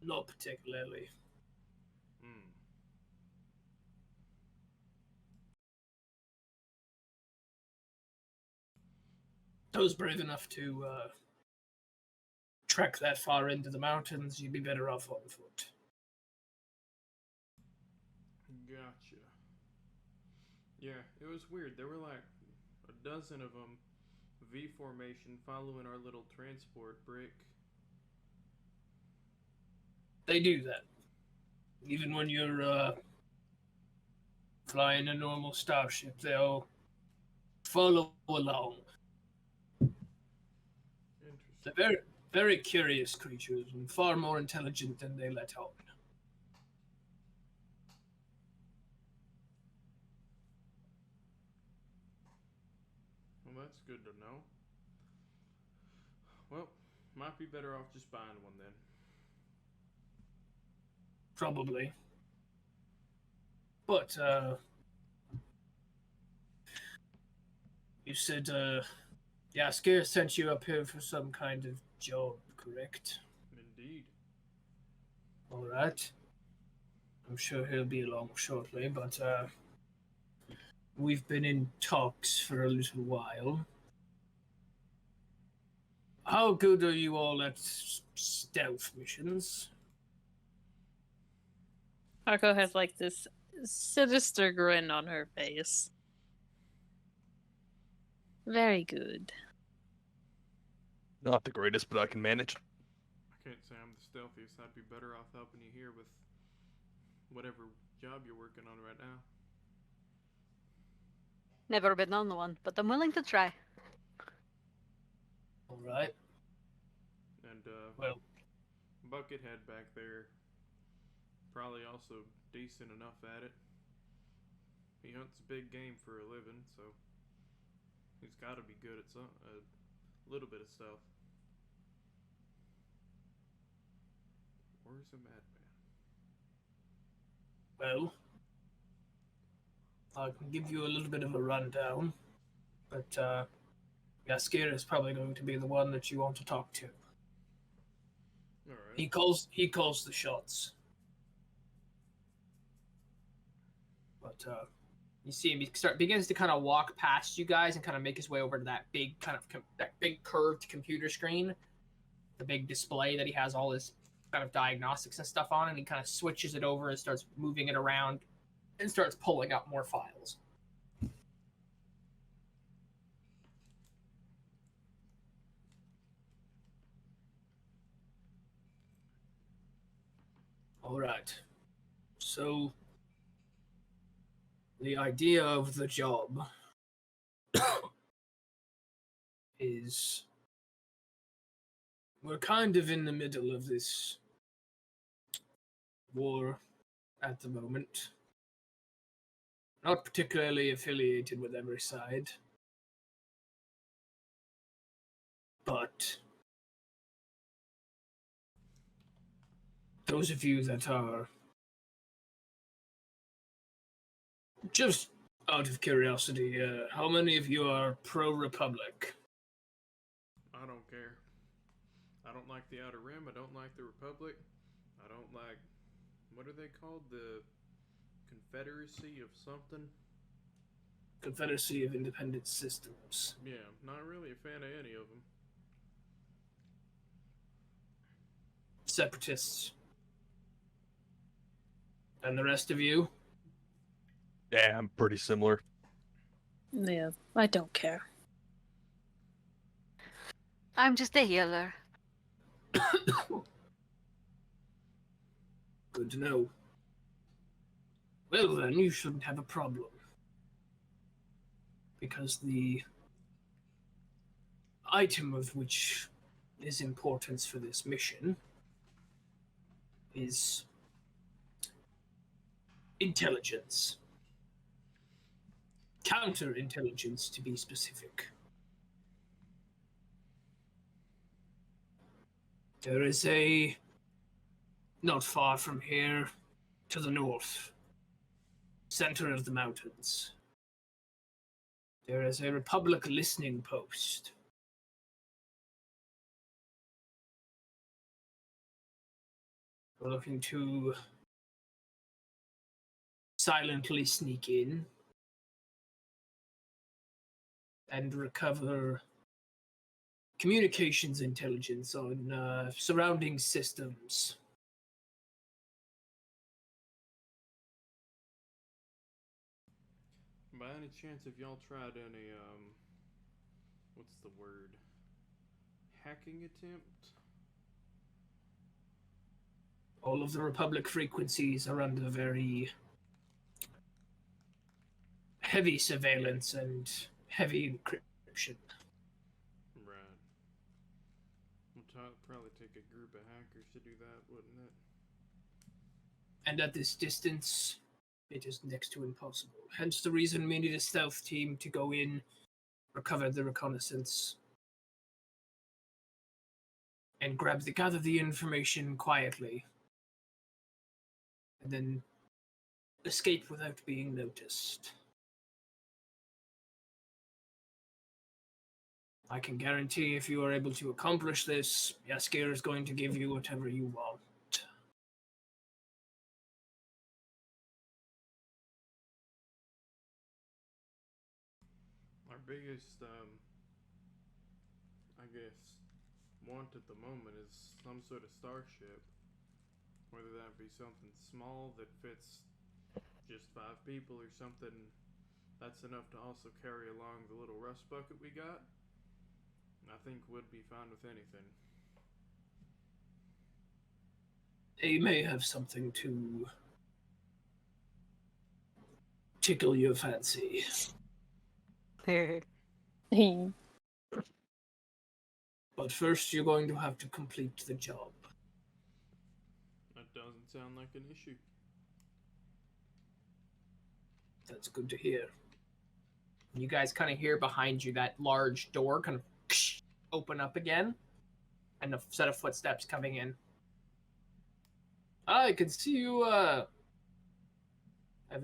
A: Not particularly. Those brave enough to trek that far into the mountains, you'd be better off on foot.
C: Gotcha. Yeah, it was weird. There were like a dozen of them, V formation, following our little transport brick.
A: They do that. Even when you're flying a normal starship, they'll follow along.
C: Interesting.
A: They're very, very curious creatures and far more intelligent than they let on.
C: Well, that's good to know. Well, might be better off just buying one then.
A: Probably. But, you said, Yaskir sent you up here for some kind of job, correct?
C: Indeed.
A: Alright. I'm sure he'll be along shortly, but, we've been in talks for a little while. How good are you all at stealth missions?
G: Haruko has like this sinister grin on her face. Very good.
B: Not the greatest, but I can manage.
C: I can't say I'm the stealthiest. I'd be better off helping you here with whatever job you're working on right now.
E: Never been on one, but I'm willing to try.
A: Alright.
C: And
A: Well,
C: Buckethead back there, probably also decent enough at it. He hunts big game for a living, so he's got to be good at some a little bit of stuff. Where's a madman?
A: well, I can give you a little bit of a rundown, but Yaskir is probably going to be the one that you want to talk to.
C: All right.
A: He calls the shots. But you see him begins to kind of walk past you guys and kind of make his way over to that big that big curved computer screen, the big display that he has all his kind of diagnostics and stuff on, and he kind of switches it over and starts moving it around and starts pulling up more files. All right. So the idea of the job is we're kind of in the middle of this war at the moment. Not particularly affiliated with every side. But those of you that are just out of curiosity, how many of you are pro-Republic?
C: I don't care. I don't like the Outer Rim. I don't like the Republic. I don't like, what are they called? The Confederacy of something?
A: Confederacy of Independent Systems.
C: Yeah, not really a fan of any of them.
A: Separatists. And the rest of you?
B: Yeah, I'm pretty similar.
D: Yeah, I don't care.
E: I'm just a healer.
A: Good to know. Well then, you shouldn't have a problem. Because the item of which is importance for this mission is intelligence. Counterintelligence, to be specific. There is not far from here, to the north, center of the mountains, there is a Republic listening post. We're looking to silently sneak in and recover communications intelligence on surrounding systems.
C: By any chance, have y'all tried any, what's the word? Hacking attempt?
A: All of the Republic frequencies are under very heavy surveillance and heavy encryption.
C: Right. Would probably take a group of hackers to do that, wouldn't it?
A: And at this distance, it is next to impossible. Hence the reason we need a stealth team to go in, recover the reconnaissance, and gather the information quietly, and then escape without being noticed. I can guarantee if you are able to accomplish this, Yaskir is going to give you whatever you want.
C: Our biggest, I guess, want at the moment is some sort of starship. Whether that be something small that fits just 5 people or something that's enough to also carry along the little rust bucket we got, I think would be fine with anything.
A: They may have something to tickle your fancy. But first, you're going to have to complete the job.
C: That doesn't sound like an issue.
A: That's good to hear. You guys kind of hear behind you that large door kind of open up again, and a set of footsteps coming in. I can see you have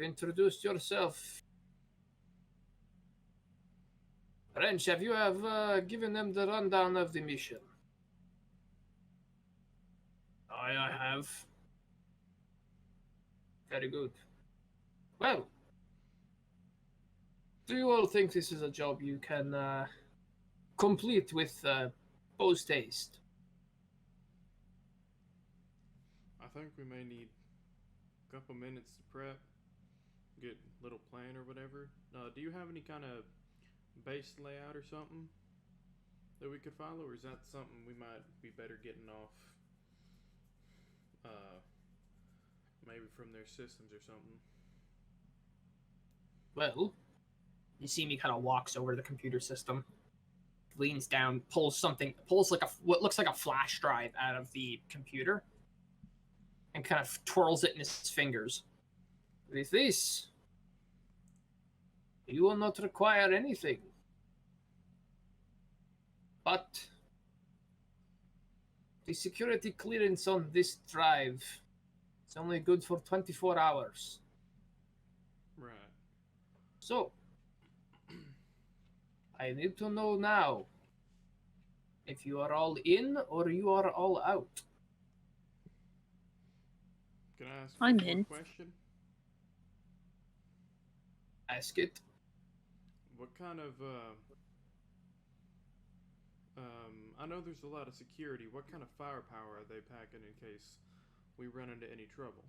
A: introduced yourself. Wrench, have you given them the rundown of the mission? I have. Very good. Well, do you all think this is a job you can complete with post haste?
C: I think we may need a couple minutes to prep, get a little plan or whatever. Do you have any kind of base layout or something that we could follow, or is that something we might be better getting off maybe from their systems or something?
A: Well, you see me kind of walks over to the computer system, leans down, pulls like what looks like a flash drive out of the computer, and kind of twirls it in his fingers. With this, you will not require anything. But the security clearance on this drive is only good for 24 hours.
C: Right.
A: So, I need to know now if you are all in or you are all out.
C: Can I ask
D: I'm
C: one
D: in.
C: question?
A: Ask it.
C: What kind of I know there's a lot of security. What kind of firepower are they packing in case we run into any trouble?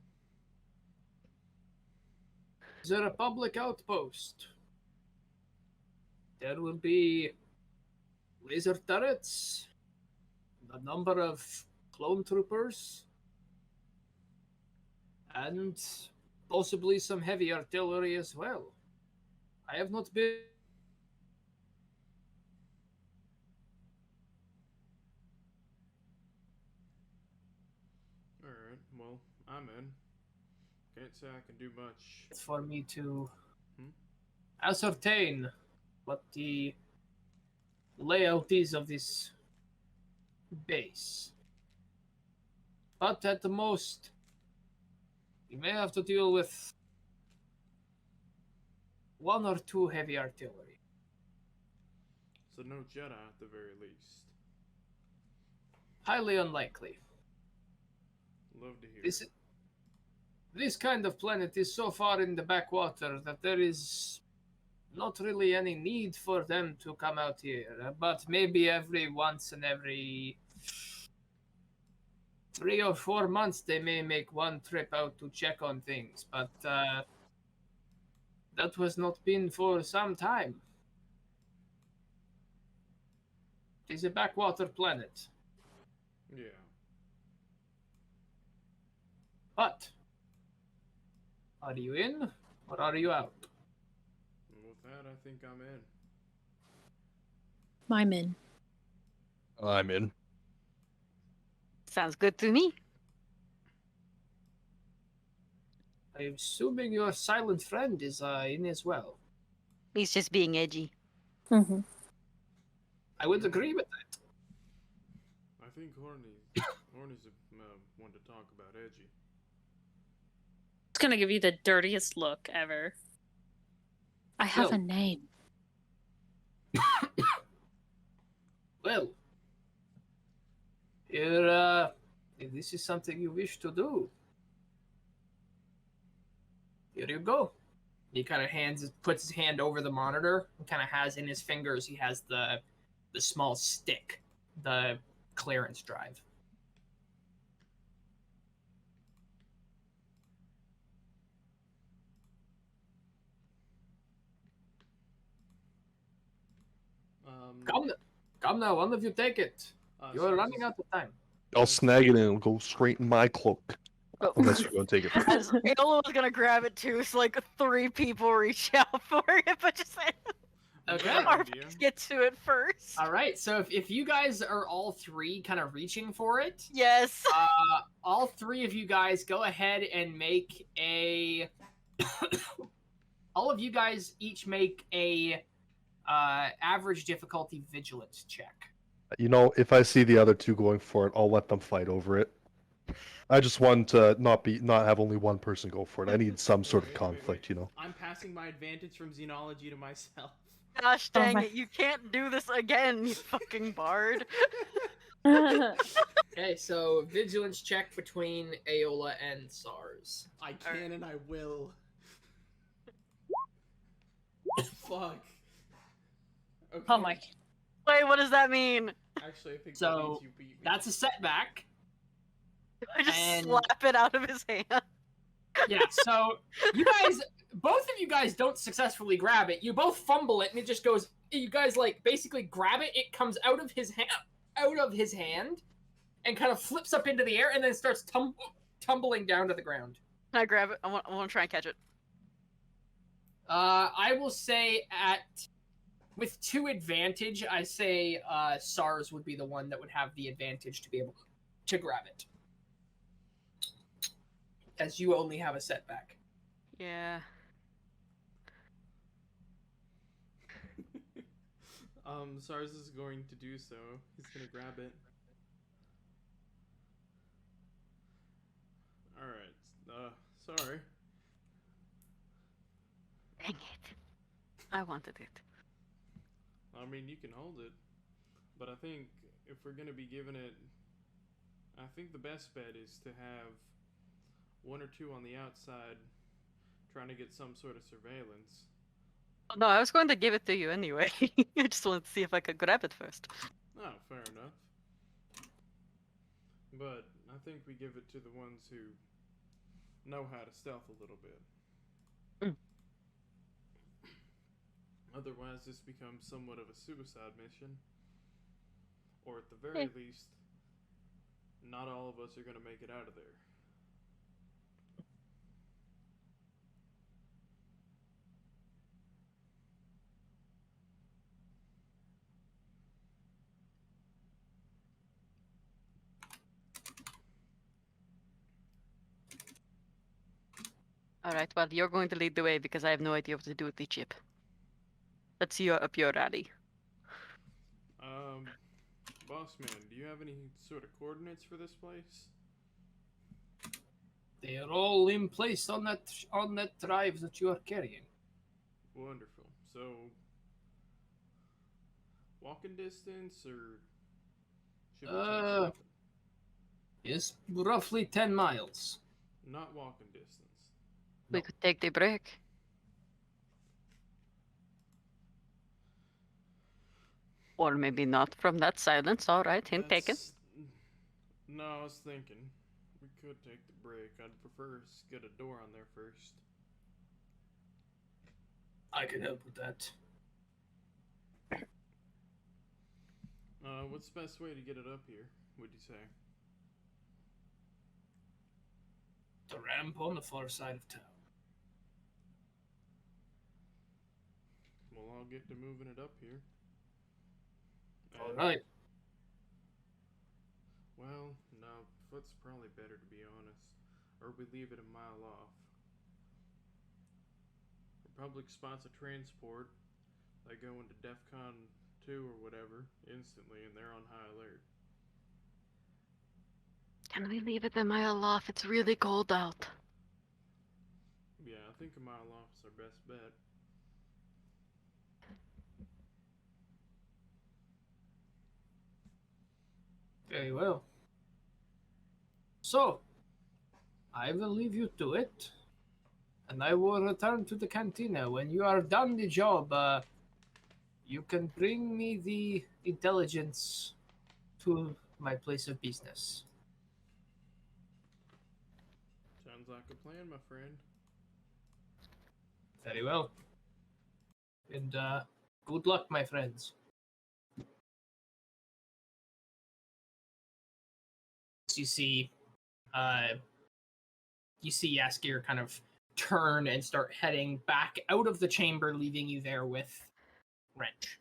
A: Is there a public outpost? There will be laser turrets, a number of clone troopers, and possibly some heavy artillery as well. I have not been.
C: Alright, well, I'm in. Can't say I can do much.
A: For me to
C: Hmm?
A: ascertain what the layout is of this base. But at the most, you may have to deal with one or two heavy artillery.
C: So no Jedi at the very least.
A: Highly unlikely.
C: Love to hear.
A: This kind of planet is so far in the backwater that there is not really any need for them to come out here. But maybe every once in every 3 or 4 months they may make one trip out to check on things. But that was not been for some time. It is a backwater planet.
C: Yeah.
A: But are you in or are you out?
C: And with that, I think I'm in.
D: I'm in.
B: I'm in.
E: Sounds good to me.
A: I'm assuming your silent friend is in as well.
E: He's just being edgy.
D: Mm-hmm.
A: I would agree with that.
C: I think Horny's one to talk about edgy.
G: It's gonna give you the dirtiest look ever.
D: I have
A: No.
D: a name.
A: Well, here, if this is something you wish to do, here you go. He kind of puts his hand over the monitor, and kind of has in his fingers, he has the small stick, the clearance drive. Come now, one of you take it. You are running out of time.
B: I'll snag it and it'll go straight in my cloak.
E: Oh.
B: Unless you're going to take it first.
E: As Ayla was gonna grab it too, so like 3 people reach out for it, but just
A: Okay.
C: Our-
E: Arpix get to it first.
A: All right. So if you guys are all three kind of reaching for it,
E: Yes.
A: all three of you guys go ahead and make a. All of you guys each make a average difficulty vigilance check.
B: You know, if I see the other two going for it, I'll let them fight over it. I just want to not have only one person go for it. I need some sort of
C: Wait,
B: conflict, you know.
C: I'm passing my advantage from xenology to myself.
E: Gosh
D: Oh
E: dang
D: my-
E: it! You can't do this again, you fucking bard.
A: Okay, so vigilance check between Aola and SARS.
C: I can and I will. Fuck. Okay.
G: Oh my.
E: Wait, what does that mean?
C: Actually, I think that
A: So,
C: means you beat me.
A: That's a setback.
E: I just
A: And-
E: slap it out of his hand.
A: Yeah, so you guys, both of you guys don't successfully grab it. You both fumble it, and it just goes. You guys like basically grab it. It comes out of his hand, and kind of flips up into the air, and then starts tumbling down to the ground.
E: Can I grab it? I want to try and catch it.
A: I will say with 2 advantage, I say SARS would be the one that would have the advantage to be able to grab it, as you only have a setback.
E: Yeah.
C: SARS is going to do so. He's gonna grab it. Alright, sorry.
E: Dang it. I wanted it.
C: I mean, you can hold it. But I think if we're gonna be giving it... I think the best bet is to have 1 or 2 on the outside trying to get some sort of surveillance.
E: No, I was going to give it to you anyway. I just wanted to see if I could grab it first.
C: Oh, fair enough. But I think we give it to the ones who know how to stealth a little bit.
E: Mm.
C: Otherwise, this becomes somewhat of a suicide mission. Or at the very least, not all of us are going to make it out of there.
E: Alright, well, you're going to lead the way because I have no idea what to do with the chip. Let's see up your alley.
C: Boss man, do you have any sort of coordinates for this place?
A: They are all in place on that drive that you are carrying.
C: Wonderful. So, walking distance, or should we take something?
A: Yes, roughly 10 miles.
C: Not walking distance.
E: We could take the break. Or maybe not from that silence. Alright, hint taken.
C: That's- No, I was thinking we could take the break. I'd prefer to get a door on there first.
A: I can help with that.
C: What's the best way to get it up here, would you say?
A: The ramp on the far side of town.
C: Well, I'll get to moving it up here.
A: All
C: And-
A: right.
C: Well, no, foot's probably better to be honest. Or we leave it a mile off. Republic spots a transport. They go into DEFCON 2 or whatever instantly, and they're on high alert.
E: Can we leave it a mile off? It's really cold out.
C: Yeah, I think a mile off is our best bet.
A: Very well. So, I will leave you to it, and I will return to the cantina. When you are done the job, you can bring me the intelligence to my place of business.
C: Sounds like a plan, my friend.
A: Very well. And good luck, my friends. You see Yaskir kind of turn and start heading back out of the chamber, leaving you there with Wrench.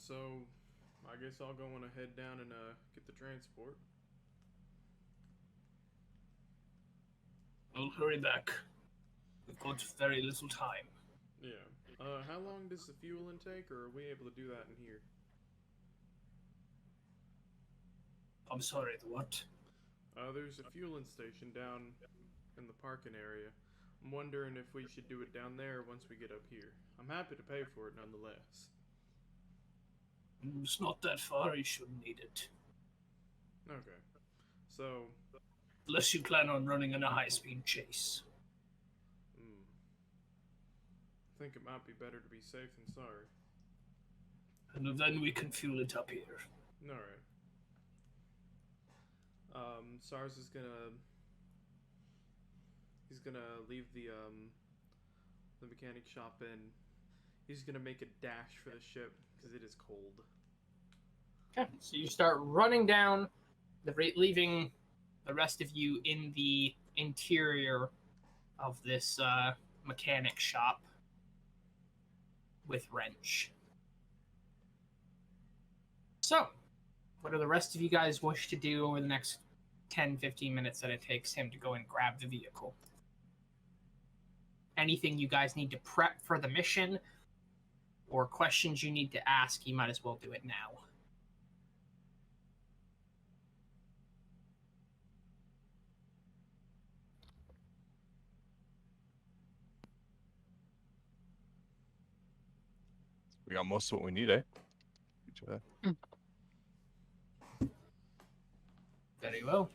C: So I guess I'll go on ahead down and get the transport.
A: We'll hurry back. We've got very little time.
C: Yeah. How long does the fuel intake, or are we able to do that in here?
A: I'm sorry, the what?
C: There's a fueling station down in the parking area. I'm wondering if we should do it down there once we get up here. I'm happy to pay for it nonetheless.
A: It's not that far, you shouldn't need it.
C: Okay. So,
A: Unless you plan on running in a high-speed chase.
C: I think it might be better to be safe than sorry.
A: And then we can fuel it up here.
C: Alright. SARS is gonna... He's gonna leave the mechanic shop and he's gonna make a dash for the ship because it is cold.
A: Okay, so you start running down, leaving the rest of you in the interior of this mechanic shop with Wrench. So, what do the rest of you guys wish to do over the next 10-15 minutes that it takes him to go and grab the vehicle? Anything you guys need to prep for the mission, or questions you need to ask, you might as well do it now.
B: We got most of what we need, eh?
A: Very well.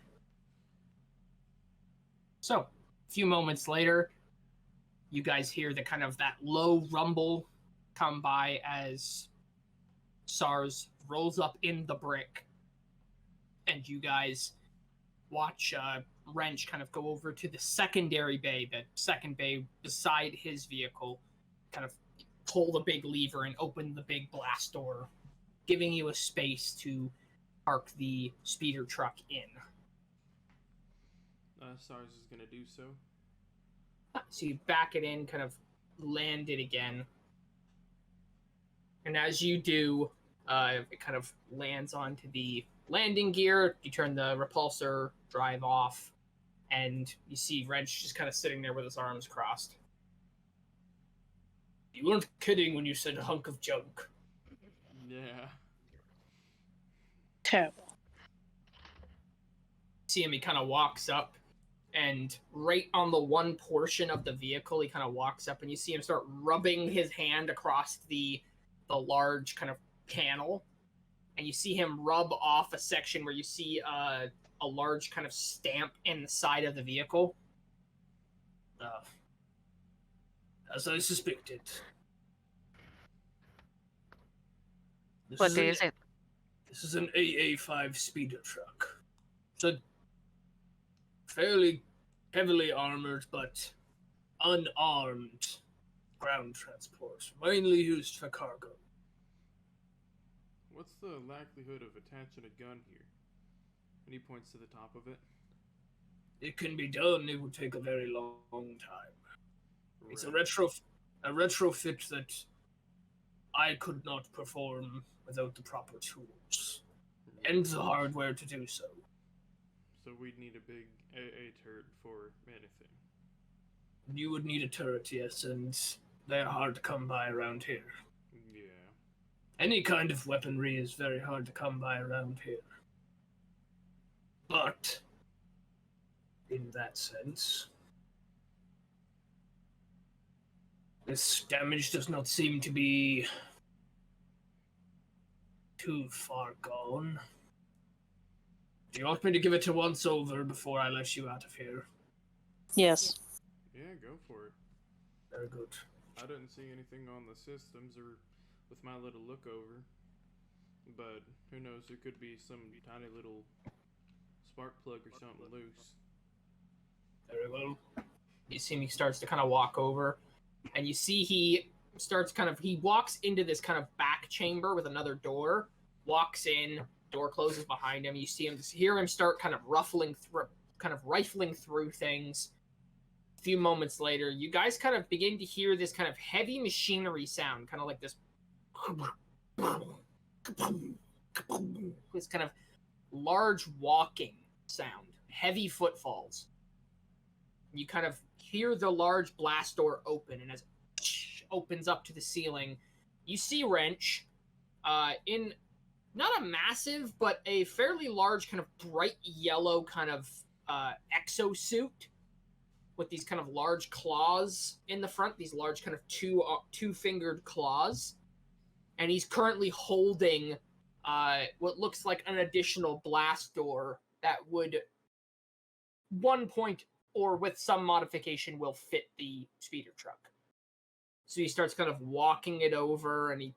A: So, a few moments later, you guys hear the kind of that low rumble come by as SARS rolls up in the brick, and you guys watch Wrench kind of go over to the secondary bay, the second bay beside his vehicle, kind of pull the big lever and open the big blast door, giving you a space to park the speeder truck in.
C: SARS is gonna do so.
A: So you back it in, kind of land it again. And as you do, it kind of lands onto the landing gear. You turn the repulsor drive off, and you see Wrench just kind of sitting there with his arms crossed. You weren't kidding when you said hunk of junk.
C: Yeah.
D: Terrible.
A: See him, he kind of walks up, and right on the one portion of the vehicle, he kind of walks up, and you see him start rubbing his hand across the large kind of panel, and you see him rub off a section where you see a large kind of stamp in the side of the vehicle. As I suspected.
E: What day is it?
A: This is an AA-5 speeder truck. It's a fairly heavily armored but unarmed ground transport, mainly used for cargo.
C: What's the likelihood of attaching a gun here? And he points to the top of it.
A: It can be done. It would take a very long time.
C: Right.
A: It's a retrofit that I could not perform without the proper tools and the hardware to do so.
C: So we'd need a big AA turret for anything.
A: You would need a turret, yes, and they're hard to come by around here.
C: Yeah.
A: Any kind of weaponry is very hard to come by around here. But, in that sense, this damage does not seem to be too far gone. Do you want me to give it a once-over before I let you out of here?
D: Yes.
C: Yeah, go for it.
A: Very good.
C: I didn't see anything on the systems or with my little look over. But who knows, there could be some tiny little spark plug or something loose.
A: Very well. You see he starts to kind of walk over, and you see he walks into this kind of back chamber with another door, walks in, door closes behind him. You hear him start kind of kind of rifling through things. A few moments later, you guys kind of begin to hear this kind of heavy machinery sound, kind of like this kind of large walking sound, heavy footfalls. You kind of hear the large blast door open, and as it opens up to the ceiling, you see Wrench in not a massive, but a fairly large kind of bright yellow kind of exosuit with these kind of large claws in the front, these large kind of two-fingered claws. And he's currently holding what looks like an additional blast door that would, one point or with some modification, will fit the speeder truck. So he starts kind of walking it over, and he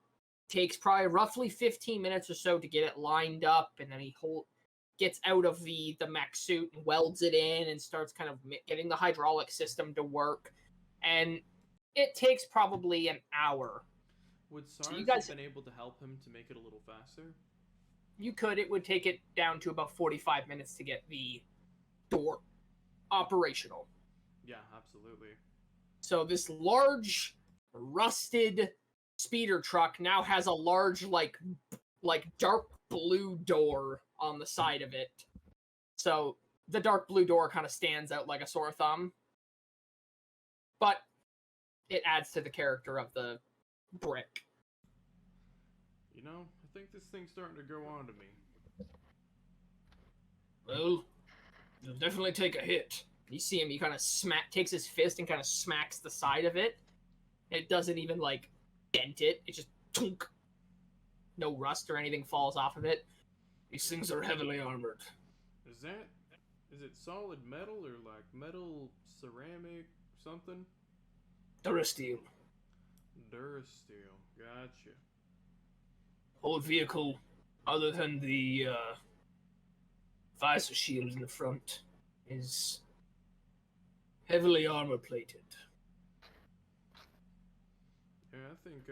A: takes probably roughly 15 minutes or so to get it lined up, and then he gets out of the mech suit and welds it in and starts kind of getting the hydraulic system to work. And it takes probably an hour.
C: Would SARS
A: So you guys
C: have been able to help him to make it a little faster?
A: You could. It would take it down to about 45 minutes to get the door operational.
C: Yeah, absolutely.
A: So this large, rusted speeder truck now has a large, like dark blue door on the side of it. So the dark blue door kind of stands out like a sore thumb. But it adds to the character of the brick.
C: You know, I think this thing's starting to grow on to me.
A: Well, you'll definitely take a hit. You see him, he kind of takes his fist and kind of smacks the side of it. It doesn't even, like, dent it. It just, tunk. No rust or anything falls off of it. These things are heavily armored.
C: Is it solid metal or like metal ceramic something?
A: Durasteel.
C: Durasteel, gotcha.
A: Whole vehicle, other than the visor shield in the front, is heavily armor plated.
C: Yeah, I think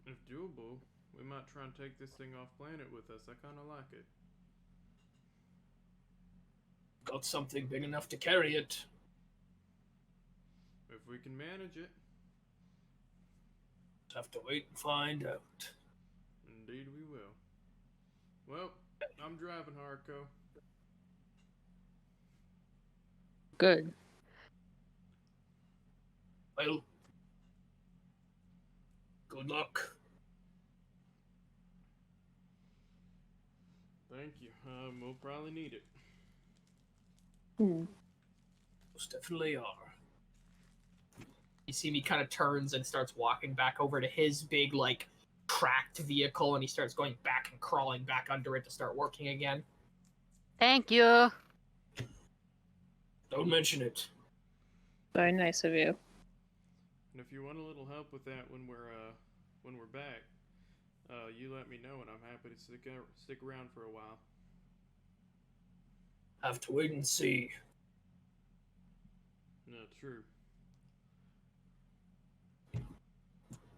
C: if doable, we might try and take this thing off planet with us. I kind of like it.
A: Got something big enough to carry it.
C: If we can manage it.
A: Have to wait and find out.
C: Indeed we will. Well, I'm driving, Harco.
D: Good.
A: Well, good luck.
C: Thank you. We'll probably need it.
A: Most definitely are. You see me kind of turns and starts walking back over to his big, like, cracked vehicle, and he starts going back and crawling back under it to start working again.
E: Thank you.
A: Don't mention it.
D: Very nice of you.
C: And if you want a little help with that when we're back, you let me know, and I'm happy to stick around for a while.
A: Have to wait and see.
C: No, true.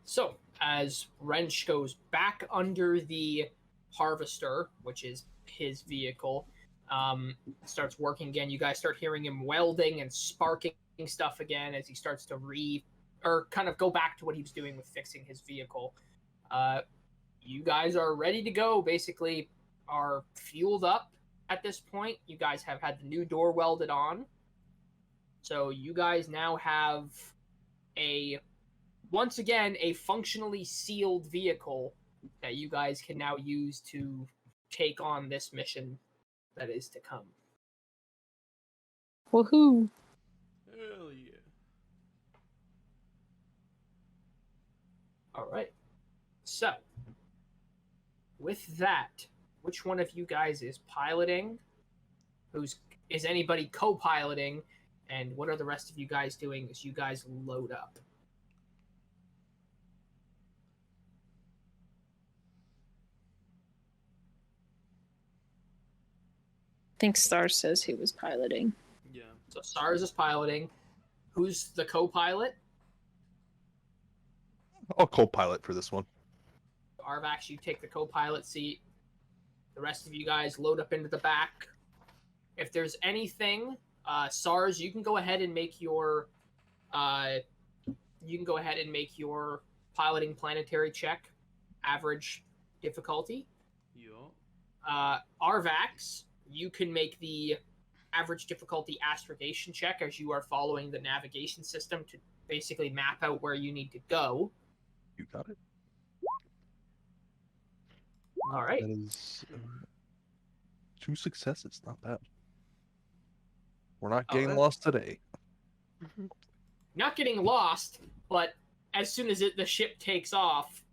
A: So, as Wrench goes back under the harvester, which is his vehicle, starts working again, you guys start hearing him welding and sparking stuff again as he starts to kind of go back to what he was doing with fixing his vehicle. You guys are ready to go, basically are fueled up at this point. You guys have had the new door welded on. So you guys now have once again, a functionally sealed vehicle that you guys can now use to take on this mission that is to come.
D: Woohoo!
C: Hell yeah.
A: All right. So, with that, which one of you guys is piloting? Is anybody co-piloting? And what are the rest of you guys doing as you guys load up?
D: I think Star says he was piloting.
C: Yeah.
A: So SARS is piloting. Who's the co-pilot?
B: I'll co-pilot for this one.
A: Arvax, you take the co-pilot seat. The rest of you guys load up into the back. if there's anything, SARS, you can go ahead and make your piloting planetary check, average difficulty. Arvax, you can make the average difficulty astrogation check as you are following the navigation system to basically map out where you need to go.
B: You got it.
A: All right.
B: That is 2 successes. Not bad. We're not getting lost today.
A: Not getting lost, but as soon as the ship takes off,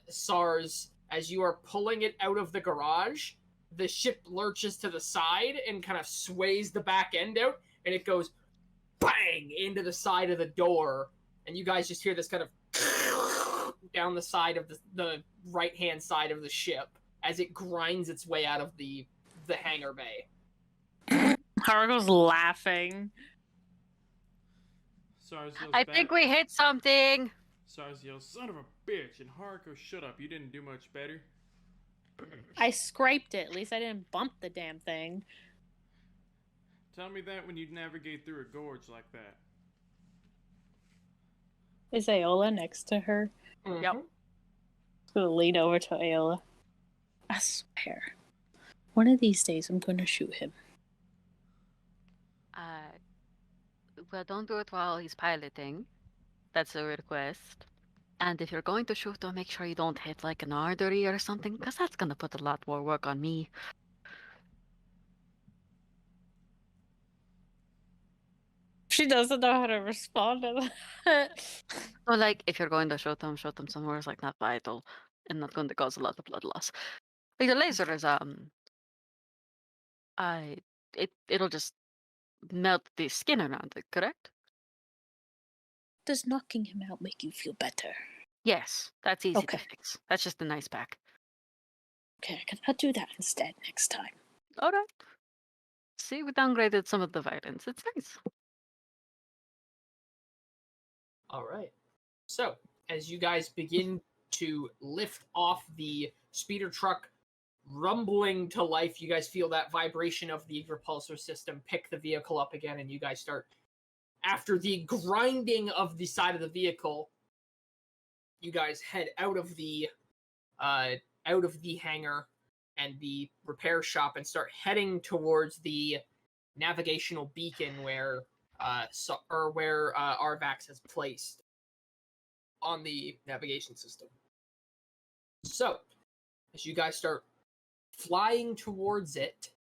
A: SARS, as you are pulling it out of the garage, the ship lurches to the side and kind of sways the back end out, and it goes bang into the side of the door, and you guys just hear this kind of down the side of the right-hand side of the ship as it grinds its way out of the hangar bay.
G: Haruko's laughing.
C: SARS yells
E: I
C: back.
E: think we hit something.
C: SARS yells, "Son of a bitch!" And Haruko, "Shut up! You didn't do much better."
G: I scraped it. At least I didn't bump the damn thing.
C: Tell me that when you navigate through a gorge like that.
G: Is Aola next to her?
A: Mm-hmm.
E: Yep.
G: I'm gonna lean over to Aola. I swear, one of these days I'm gonna shoot him.
E: Well, don't do it while he's piloting. That's a request. And if you're going to shoot, make sure you don't hit like an artery or something, because that's gonna put a lot more work on me.
G: She doesn't know how to respond to that.
E: So, like, if you're going to shoot them somewhere it's like not vital and not going to cause a lot of blood loss. Like the laser is it'll just melt the skin around it, correct?
G: Does knocking him out make you feel better?
E: Yes, that's easy
G: Okay.
E: to fix. That's just a nice pack.
G: Okay, I'll do that instead next time.
E: All right. See, we downgraded some of the violence. It's nice.
A: All right. So, as you guys begin to lift off the speeder truck, rumbling to life, you guys feel that vibration of the repulsor system pick the vehicle up again, and you guys start, after the grinding of the side of the vehicle, you guys head out of the hangar and the repair shop and start heading towards the navigational beacon where Arvax has placed on the navigation system. So, as you guys start flying towards it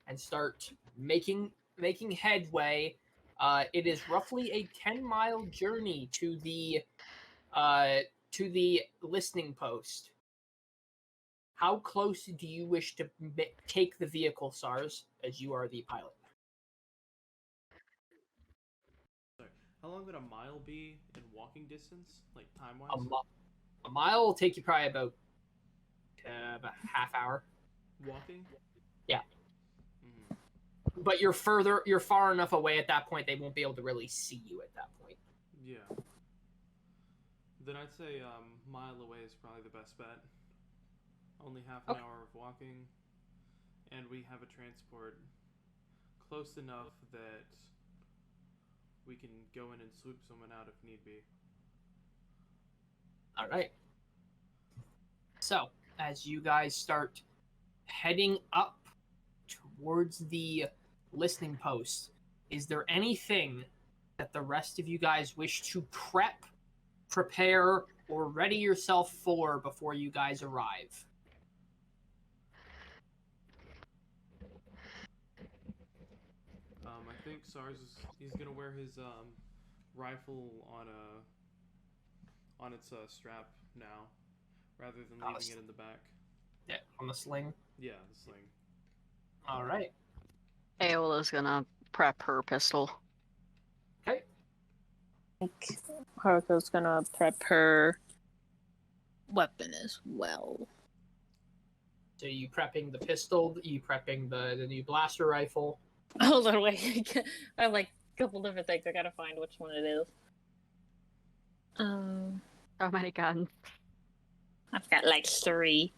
A: and start making headway, it is roughly a 10-mile journey to the listening post. How close do you wish to take the vehicle, SARS, as you are the pilot?
C: Sorry. How long would a mile be in walking distance, like time-wise?
A: A mile will take you probably about half hour.
C: Walking?
A: Yeah.
C: Mm-hmm.
A: But you're far enough away at that point, they won't be able to really see you at that point.
C: Yeah. Then I'd say mile away is probably the best bet. Only half an hour of walking, and we have a transport close enough that we can go in and swoop someone out if need be.
A: All right. So, as you guys start heading up towards the listening post, is there anything that the rest of you guys wish to prepare, or ready yourself for before you guys arrive?
C: I think SARS he's gonna wear his rifle on its strap now, rather than leaving it in the back.
A: Yeah, on the sling.
C: Yeah, the sling.
A: All right.
E: Aola's gonna prep her pistol.
A: Okay.
G: I think Haruko's gonna prep her weapon as well.
A: So you prepping the pistol? You prepping the new blaster rifle?
G: Hold on, wait. I have like a couple different things. I gotta find which one it is.
E: How many guns?
G: I've got like 3.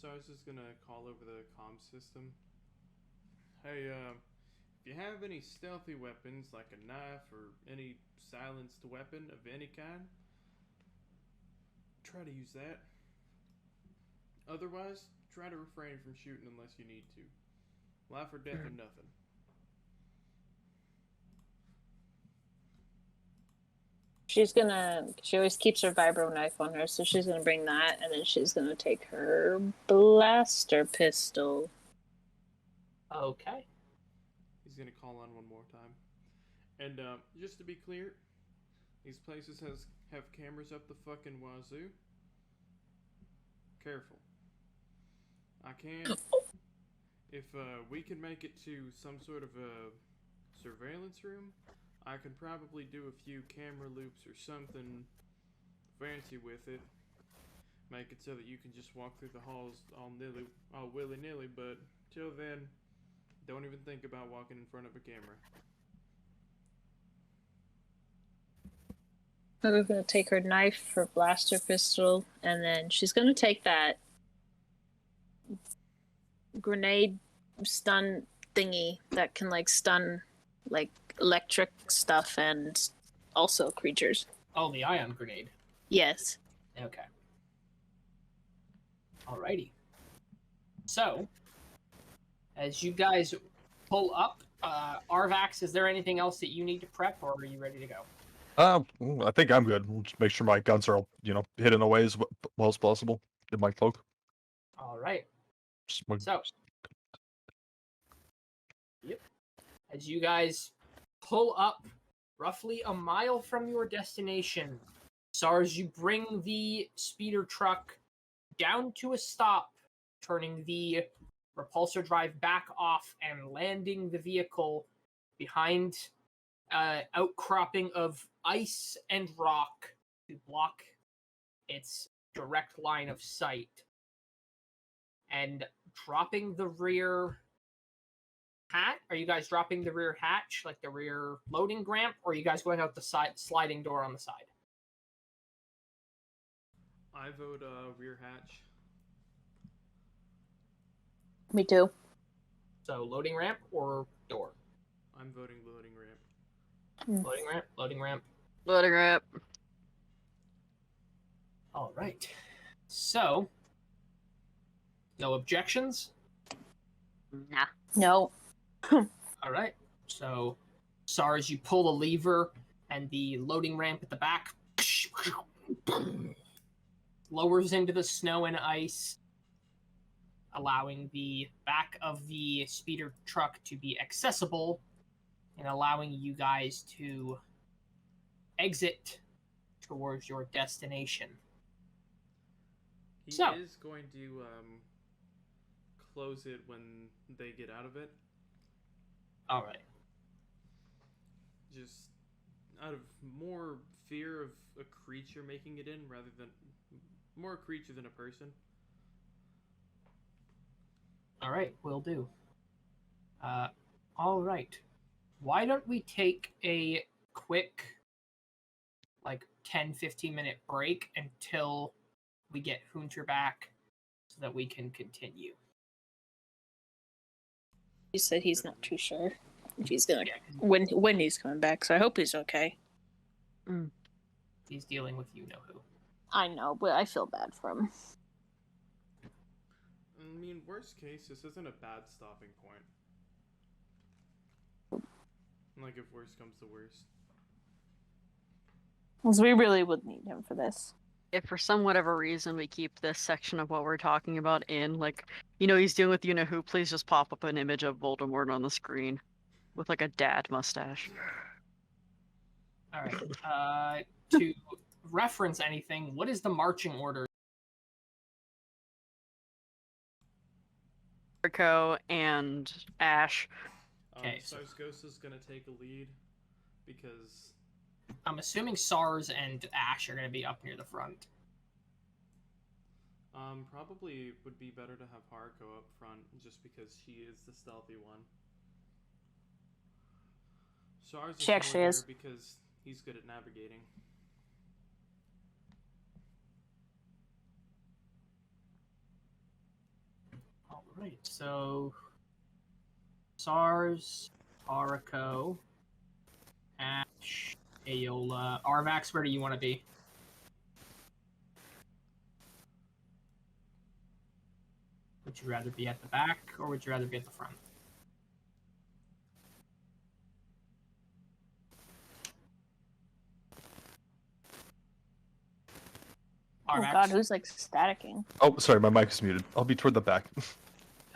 C: So I was just gonna call over the comm system. Hey, if you have any stealthy weapons like a knife or any silenced weapon of any kind, try to use that. Otherwise, try to refrain from shooting unless you need to. Life or death or nothing.
D: She always keeps her vibro knife on her, so she's gonna bring that, and then she's gonna take her blaster pistol.
A: Okay.
C: He's gonna call on one more time. And just to be clear, these places have cameras up the fucking wazoo. Careful. I can. If we can make it to some sort of a surveillance room, I can probably do a few camera loops or something fancy with it. Make it so that you can just walk through the halls all willy-nilly, but till then, don't even think about walking in front of a camera.
D: We're gonna take her knife, her blaster pistol, and then she's gonna take that grenade stun thingy that can like stun like electric stuff and also creatures.
A: Oh, the ion grenade.
D: Yes.
A: Okay. Alrighty. So, as you guys pull up, Arvax, is there anything else that you need to prep, or are you ready to go?
B: I think I'm good. We'll just make sure my guns are, hidden away as well as possible in my cloak.
A: All right. So, yep. As you guys pull up roughly a mile from your destination, SARS, you bring the speeder truck down to a stop, turning the repulsor drive back off and landing the vehicle behind outcropping of ice and rock to block its direct line of sight, and dropping the rear hatch. Are you guys dropping the rear hatch, like the rear loading ramp, or are you guys going out the side sliding door on the side?
C: I vote rear hatch.
D: Me too.
A: So loading ramp or door?
C: I'm voting loading ramp.
A: Loading ramp, loading ramp.
E: Loading ramp.
A: All right. So, no objections?
E: Nah.
D: No.
A: All right. So, SARS, you pull the lever, and the loading ramp at the back lowers into the snow and ice, allowing the back of the speeder truck to be accessible and allowing you guys to exit towards your destination.
C: He
A: So-
C: is going to close it when they get out of it.
A: All right.
C: Just out of more fear of a creature making it in rather than more a creature than a person.
A: All right, will do. All right. Why don't we take a quick, 10-15 minute break until we get Hunter back so that we can continue?
D: He said he's not too sure if he's gonna
A: Yeah,
D: when he's coming back, so I hope he's okay.
A: he's dealing with you-know-who.
D: I know, but I feel bad for him.
C: I mean, worst case, this isn't a bad stopping point. Like, if worst comes to worst.
D: Because we really would need him for this.
E: If for some whatever reason we keep this section of what we're talking about in, he's dealing with you-know-who, please just pop up an image of Voldemort on the screen with, a dad mustache.
A: All right. To reference anything, what is the marching order?
E: Rico and Ash.
A: Okay, so-
C: Sarskos is gonna take a lead because
A: I'm assuming SARS and Ash are going to be up near the front.
C: probably would be better to have Haruko up front just because she is the stealthy one. Sars
D: She actually
C: more
D: is.
C: there because he's good at navigating.
A: Right, so SARS, Haraco, Ash, Aola, Arvax, where do you want to be? Would you rather be at the back or would you rather be at the front?
G: Oh
A: Arvax?
G: god, who's like staticking?
B: Oh, sorry, my mic is muted. I'll be toward the back.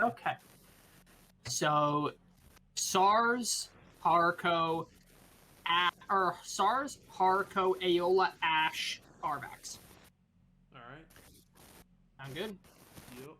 A: Okay. So, SARS, Haraco, SARS, Haraco, Aola, Ash, Arvax.
C: Alright.
A: Sound good?
C: Yep.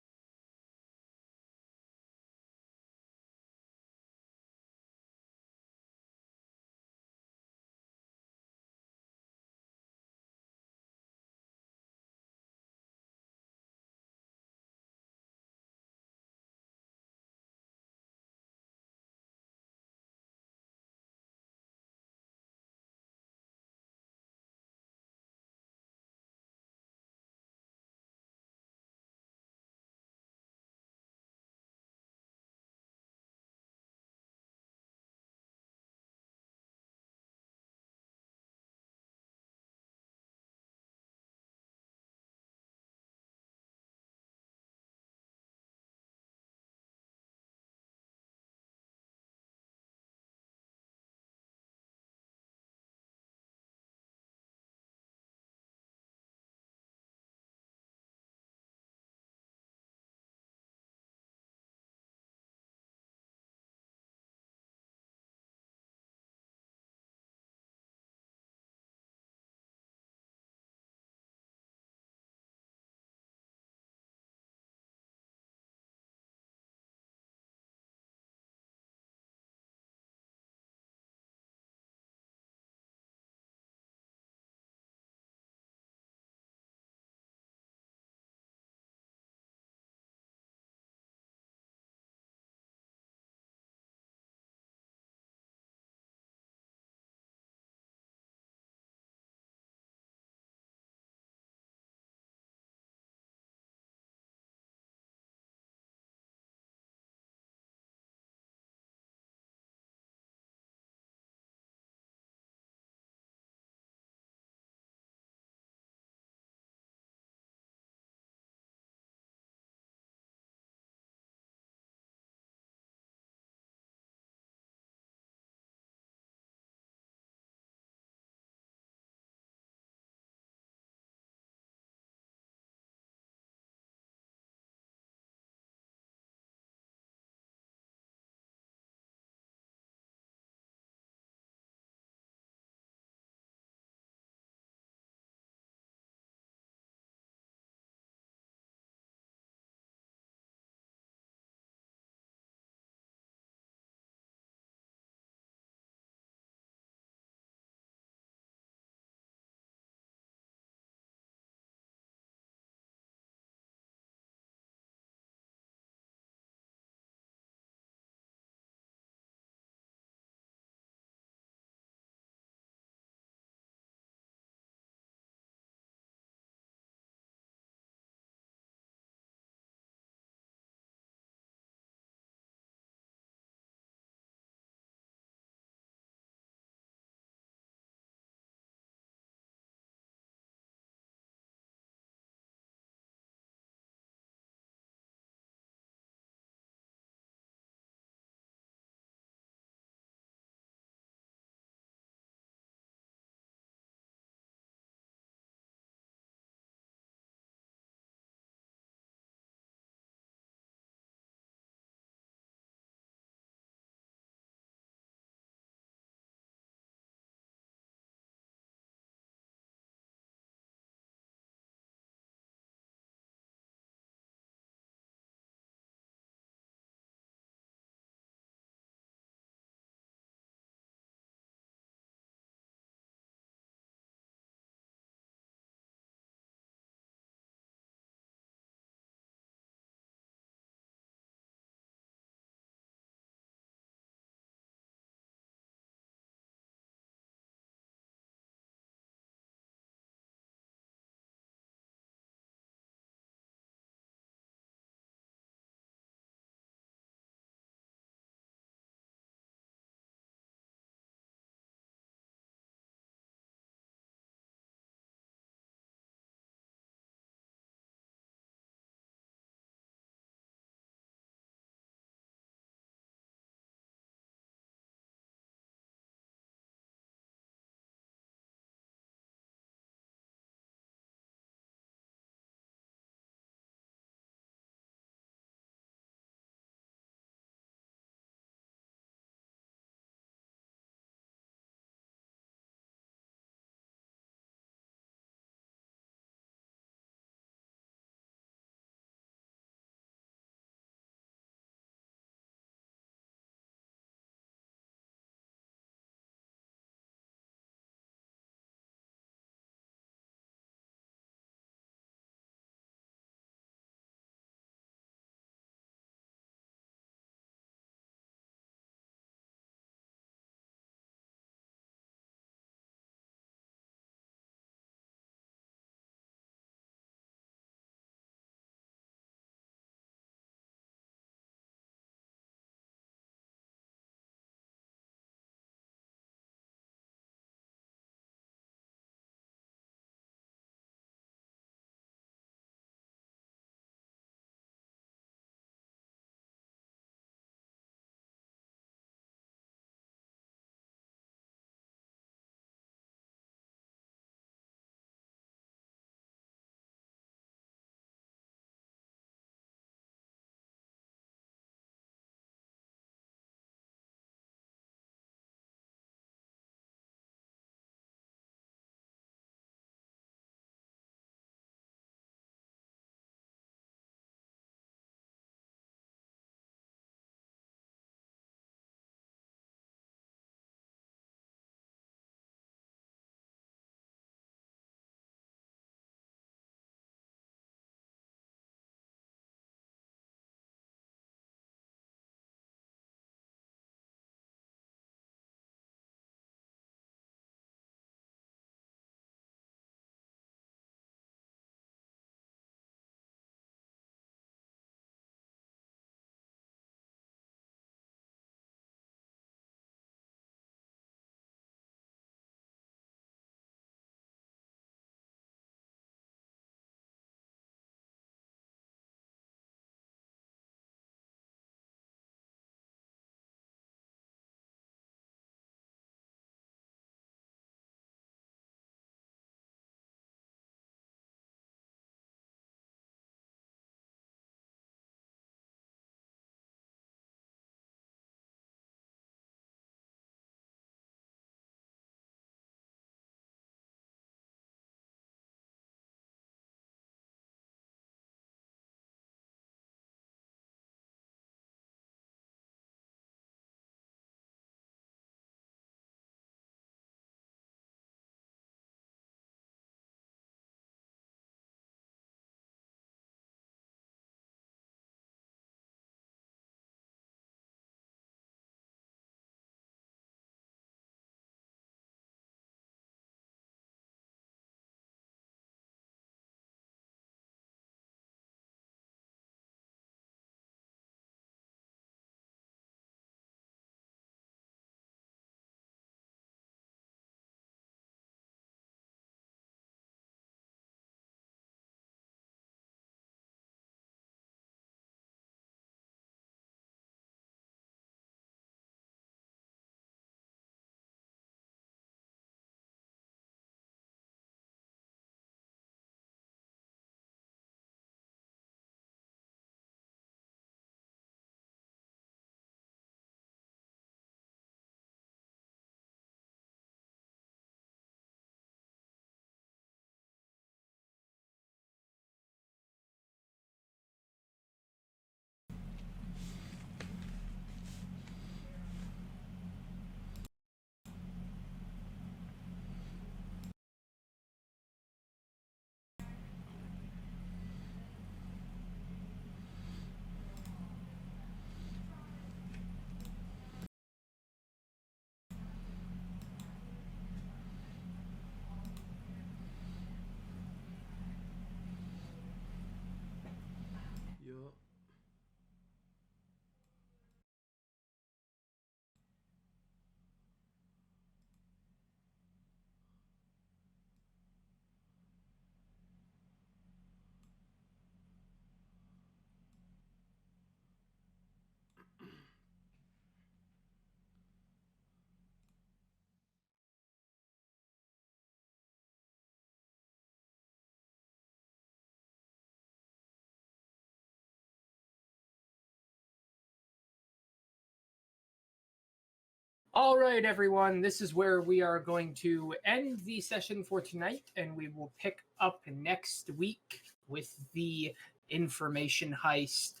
A: All right, everyone. This is where we are going to end the session for tonight, and we will pick up next week with the information heist.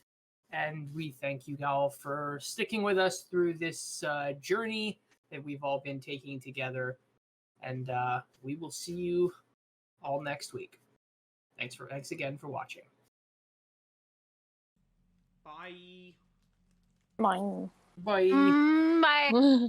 A: And we thank you all for sticking with us through this journey that we've all been taking together. And we will see you all next week. Thanks again for watching.
C: Bye.
G: Mine.
A: Bye.
E: Bye.